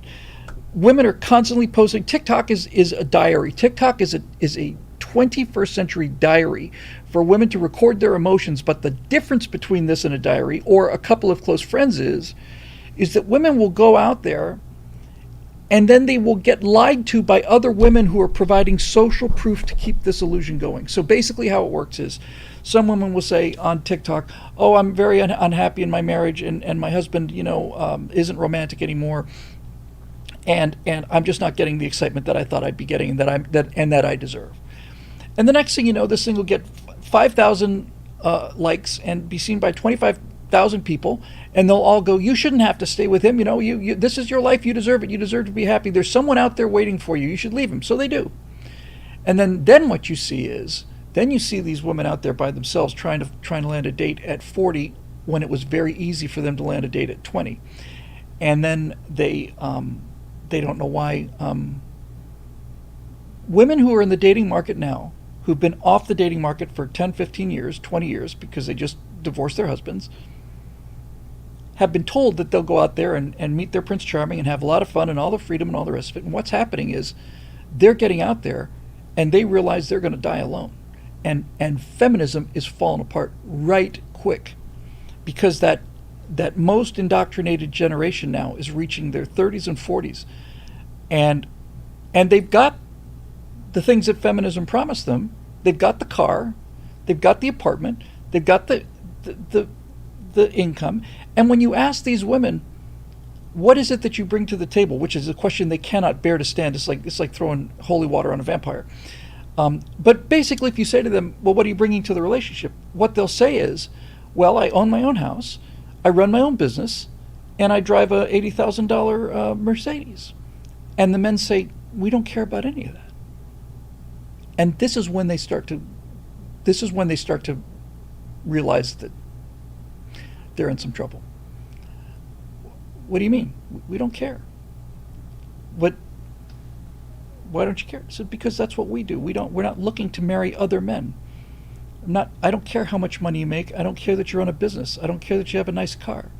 Women are constantly posting. TikTok is a diary. TikTok is a 21st century diary for women to record their emotions. But the difference between this and a diary or a couple of close friends is that women will go out there and then they will get lied to by other women who are providing social proof to keep this illusion going. So basically how it works is some women will say on TikTok, oh, I'm very unhappy in my marriage, and my husband, isn't romantic anymore. And I'm just not getting the excitement that I thought I'd be getting, and that I deserve. And the next thing you know, this thing will get 5,000 likes and be seen by 25,000 1,000 people, and they'll all go, you shouldn't have to stay with him. You this is your life. You deserve it. You deserve to be happy. There's someone out there waiting for you. You should leave him. So they do. And then what you see is, then you see these women out there by themselves trying to land a date at 40 when it was very easy for them to land a date at 20. And then they don't know why. Women who are in the dating market now, who've been off the dating market for 10, 15 years, 20 years, because they just divorced their husbands, have been told that they'll go out there and meet their Prince Charming and have a lot of fun and all the freedom and all the rest of it. And what's happening is they're getting out there and they realize they're going to die alone. And feminism is falling apart right quick, because that most indoctrinated generation now is reaching their 30s and 40s. And they've got the things that feminism promised them. They've got the car, they've got the apartment, they've got the income. And when you ask these women, what is it that you bring to the table, which is a question they cannot bear to stand. It's like throwing holy water on a vampire. But basically, if you say to them, well, what are you bringing to the relationship? What they'll say is, well, I own my own house, I run my own business, and I drive a $80,000 Mercedes. And the men say, we don't care about any of that. And this is when they start to realize that they're in some trouble. What do you mean? We don't care. Why don't you care? I said, because that's what we do. We're not looking to marry other men. I don't care how much money you make. I don't care that you run a business. I don't care that you have a nice car.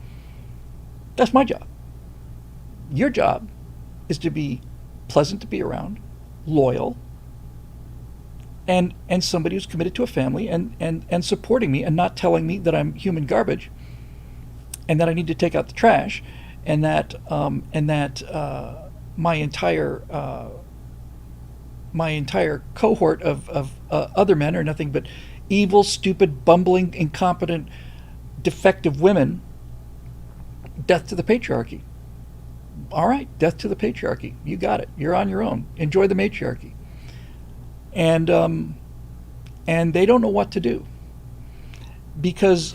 That's my job. Your job is to be pleasant to be around, loyal, and somebody who's committed to a family and supporting me and not telling me that I'm human garbage and that I need to take out the trash and that my entire cohort of other men are nothing but evil, stupid, bumbling, incompetent, defective women. Death to the patriarchy. All right, death to the patriarchy. You got it. You're on your own. Enjoy the matriarchy. And they don't know what to do, because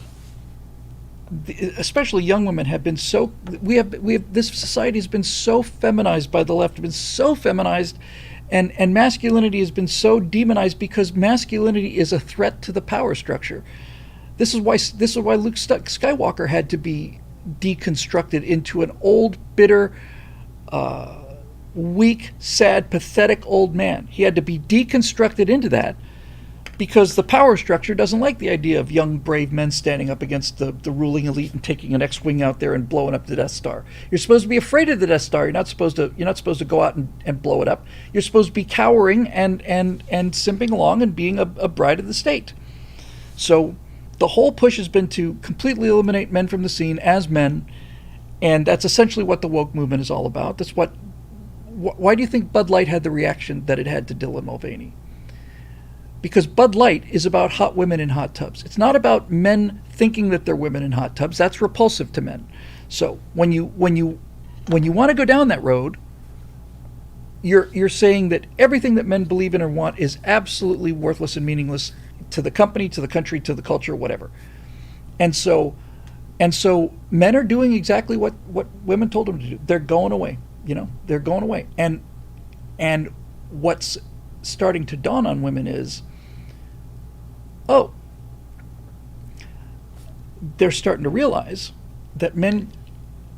especially young women have been so, we have this society has been so feminized by the left, been so feminized, and masculinity has been so demonized because masculinity is a threat to the power structure. This is why Luke Skywalker had to be deconstructed into an old, bitter, weak, sad, pathetic old man. He had to be deconstructed into that because the power structure doesn't like the idea of young, brave men standing up against the ruling elite and taking an X-wing out there and blowing up the Death Star. You're supposed to be afraid of the Death Star. You're not supposed to go out and blow it up. You're supposed to be cowering and simping along and being a bride of the state. So the whole push has been to completely eliminate men from the scene as men, and that's essentially what the woke movement is all about. That's why do you think Bud Light had the reaction that it had to Dylan Mulvaney? Because Bud Light is about hot women in hot tubs. It's not about men thinking that they're women in hot tubs. That's repulsive to men. So when you want to go down that road, you're saying that everything that men believe in or want is absolutely worthless and meaningless to the company, to the country, to the culture, whatever. And so men are doing exactly what women told them to do. They're going away. They're going away. And what's starting to dawn on women is, they're starting to realize that men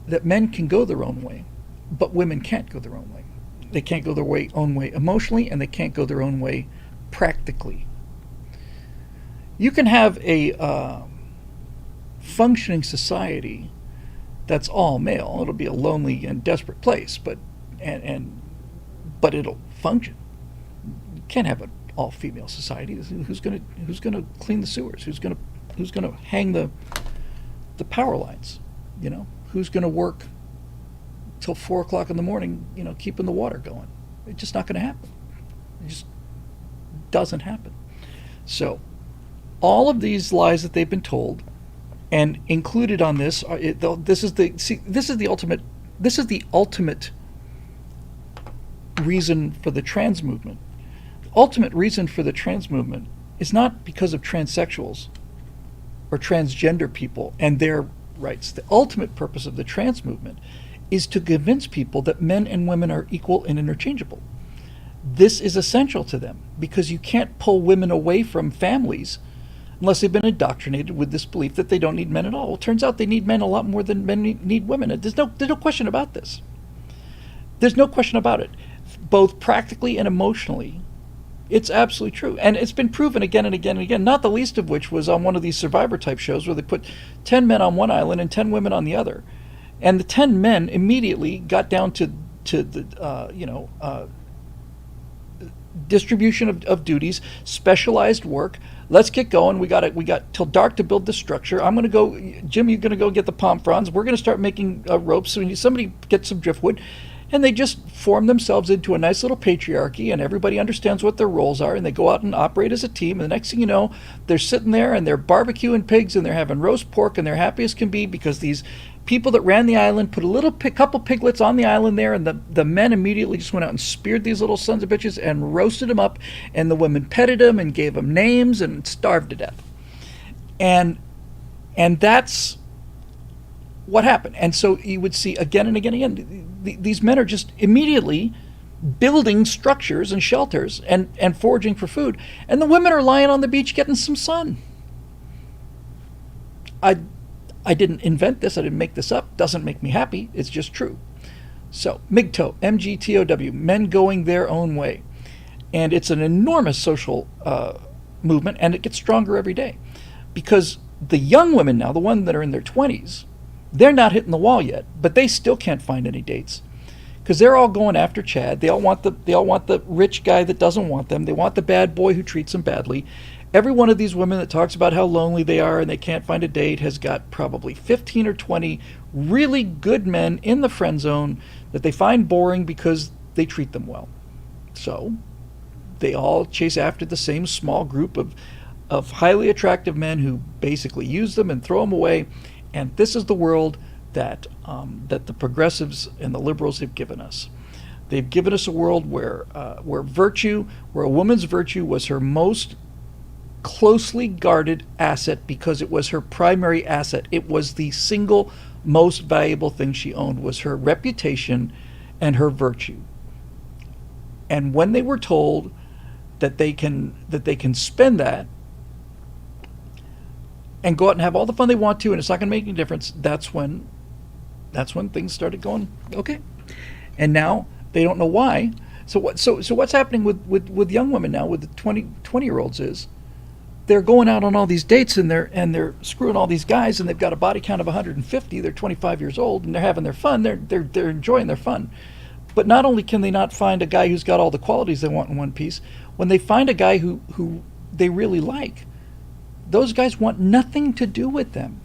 can go their own way, but women can't go their own way. They can't go their own way emotionally, and they can't go their own way practically. You can have a functioning society that's all male. It'll be a lonely and desperate place, but it'll function. You can't have an all-female society. Who's gonna clean the sewers? Who's gonna hang the power lines? Who's gonna work till 4 o'clock in the morning? Keeping the water going. It's just not gonna happen. It just doesn't happen. So all of these lies that they've been told, and included on this, this is the ultimate reason for the trans movement. The ultimate reason for the trans movement is not because of transsexuals. or transgender people and their rights. The ultimate purpose of the trans movement is to convince people that men and women are equal and interchangeable. This is essential to them because you can't pull women away from families unless they've been indoctrinated with this belief that they don't need men at all. Well, it turns out they need men a lot more than men need women. There's no question about this. There's no question about it. Both practically and emotionally, it's absolutely true. And it's been proven again and again and again, not the least of which was on one of these Survivor type shows where they put 10 men on one island and 10 women on the other. And the 10 men immediately got down to the distribution of duties, specialized work. Let's get going. We got till dark to build the structure. I'm going to go, Jim, you're going to go get the palm fronds. We're going to start making ropes. So somebody get some driftwood. And they just form themselves into a nice little patriarchy, and everybody understands what their roles are, and they go out and operate as a team. And the next thing you know, they're sitting there and they're barbecuing pigs and they're having roast pork and they're happy as can be because these people that ran the island put a couple piglets on the island there, and the men immediately just went out and speared these little sons of bitches and roasted them up, and the women petted them and gave them names and starved to death. And that's what happened. And so you would see again and again and again, these men are just immediately building structures and shelters and foraging for food. And the women are lying on the beach getting some sun. I didn't invent this. I didn't make this up. Doesn't make me happy. It's just true. So MGTOW, MGTOW, men going their own way. And it's an enormous social movement, and it gets stronger every day. Because the young women now, the ones that are in their 20s, they're not hitting the wall yet, but they still can't find any dates because they're all going after Chad. They all want the rich guy that doesn't want them. They want the bad boy who treats them badly. Every one of these women that talks about how lonely they are and they can't find a date has got probably 15 or 20 really good men in the friend zone that they find boring because they treat them well. So they all chase after the same small group of highly attractive men who basically use them and throw them away. And this is the world that the progressives and the liberals have given us. They've given us a world where a woman's virtue was her most closely guarded asset because it was her primary asset. It was the single most valuable thing she owned was her reputation and her virtue. And when they were told that they can spend that and go out and have all the fun they want to, and it's not going to make any difference, that's when things started going okay. And now they don't know why. So what's happening with young women now, with the 20-year-olds is they're going out on all these dates and they're screwing all these guys, and they've got a body count of 150. They're 25 years old and they're having their fun. They're enjoying their fun. But not only can they not find a guy who's got all the qualities they want in one piece, when they find a guy who they really like, those guys want nothing to do with them.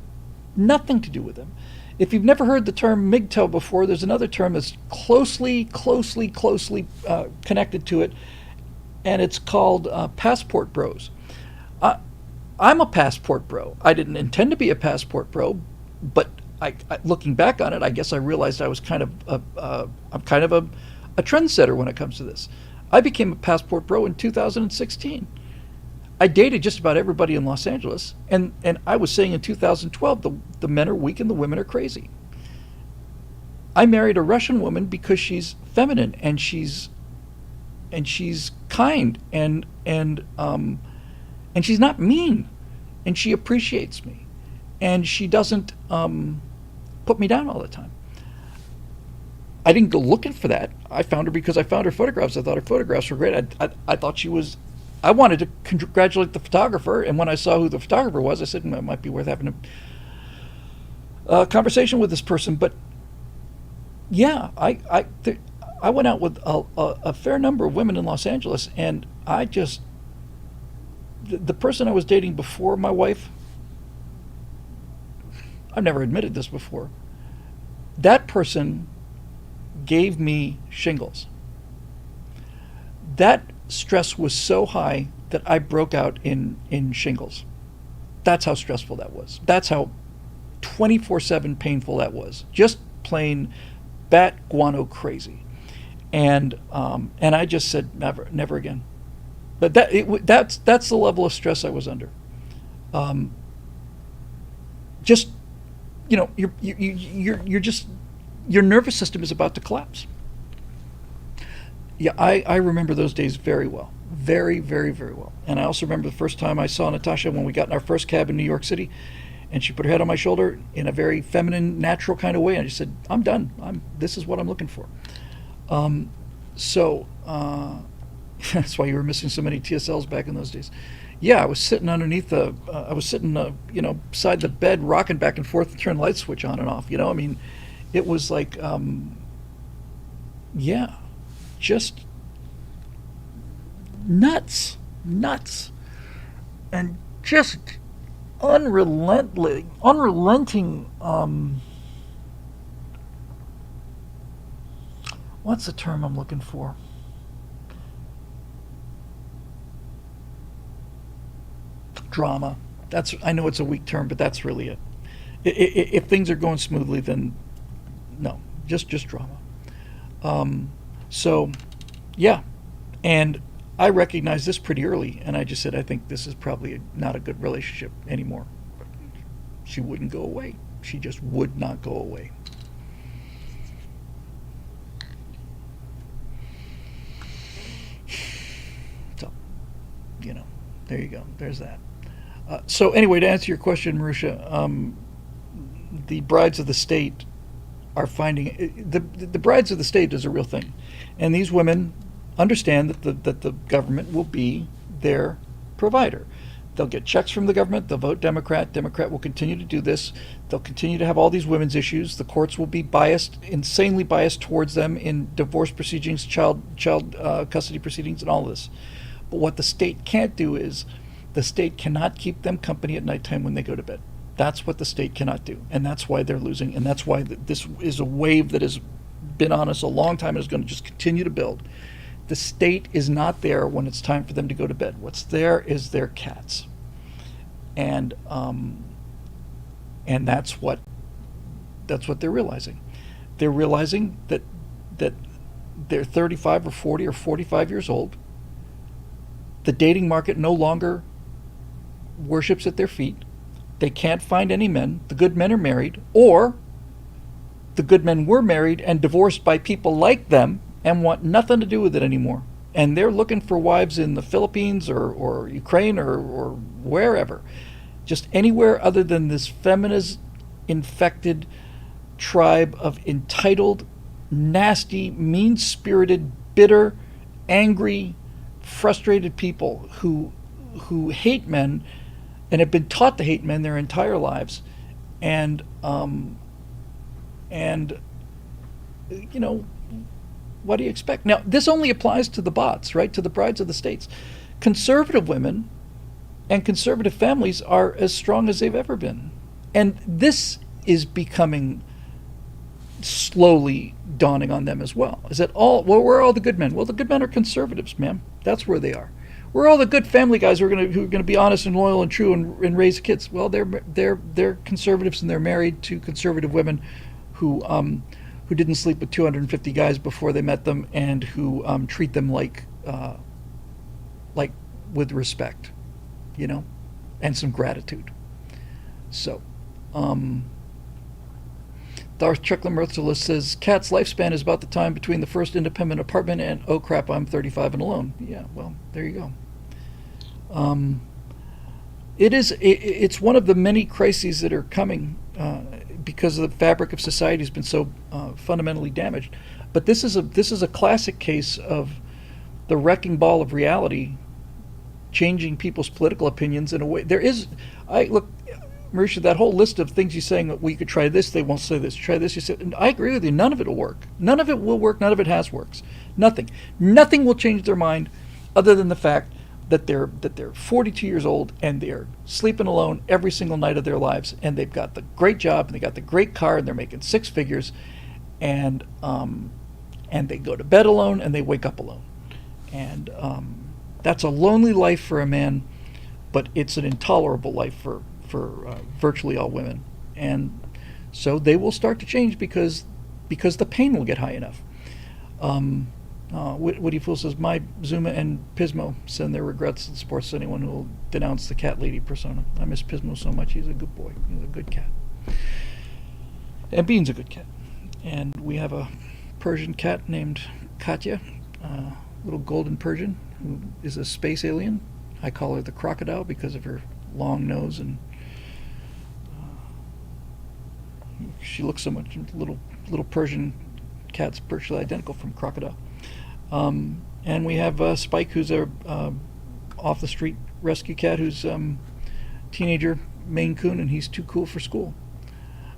Nothing to do with them. If you've never heard the term MGTOW before, there's another term that's closely connected to it, and it's called passport bros. I'm a passport bro. I didn't intend to be a passport bro, but I looking back on it, I guess I realized I was kind of a trendsetter when it comes to this. I became a passport bro in 2016. I dated just about everybody in Los Angeles, and I was saying in 2012 the men are weak and the women are crazy. I married a Russian woman because she's feminine and she's kind and she's not mean, and she appreciates me, and she doesn't put me down all the time. I didn't go looking for that. I found her because I found her photographs. I thought her photographs were great. I thought she was. I wanted to congratulate the photographer, and when I saw who the photographer was, I said it might be worth having a conversation with this person. But yeah, I went out with a fair number of women in Los Angeles, and the person I was dating before my wife, I've never admitted this before, that person gave me shingles. That stress was so high that I broke out in shingles. That's how stressful that was. That's how 24/7 painful that was. Just plain bat guano crazy. And I just said never again. But that's the level of stress I was under. just, you're just, your nervous system is about to collapse. Yeah, I remember those days very well. Very, very, very well. And I also remember the first time I saw Natasha when we got in our first cab in New York City, and she put her head on my shoulder in a very feminine, natural kind of way, and I just said, "I'm done. This is what I'm looking for." So that's why you were missing so many TSLs back in those days. Yeah, I was sitting underneath I was sitting, beside the bed, rocking back and forth, and turn the light switch on and off. I mean, it was like, yeah, just nuts, and just unrelenting. What's the term I'm looking for? Drama. I know it's a weak term, but that's really it. If things are going smoothly, then no, just drama. So, yeah, and I recognized this pretty early, and I just said, I think this is probably not a good relationship anymore. She wouldn't go away. She just would not go away. So, there you go. There's that. So anyway, to answer your question, Marusha, the brides of the state are finding the brides of the state is a real thing, and these women understand that the government will be their provider. They'll get checks from the government. They'll vote Democrat. Democrat will continue to do this. They'll continue to have all these women's issues. The courts will be biased, insanely biased towards them in divorce proceedings, child custody proceedings, and all this. But what the state can't do is the state cannot keep them company at nighttime when they go to bed. That's what the state cannot do, and that's why they're losing, and that's why this is a wave that has been on us a long time and is going to just continue to build. The state is not there when it's time for them to go to bed. What's there is their cats, and that's what they're realizing. They're realizing that they're 35 or 40 or 45 years old. The dating market no longer worships at their feet. They can't find any men. The good men are married, or the good men were married and divorced by people like them and want nothing to do with it anymore. And they're looking for wives in the Philippines or Ukraine or wherever. Just anywhere other than this feminist infected tribe of entitled, nasty, mean-spirited, bitter, angry, frustrated people who hate men and have been taught to hate men their entire lives, and what do you expect? Now, this only applies to the bots, right? To the brides of the states. Conservative women and conservative families are as strong as they've ever been, and this is becoming slowly dawning on them as well. Is that all? Well, where are all the good men? Well, the good men are conservatives, ma'am. That's where they are. Where are all the good family guys who are going to be honest and loyal and true and raise kids? Well, they're conservatives, and they're married to conservative women who didn't sleep with 250 guys before they met them, and who treat them like with respect, and some gratitude. So, Darth Chuckler Merciless says, Cat's lifespan is about the time between the first independent apartment and, oh crap, I'm 35 and alone. Yeah, well, there you go. It's one of the many crises that are coming because the fabric of society has been so fundamentally damaged. But this is a classic case of the wrecking ball of reality changing people's political opinions in a way. Marusha, that whole list of things you're saying that we could try this, they won't say this, try this, you said, and I agree with you, none of it will work. None of it will work, none of it has works. Nothing. Nothing will change their mind other than the fact that they're 42 years old and they're sleeping alone every single night of their lives, and they've got the great job and they got the great car and they're making six figures, and they go to bed alone and they wake up alone. And that's a lonely life for a man, but it's an intolerable life for virtually all women, and so they will start to change because the pain will get high enough. Woody Fool says, my Zuma and Pismo send their regrets and supports anyone who will denounce the cat lady persona. I miss Pismo so much. He's a good boy. He's a good cat. And Bean's a good cat. And we have a Persian cat named Katya, little golden Persian, who is a space alien. I call her the crocodile because of her long nose, and she looks so much. Little Persian cats virtually identical from crocodile. And we have Spike, who's a off the street rescue cat, who's teenager Maine Coon, and he's too cool for school.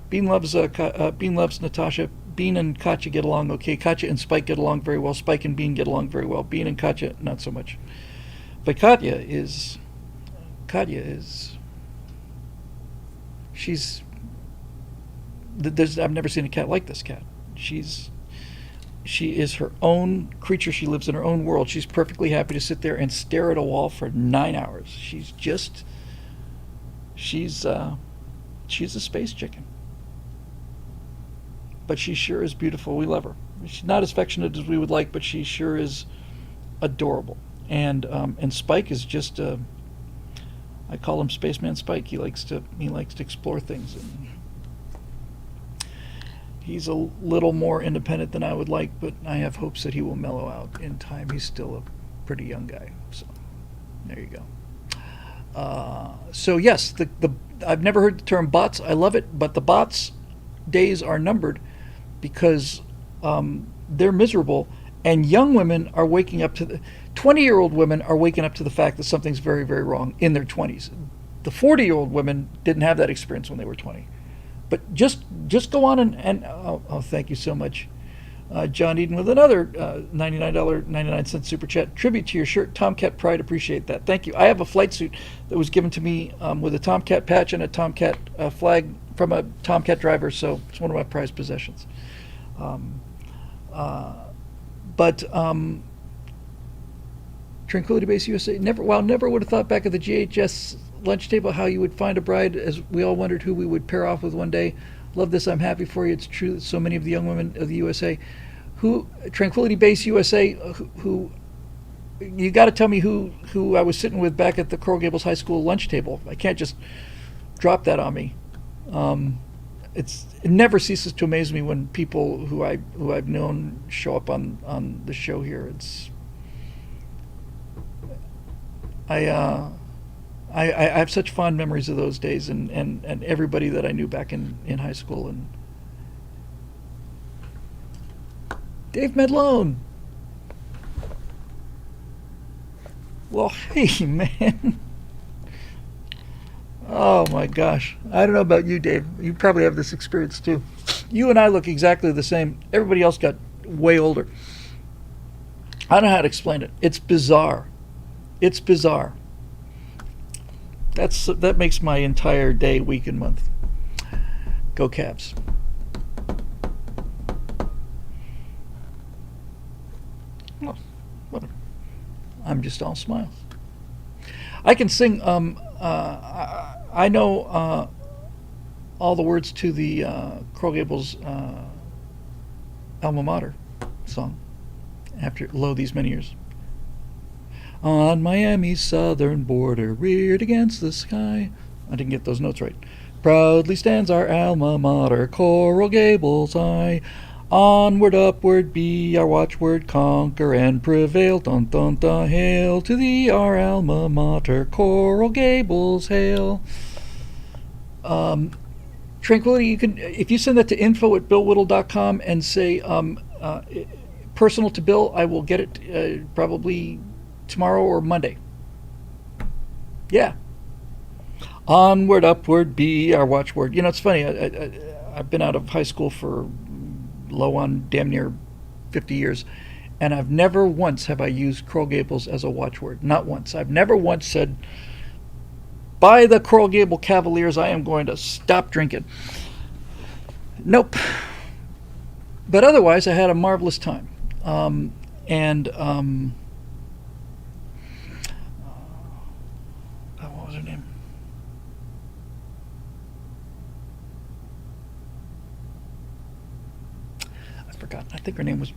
Bean loves Natasha. Bean and Katya get along okay. Katya and Spike get along very well. Spike and Bean get along very well. Bean and Katya, not so much. But Katya is, she's, I've never seen a cat like this cat. She is her own creature. She lives in her own world. She's perfectly happy to sit there and stare at a wall for 9 hours. She's a space chicken. But she sure is beautiful. We love her. She's not as affectionate as we would like, but she sure is adorable. And Spike is just I call him Spaceman Spike. He likes to explore things, and he's a little more independent than I would like, but I have hopes that he will mellow out in time. He's still a pretty young guy, so there you go. So yes, I've never heard the term bots. I love it, but the bots' days are numbered because they're miserable, and young women are waking up to 20-year-old women are waking up to the fact that something's very, very wrong in their 20s. The 40-year-old women didn't have that experience when they were 20. But just go on and thank you so much, John Eden, with another $99.99 super chat. Tribute to your shirt, Tomcat Pride. Appreciate that. Thank you. I have a flight suit that was given to me with a Tomcat patch and a Tomcat flag from a Tomcat driver, so it's one of my prized possessions. But Tranquility Base USA, never would have thought back at the GHS lunch table how you would find a bride, as we all wondered who we would pair off with one day. Love this. I'm happy for you. It's true that so many of the young women of the USA, Tranquility Base USA, who you got to tell me who I was sitting with back at the Coral Gables High School lunch table. I can't just drop that on me. It never ceases to amaze me when people who I've known show up on the show here. I have such fond memories of those days and everybody that I knew back in high school. And Dave Medlone. Well, hey, man. Oh, my gosh. I don't know about you, Dave. You probably have this experience, too. You and I look exactly the same. Everybody else got way older. I don't know how to explain it. It's bizarre. It's bizarre. That makes my entire day, week, and month. Go Cavs. Oh, whatever. I'm just all smiles. I can sing. I know all the words to the Coral Gables alma mater song. After these many years. On Miami's southern border, reared against the sky. I didn't get those notes right. Proudly stands our alma mater, Coral Gables High. Onward, upward, be our watchword, conquer and prevail. Dun dun dun, hail to thee, our alma mater, Coral Gables, hail. Tranquility, you can, if you send that to info@billwhittle.com and say personal to Bill, I will get it probably tomorrow or Monday. Yeah. Onward, upward, be our watchword. You know, it's funny. I've been out of high school for low on damn near 50 years, and I've never once have I used Coral Gables as a watchword. Not once. I've never once said, by the Coral Gable Cavaliers, I am going to stop drinking. Nope. But otherwise, I had a marvelous time. What was her name? I've forgotten. I think her name was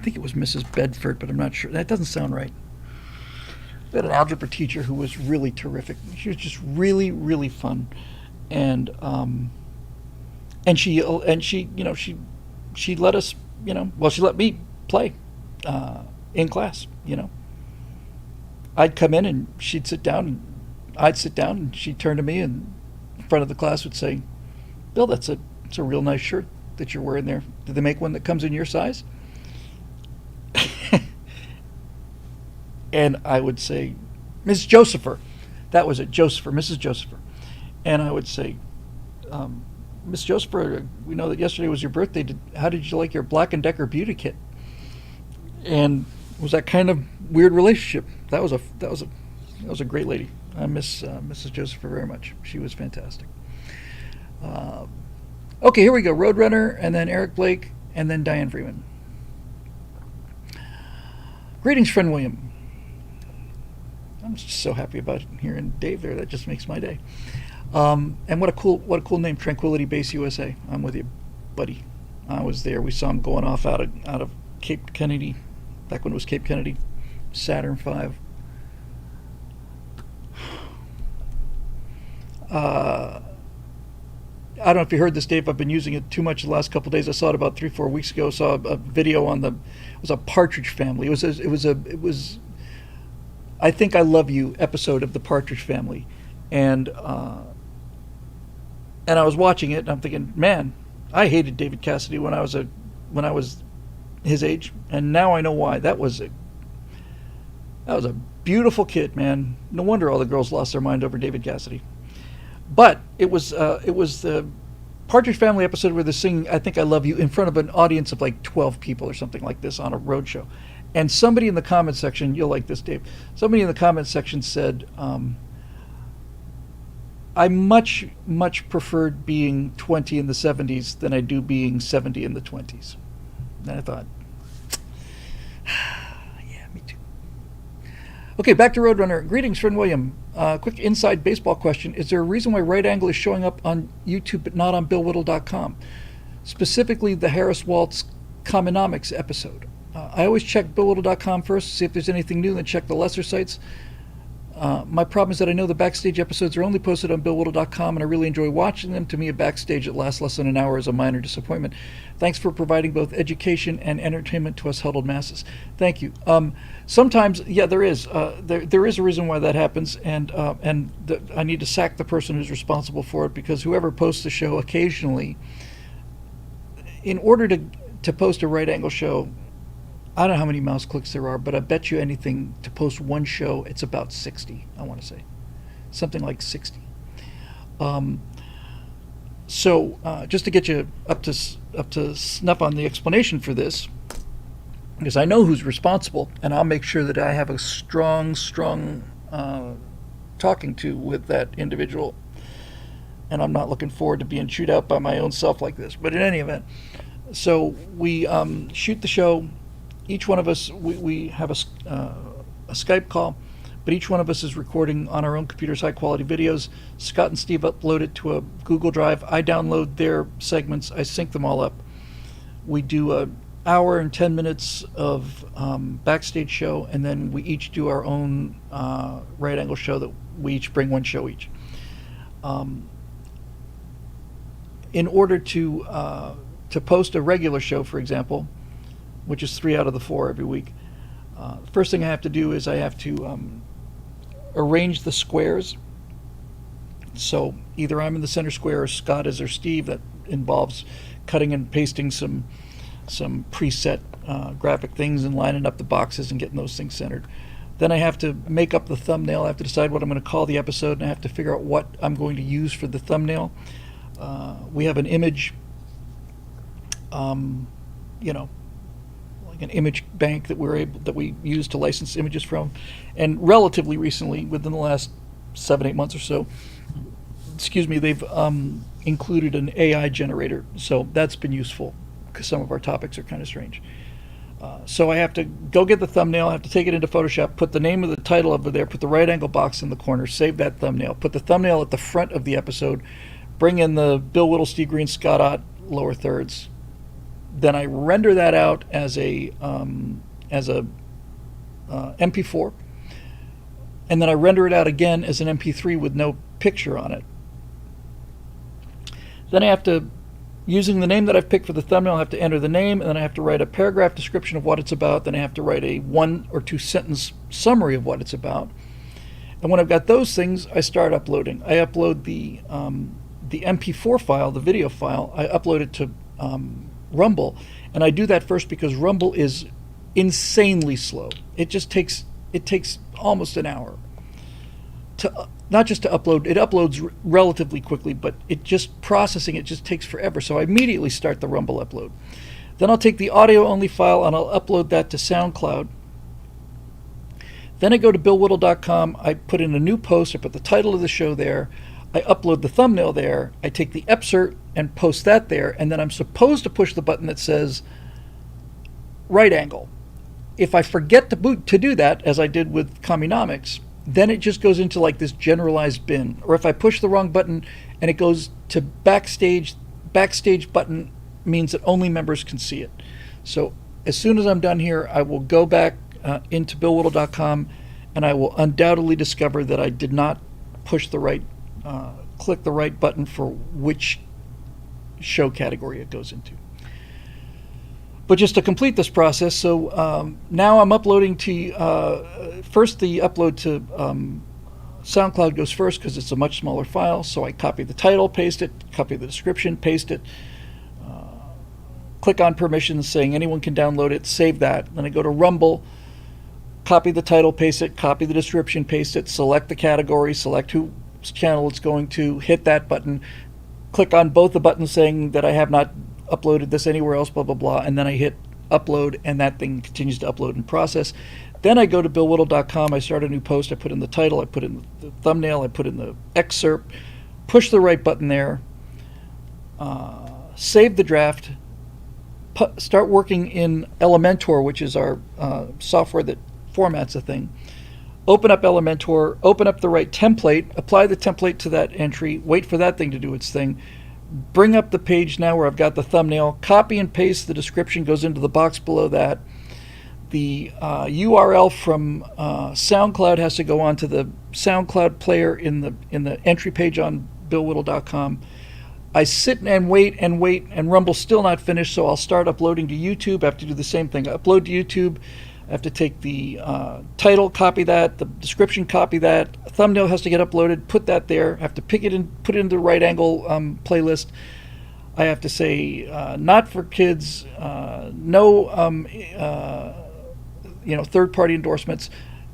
think it was Mrs. Bedford, but I'm not sure. That doesn't sound right. We had an algebra teacher who was really terrific. She was just really, really fun, and she she let us, she let me play in class. I'd come in and she'd sit down, and I'd sit down, and she'd turn to me and in front of the class would say, "Bill, it's a real nice shirt that you're wearing there. Did they make one that comes in your size?" And I would say, "Miss Josepher," that was it, Josepher, Mrs. Josepher. And I would say, "Miss Josepher, we know that yesterday was your birthday. How did you like your Black & Decker beauty kit?" And it was that kind of weird relationship. That was a great lady. I miss Mrs. Josepher very much. She was fantastic. Okay, here we go. Roadrunner, and then Eric Blake, and then Diane Freeman. Greetings, friend William. I'm just so happy about hearing Dave there. That just makes my day. And what a cool name, Tranquility Base USA. I'm with you, buddy. I was there. We saw him going off out of Cape Kennedy, back when it was Cape Kennedy, Saturn V. I don't know if you heard this, Dave. I've been using it too much the last couple of days. I saw it about 3-4 weeks ago. Saw a video on it was a Partridge Family. It was I Think I Love You episode of the Partridge Family, and I was watching it and I'm thinking, man, I hated David Cassidy when I was his age, and now I know why. That was a beautiful kid, man. No wonder all the girls lost their mind over David Cassidy. But it was the Partridge Family episode where they're singing "I Think I Love You" in front of an audience of like 12 people or something like this on a road show. And somebody in the comment section, you'll like this, Dave. Somebody in the comment section said, "I much preferred being 20 in the 70s than I do being 70 in the 20s." And I thought, yeah, me too. Okay, back to Roadrunner. Greetings, friend William. Quick inside baseball question. Is there a reason why Right Angle is showing up on YouTube but not on BillWhittle.com? Specifically, the Harris Waltz Commonomics episode. I always check BillWhittle.com first to see if there's anything new, then check the lesser sites. My problem is that I know the backstage episodes are only posted on BillWhittle.com, and I really enjoy watching them. To me, a backstage that lasts less than an hour is a minor disappointment. Thanks for providing both education and entertainment to us huddled masses. Thank you. Sometimes, yeah, there is. There is a reason why that happens, and I need to sack the person who's responsible for it, because whoever posts the show occasionally, in order to post a right angle show, I don't know how many mouse clicks there are, but I bet you anything to post one show, it's about 60, I want to say. Something like 60. So just to get you up to snuff on the explanation for this, because I know who's responsible, and I'll make sure that I have a strong talking to with that individual, and I'm not looking forward to being chewed out by my own self like this. But in any event, so we shoot the show. Each one of us, we have a Skype call, but each one of us is recording on our own computers high-quality videos. Scott and Steve upload it to a Google Drive. I download their segments. I sync them all up. We do an hour and 10 minutes of backstage show, and then we each do our own right angle show that we each bring one show each. In order to post a regular show, for example, which is 3 out of the 4 every week, the first thing I have to do is I have to arrange the squares. So either I'm in the center square or Scott is, or Steve. That involves cutting and pasting some preset graphic things and lining up the boxes and getting those things centered. Then I have to make up the thumbnail. I have to decide what I'm going to call the episode, and I have to figure out what I'm going to use for the thumbnail. We have an image, like an image bank that we use to license images from, and relatively recently, within the last 7-8 months or so, they've included an AI generator, so that's been useful because some of our topics are kind of strange. So I have to go get the thumbnail, I have to take it into Photoshop, put the name of the title over there, put the right angle box in the corner, save that thumbnail, put the thumbnail at the front of the episode, bring in the Bill Whittle, Steve Green, Scott Ott lower thirds, Then I render that out as a MP4, and then I render it out again as an MP3 with no picture on it. Then I have to, using the name that I've picked for the thumbnail, I have to enter the name, and then I have to write a paragraph description of what it's about. Then I have to write a 1 or 2 sentence summary of what it's about. And when I've got those things, I start uploading. I upload the MP4 file, the video file. I upload it to Rumble, and I do that first because Rumble is insanely slow. It takes almost an hour to not just to upload. It uploads relatively quickly, but processing it just takes forever. So I immediately start the Rumble upload. Then I'll take the audio only file and I'll upload that to SoundCloud. Then I go to BillWhittle.com. I put in a new post. I put the title of the show there. I upload the thumbnail there. I take the excerpt and post that there, and then I'm supposed to push the button that says right angle. If I forget to do that, as I did with Communomics, then it just goes into like this generalized bin. Or if I push the wrong button and it goes to backstage button means that only members can see it. So as soon as I'm done here, I will go back into BillWhittle.com, and I will undoubtedly discover that I did not push the right, click the right button for which show category it goes into. But just to complete this process, so now I'm uploading to, first the upload to SoundCloud goes first because it's a much smaller file. So I copy the title, paste it, copy the description, paste it, click on permissions saying anyone can download it, save that. Then I go to Rumble, copy the title, paste it, copy the description, paste it, select the category, select whose channel it's going to, hit that button, click on both the buttons saying that I have not uploaded this anywhere else, blah, blah, blah, and then I hit upload, and that thing continues to upload and process. Then I go to BillWhittle.com, I start a new post, I put in the title, I put in the thumbnail, I put in the excerpt, push the right button there, save the draft, start working in Elementor, which is our software that formats a thing. Open up Elementor, open up the right template, apply the template to that entry, wait for that thing to do its thing, bring up the page now where I've got the thumbnail, copy and paste the description, goes into the box below that. The URL from SoundCloud has to go onto the SoundCloud player in the entry page on BillWhittle.com. I sit and wait, and Rumble's still not finished, so I'll start uploading to YouTube. I have to do the same thing. I upload to YouTube. I have to take the title, copy that, the description, copy that. A thumbnail has to get uploaded, put that there. I have to pick it in, put it in the right angle playlist. I have to say not for kids, no third-party endorsements.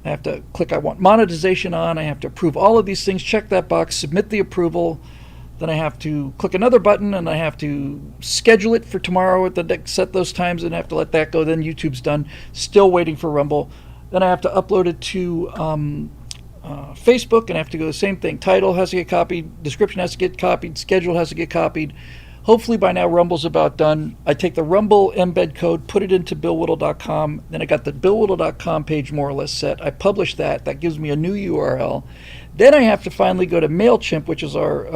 I have to click I want monetization on. I have to approve all of these things, check that box, submit the approval. Then I have to click another button, and I have to schedule it for tomorrow set those times, and I have to let that go. Then YouTube's done. Still waiting for Rumble. Then I have to upload it to Facebook, and I have to go the same thing. Title has to get copied, description has to get copied, schedule has to get copied. Hopefully by now Rumble's about done. I take the Rumble embed code, put it into BillWhittle.com. Then I got the BillWhittle.com page more or less set. I publish that. That gives me a new URL. Then I have to finally go to MailChimp, which is our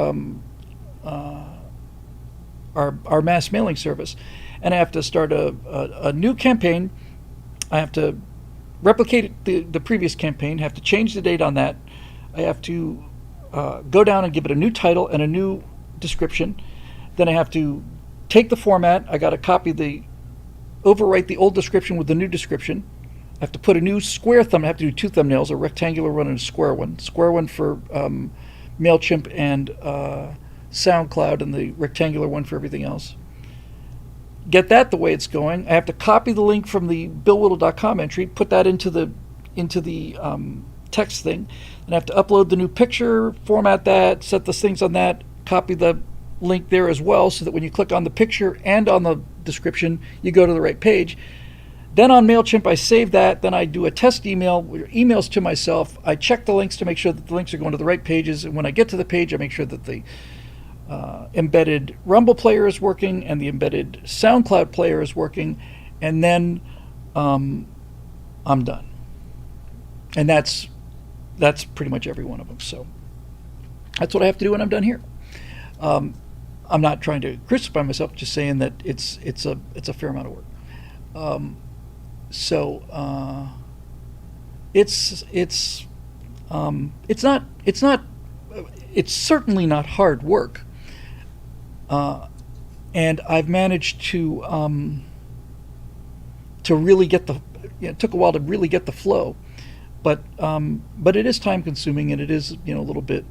mass mailing service, and I have to start a new campaign. I have to replicate the previous campaign, have to change the date on that. I have to go down and give it a new title and a new description. Then I have to take the format. I got to overwrite the old description with the new description. I have to put a new square thumbnail. I have to do 2 thumbnails, a rectangular one and a square one. Square one for MailChimp and SoundCloud, and the rectangular one for everything else. Get that the way it's going. I have to copy the link from the BillWhittle.com entry, put that into the text thing, and I have to upload the new picture, format that, set the things on that, copy the link there as well, so that when you click on the picture and on the description, you go to the right page. Then on MailChimp, I save that. Then I do a test emails to myself. I check the links to make sure that the links are going to the right pages. And when I get to the page, I make sure that the embedded Rumble player is working and the embedded SoundCloud player is working. And then I'm done. And that's pretty much every one of them. So that's what I have to do when I'm done here. I'm not trying to crucify myself, just saying that it's a fair amount of work. So it's certainly not hard work, and I've managed to really get the. It took a while to really get the flow, but it is time consuming, and it is a little bit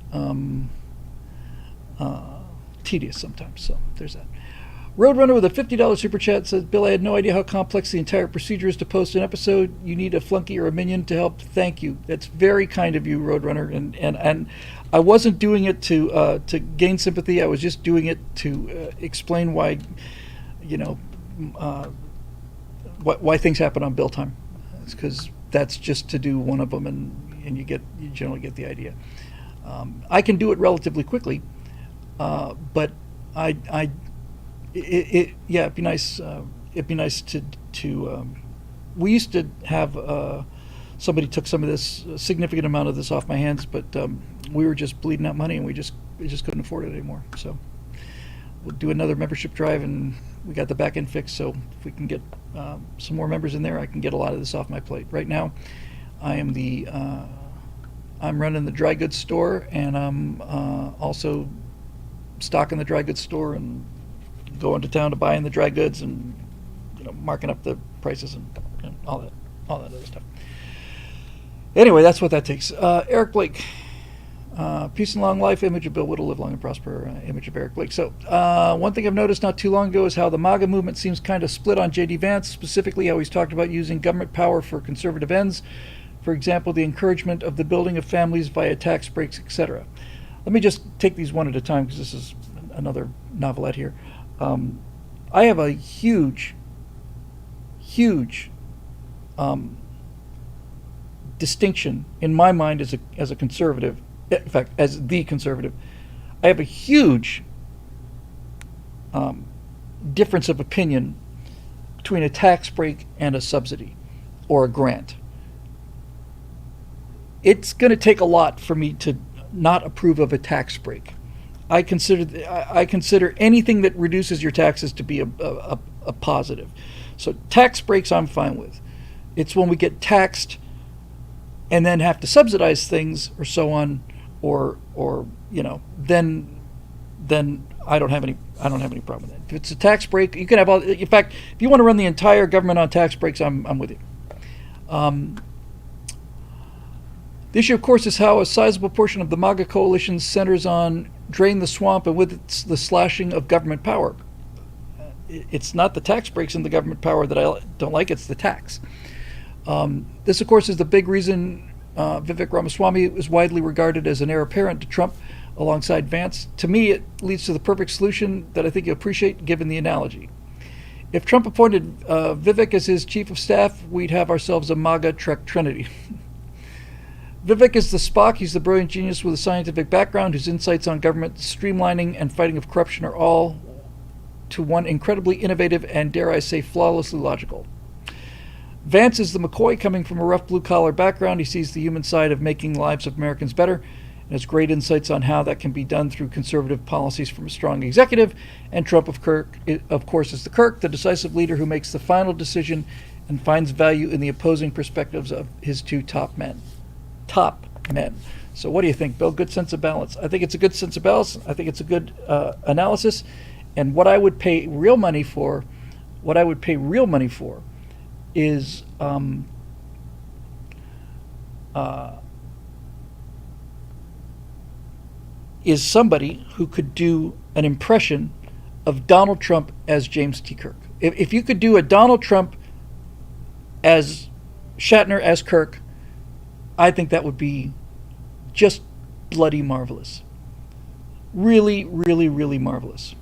tedious sometimes. So there's that. Roadrunner with a $50 super chat says, Bill, I had no idea how complex the entire procedure is to post an episode. You need a flunky or a minion to help. Thank you. That's very kind of you, Roadrunner. And I wasn't doing it to gain sympathy. I was just doing it to explain why, why things happen on bill time. It's because that's just to do one of them, and you generally get the idea. I can do it relatively quickly, but it'd be nice. It'd be nice to. We used to have somebody took some of this, a significant amount of this off my hands, but we were just bleeding out money, and we just couldn't afford it anymore. So we'll do another membership drive, and we got the back end fixed. So if we can get some more members in there, I can get a lot of this off my plate. Right now, I'm running the dry goods store, and I'm also stocking the dry goods store and going to town to buy in the dry goods and marking up the prices and all that other stuff. Anyway, that's what that takes. Eric Blake, peace and long life. Image of Bill Whittle, live long and prosper. Image of Eric Blake. So one thing I've noticed not too long ago is how the MAGA movement seems kind of split on J.D. Vance, specifically how he's talked about using government power for conservative ends. For example, the encouragement of the building of families via tax breaks, etc. Let me just take these one at a time because this is another novelette here. I have a huge distinction in my mind as a conservative. In fact, as the conservative, I have a huge difference of opinion between a tax break and a subsidy or a grant. It's going to take a lot for me to not approve of a tax break. I consider anything that reduces your taxes to be a positive. So tax breaks I'm fine with. It's when we get taxed and then have to subsidize things or so on, or then I don't have any problem with that. If it's a tax break, you can have all. In fact, if you want to run the entire government on tax breaks, I'm with you. The issue, of course, is how a sizable portion of the MAGA coalition centers on drain the swamp and with it the slashing of government power. It's not the tax breaks and the government power that I don't like, it's the tax. This, of course, is the big reason Vivek Ramaswamy is widely regarded as an heir apparent to Trump alongside Vance. To me, it leads to the perfect solution that I think you appreciate, given the analogy. If Trump appointed Vivek as his chief of staff, we'd have ourselves a MAGA Trek Trinity. Vivek is the Spock. He's the brilliant genius with a scientific background whose insights on government streamlining and fighting of corruption are all to one incredibly innovative and, dare I say, flawlessly logical. Vance is the McCoy coming from a rough blue-collar background. He sees the human side of making lives of Americans better and has great insights on how that can be done through conservative policies from a strong executive. And Trump, of course, is the Kirk, the decisive leader who makes the final decision and finds value in the opposing perspectives of his two top men. So what do you think, Bill? Good sense of balance. I think it's a good sense of balance. I think it's a good analysis. And what I would pay real money for, is somebody who could do an impression of Donald Trump as James T. Kirk. If you could do a Donald Trump as Shatner as Kirk, I think that would be just bloody marvelous. Really, really, really marvelous.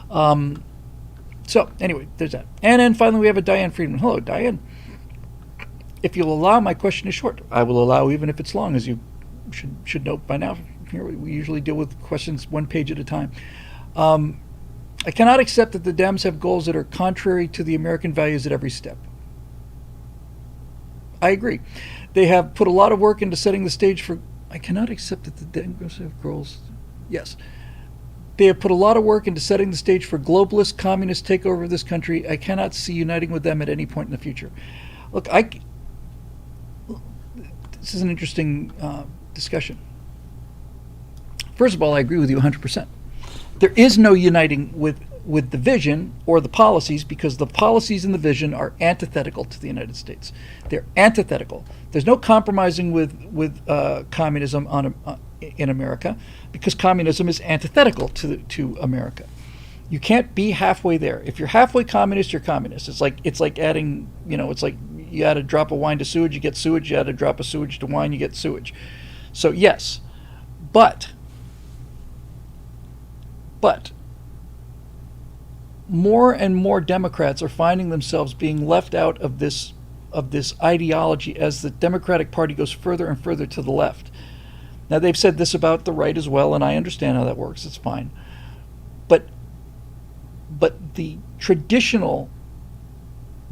So anyway, there's that. And then finally we have a Diane Friedman. Hello, Diane. If you'll allow, my question is short. I will allow even if it's long, as you should know by now. Here we usually deal with questions one page at a time. I cannot accept that the Dems have goals that are contrary to the American values at every step. I agree. They have put a lot of work into setting the stage for. I cannot accept that the Dems have goals. Yes. They have put a lot of work into setting the stage for globalist communist takeover of this country. I cannot see uniting with them at any point in the future. Look, this is an interesting discussion. First of all, I agree with you 100%. There is no uniting with the vision or the policies, because the policies and the vision are antithetical to the United States. They're antithetical. There's no compromising with communism in America, because communism is antithetical to America. You can't be halfway there. If you're halfway communist, you're communist. It's like adding, it's like you add a drop of wine to sewage, you get sewage. You add a drop of sewage to wine, you get sewage. So yes, but more and more Democrats are finding themselves being left out of this ideology as the Democratic Party goes further and further to the left. Now, they've said this about the right as well, and I understand how that works. It's fine. But the traditional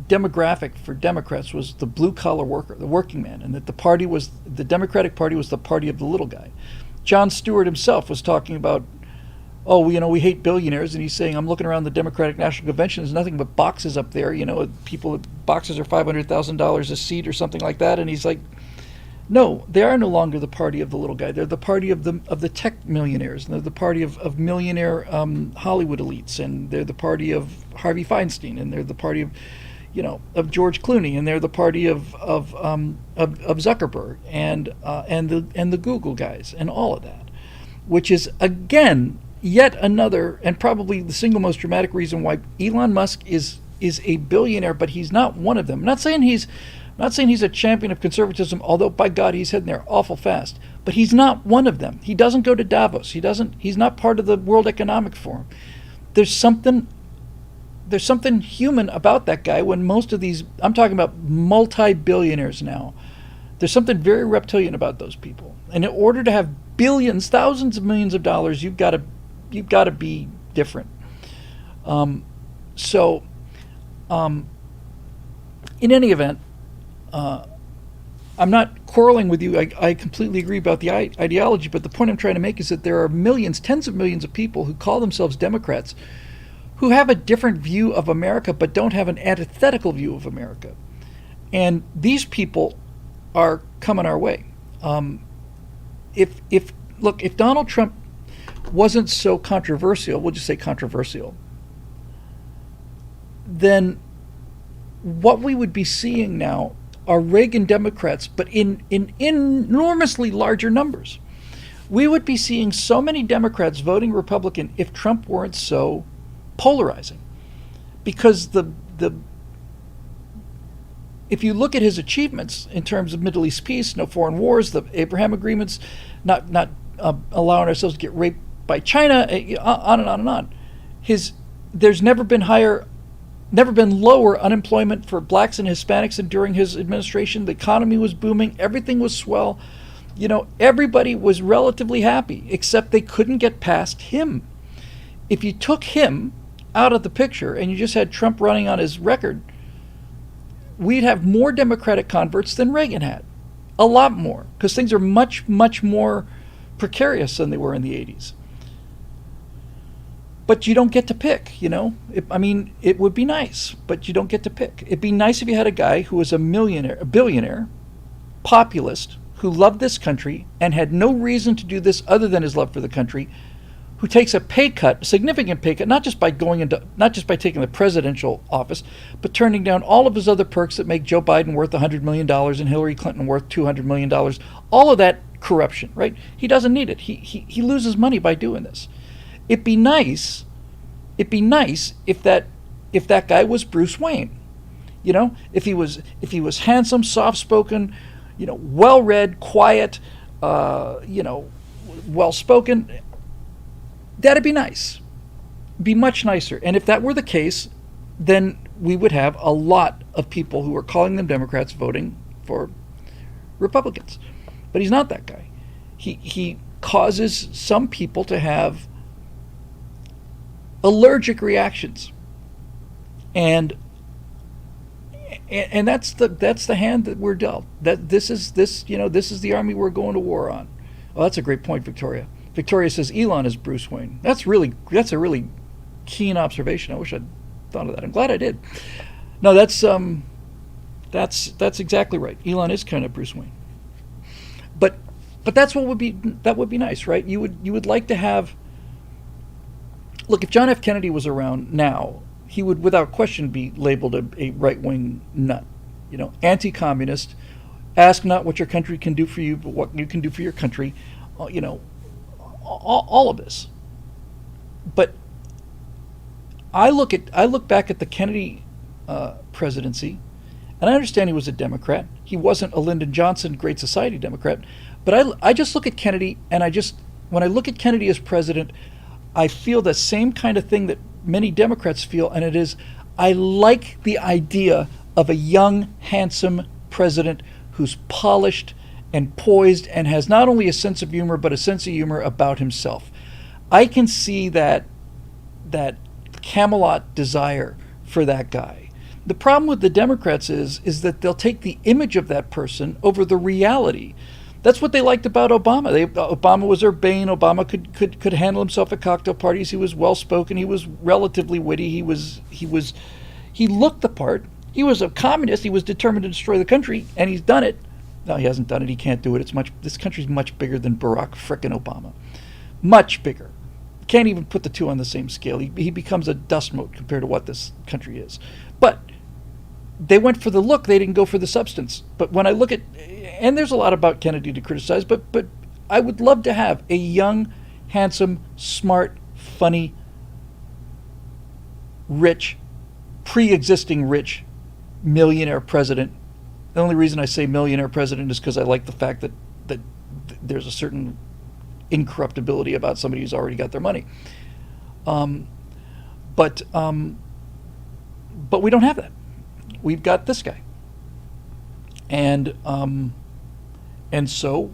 demographic for Democrats was the blue-collar worker, the working man, and that the Democratic Party was the party of the little guy. Jon Stewart himself was talking about, we hate billionaires, and he's saying, I'm looking around the Democratic National Convention, there's nothing but boxes up there, boxes are $500,000 a seat or something like that, and he's like, no, they are no longer the party of the little guy. They're the party of the tech millionaires, and they're the party of millionaire Hollywood elites, and they're the party of Harvey Feinstein, and they're the party of George Clooney, and they're the party of Zuckerberg and the Google guys, and all of that, which is again yet another, and probably the single most dramatic reason why Elon Musk is a billionaire, but he's not one of them. I'm not saying he's a champion of conservatism, although by God he's heading there awful fast. But he's not one of them. He doesn't go to Davos. He's not part of the World Economic Forum. There's something human about that guy when most of these, I'm talking about multi-billionaires now. There's something very reptilian about those people. And in order to have billions, thousands of millions of dollars, you've got to be different. In any event, I'm not quarreling with you. I completely agree about the ideology, but the point I'm trying to make is that there are millions, tens of millions of people who call themselves Democrats who have a different view of America but don't have an antithetical view of America. And these people are coming our way. If Donald Trump wasn't so controversial, we'll just say controversial, then what we would be seeing now are Reagan Democrats, but in enormously larger numbers. We would be seeing so many Democrats voting Republican if Trump weren't so polarizing. Because if you look at his achievements in terms of Middle East peace, no foreign wars, the Abraham agreements, not allowing ourselves to get raped by China, on and on and on. There's never been lower unemployment for blacks and Hispanics than during his administration. The economy was booming. Everything was swell. Everybody was relatively happy, except they couldn't get past him. If you took him out of the picture and you just had Trump running on his record, we'd have more Democratic converts than Reagan had. A lot more, because things are much, much more precarious than they were in the 80s. But you don't get to pick, it would be nice, but you don't get to pick. It'd be nice if you had a guy who was a billionaire, populist, who loved this country and had no reason to do this other than his love for the country, who takes a pay cut, a significant pay cut, not just by taking the presidential office, but turning down all of his other perks that make Joe Biden worth $100 million and Hillary Clinton worth $200 million. All of that corruption, right? He doesn't need it. He loses money by doing this. It'd be nice if that guy was Bruce Wayne. If he was handsome, soft-spoken, well-read, quiet, well-spoken. That'd be nice. Be much nicer. And if that were the case, then we would have a lot of people who are calling them Democrats voting for Republicans. But he's not that guy. He causes some people to have allergic reactions, and that's the hand that we're dealt. That this is the army we're going to war on. Well, that's a great point, Victoria. Victoria says Elon is Bruce Wayne. That's a really keen observation. I wish I'd thought of that. I'm glad I did. No, that's exactly right. Elon is kind of Bruce Wayne. But that would be nice, right? You would like to have. Look, if John F. Kennedy was around now, he would without question be labeled a right-wing nut. Anti-communist. Ask not what your country can do for you, but what you can do for your country. All of this. But I look back at the Kennedy presidency, and I understand he was a Democrat. He wasn't a Lyndon Johnson Great Society Democrat, but I just look at Kennedy, and when I look at Kennedy as president, I feel the same kind of thing that many Democrats feel, and it is I like the idea of a young, handsome president who's polished and poised and has not only a sense of humor but a sense of humor about himself. I can see that Camelot desire for that guy. The problem with the Democrats is that they'll take the image of that person over the reality. That's what they liked about Obama. Obama was urbane. Obama could handle himself at cocktail parties. He was well spoken. He was relatively witty. He looked the part. He was a communist. He was determined to destroy the country, and he's done it. No, he hasn't done it. He can't do it. This country's much bigger than Barack frickin' Obama. Much bigger. Can't even put the two on the same scale. He becomes a dust mote compared to what this country is. But they went for the look. They didn't go for the substance. But when I look at, and there's a lot about Kennedy to criticize, but I would love to have a young, handsome, smart, funny, rich, pre-existing rich millionaire president. The only reason I say millionaire president is because I like the fact that there's a certain incorruptibility about somebody who's already got their money. But we don't have that. We've got this guy, and so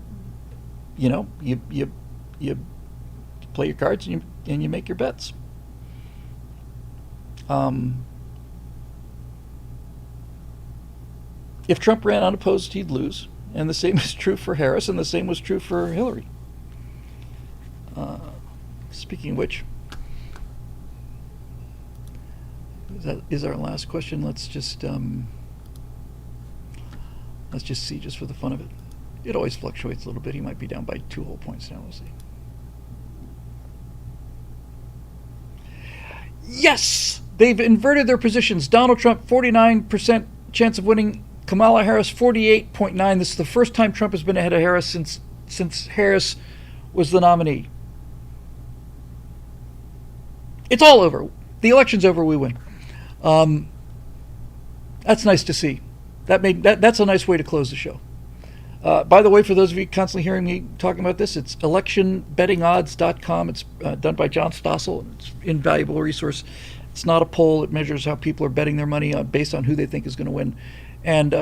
you play your cards and you make your bets. If Trump ran unopposed, he'd lose, and the same is true for Harris, and the same was true for Hillary. Speaking of which, that is our last question. Let's just see, just for the fun of it. It always fluctuates a little bit. He might be down by 2 whole points now. We'll see. Yes, they've inverted their positions. Donald Trump 49% chance of winning. Kamala Harris 48.9. This is the first time Trump has been ahead of Harris since Harris was the nominee. It's all over. The election's over. We win. That's nice to see. That's a nice way to close the show. By the way, for those of you constantly hearing me talking about this, it's electionbettingodds.com. It's done by John Stossel. It's an invaluable resource. It's not a poll. It measures how people are betting their money based on who they think is going to win. And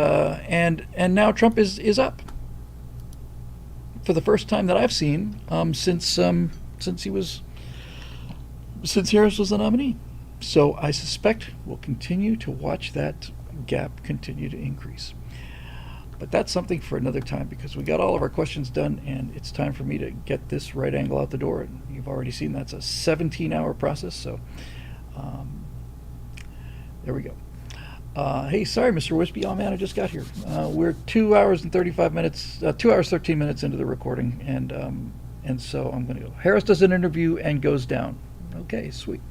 now Trump is up for the first time that I've seen since Harris was the nominee. So I suspect we'll continue to watch that gap continue to increase. But that's something for another time, because we got all of our questions done, and it's time for me to get this right angle out the door. And you've already seen that's a 17-hour process. So there we go. Hey, sorry, Mr. Wispy. Oh, man, I just got here. We're 2 hours and 35 minutes, 2 hours, 13 minutes into the recording. And so I'm going to go. Harris does an interview and goes down. Okay, sweet.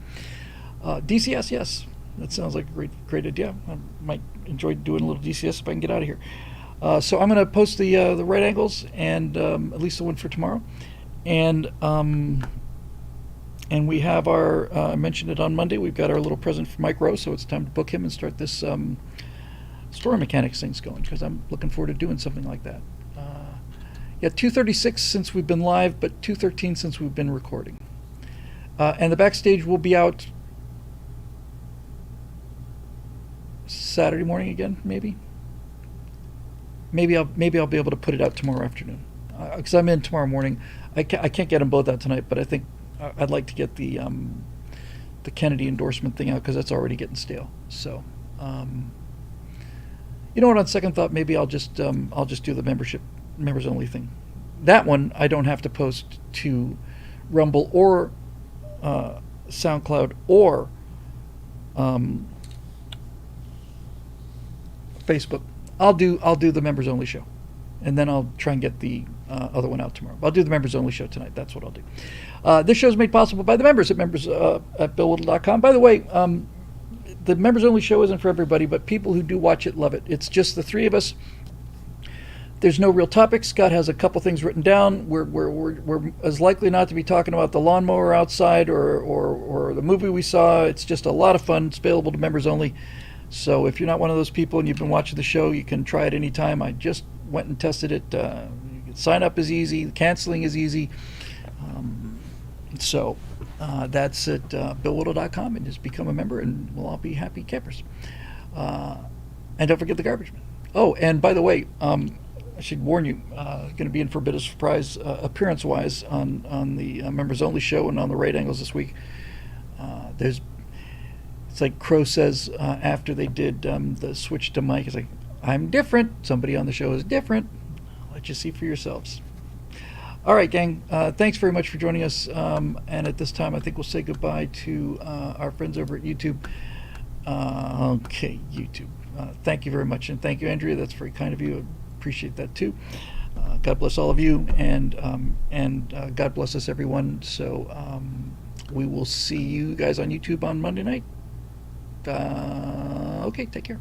DCS, yes. That sounds like a great idea. I might enjoy doing a little DCS if I can get out of here. So I'm going to post the right angles and at least the one for tomorrow. And we have I mentioned it on Monday, we've got our little present for Mike Rowe, so it's time to book him and start this story mechanics things going, because I'm looking forward to doing something like that. 2:36 since we've been live, but 2:13 since we've been recording. And the backstage will be out Saturday morning again, maybe. Maybe I'll be able to put it out tomorrow afternoon, because I'm in tomorrow morning. I can't get them both out tonight, but I think I'd like to get the Kennedy endorsement thing out, because that's already getting stale. So, you know what? On second thought, maybe I'll just do the members only thing. That one I don't have to post to Rumble or SoundCloud or Facebook. I'll do the members only show, and then I'll try and get the other one out tomorrow. I'll do the members only show tonight. That's what I'll do. This show is made possible by the members at BillWhittle.com. By the way, the members only show isn't for everybody, but people who do watch it love it. It's just the three of us. There's no real topics. Scott has a couple things written down. We're as likely not to be talking about the lawnmower outside or the movie we saw. It's just a lot of fun. It's available to members only. So if you're not one of those people and you've been watching the show, you can try it anytime. I just went and tested it. Sign up is easy. Canceling is easy. So that's at BillWhittle.com, and just become a member, and we'll all be happy campers. And don't forget the garbage man. Oh, and by the way, I should warn you, going to be in for a bit of surprise appearance-wise on the members only show and on the Right Angles this week. It's like Crow says after they did the switch to Mike. It's like, I'm different. Somebody on the show is different. I'll let you see for yourselves. All right, gang. Thanks very much for joining us. And at this time, I think we'll say goodbye to our friends over at YouTube. Okay, YouTube. Thank you very much, and thank you, Andrea. That's very kind of you. I appreciate that too. God bless all of you, and God bless us, everyone. So we will see you guys on YouTube on Monday night. Okay, take care.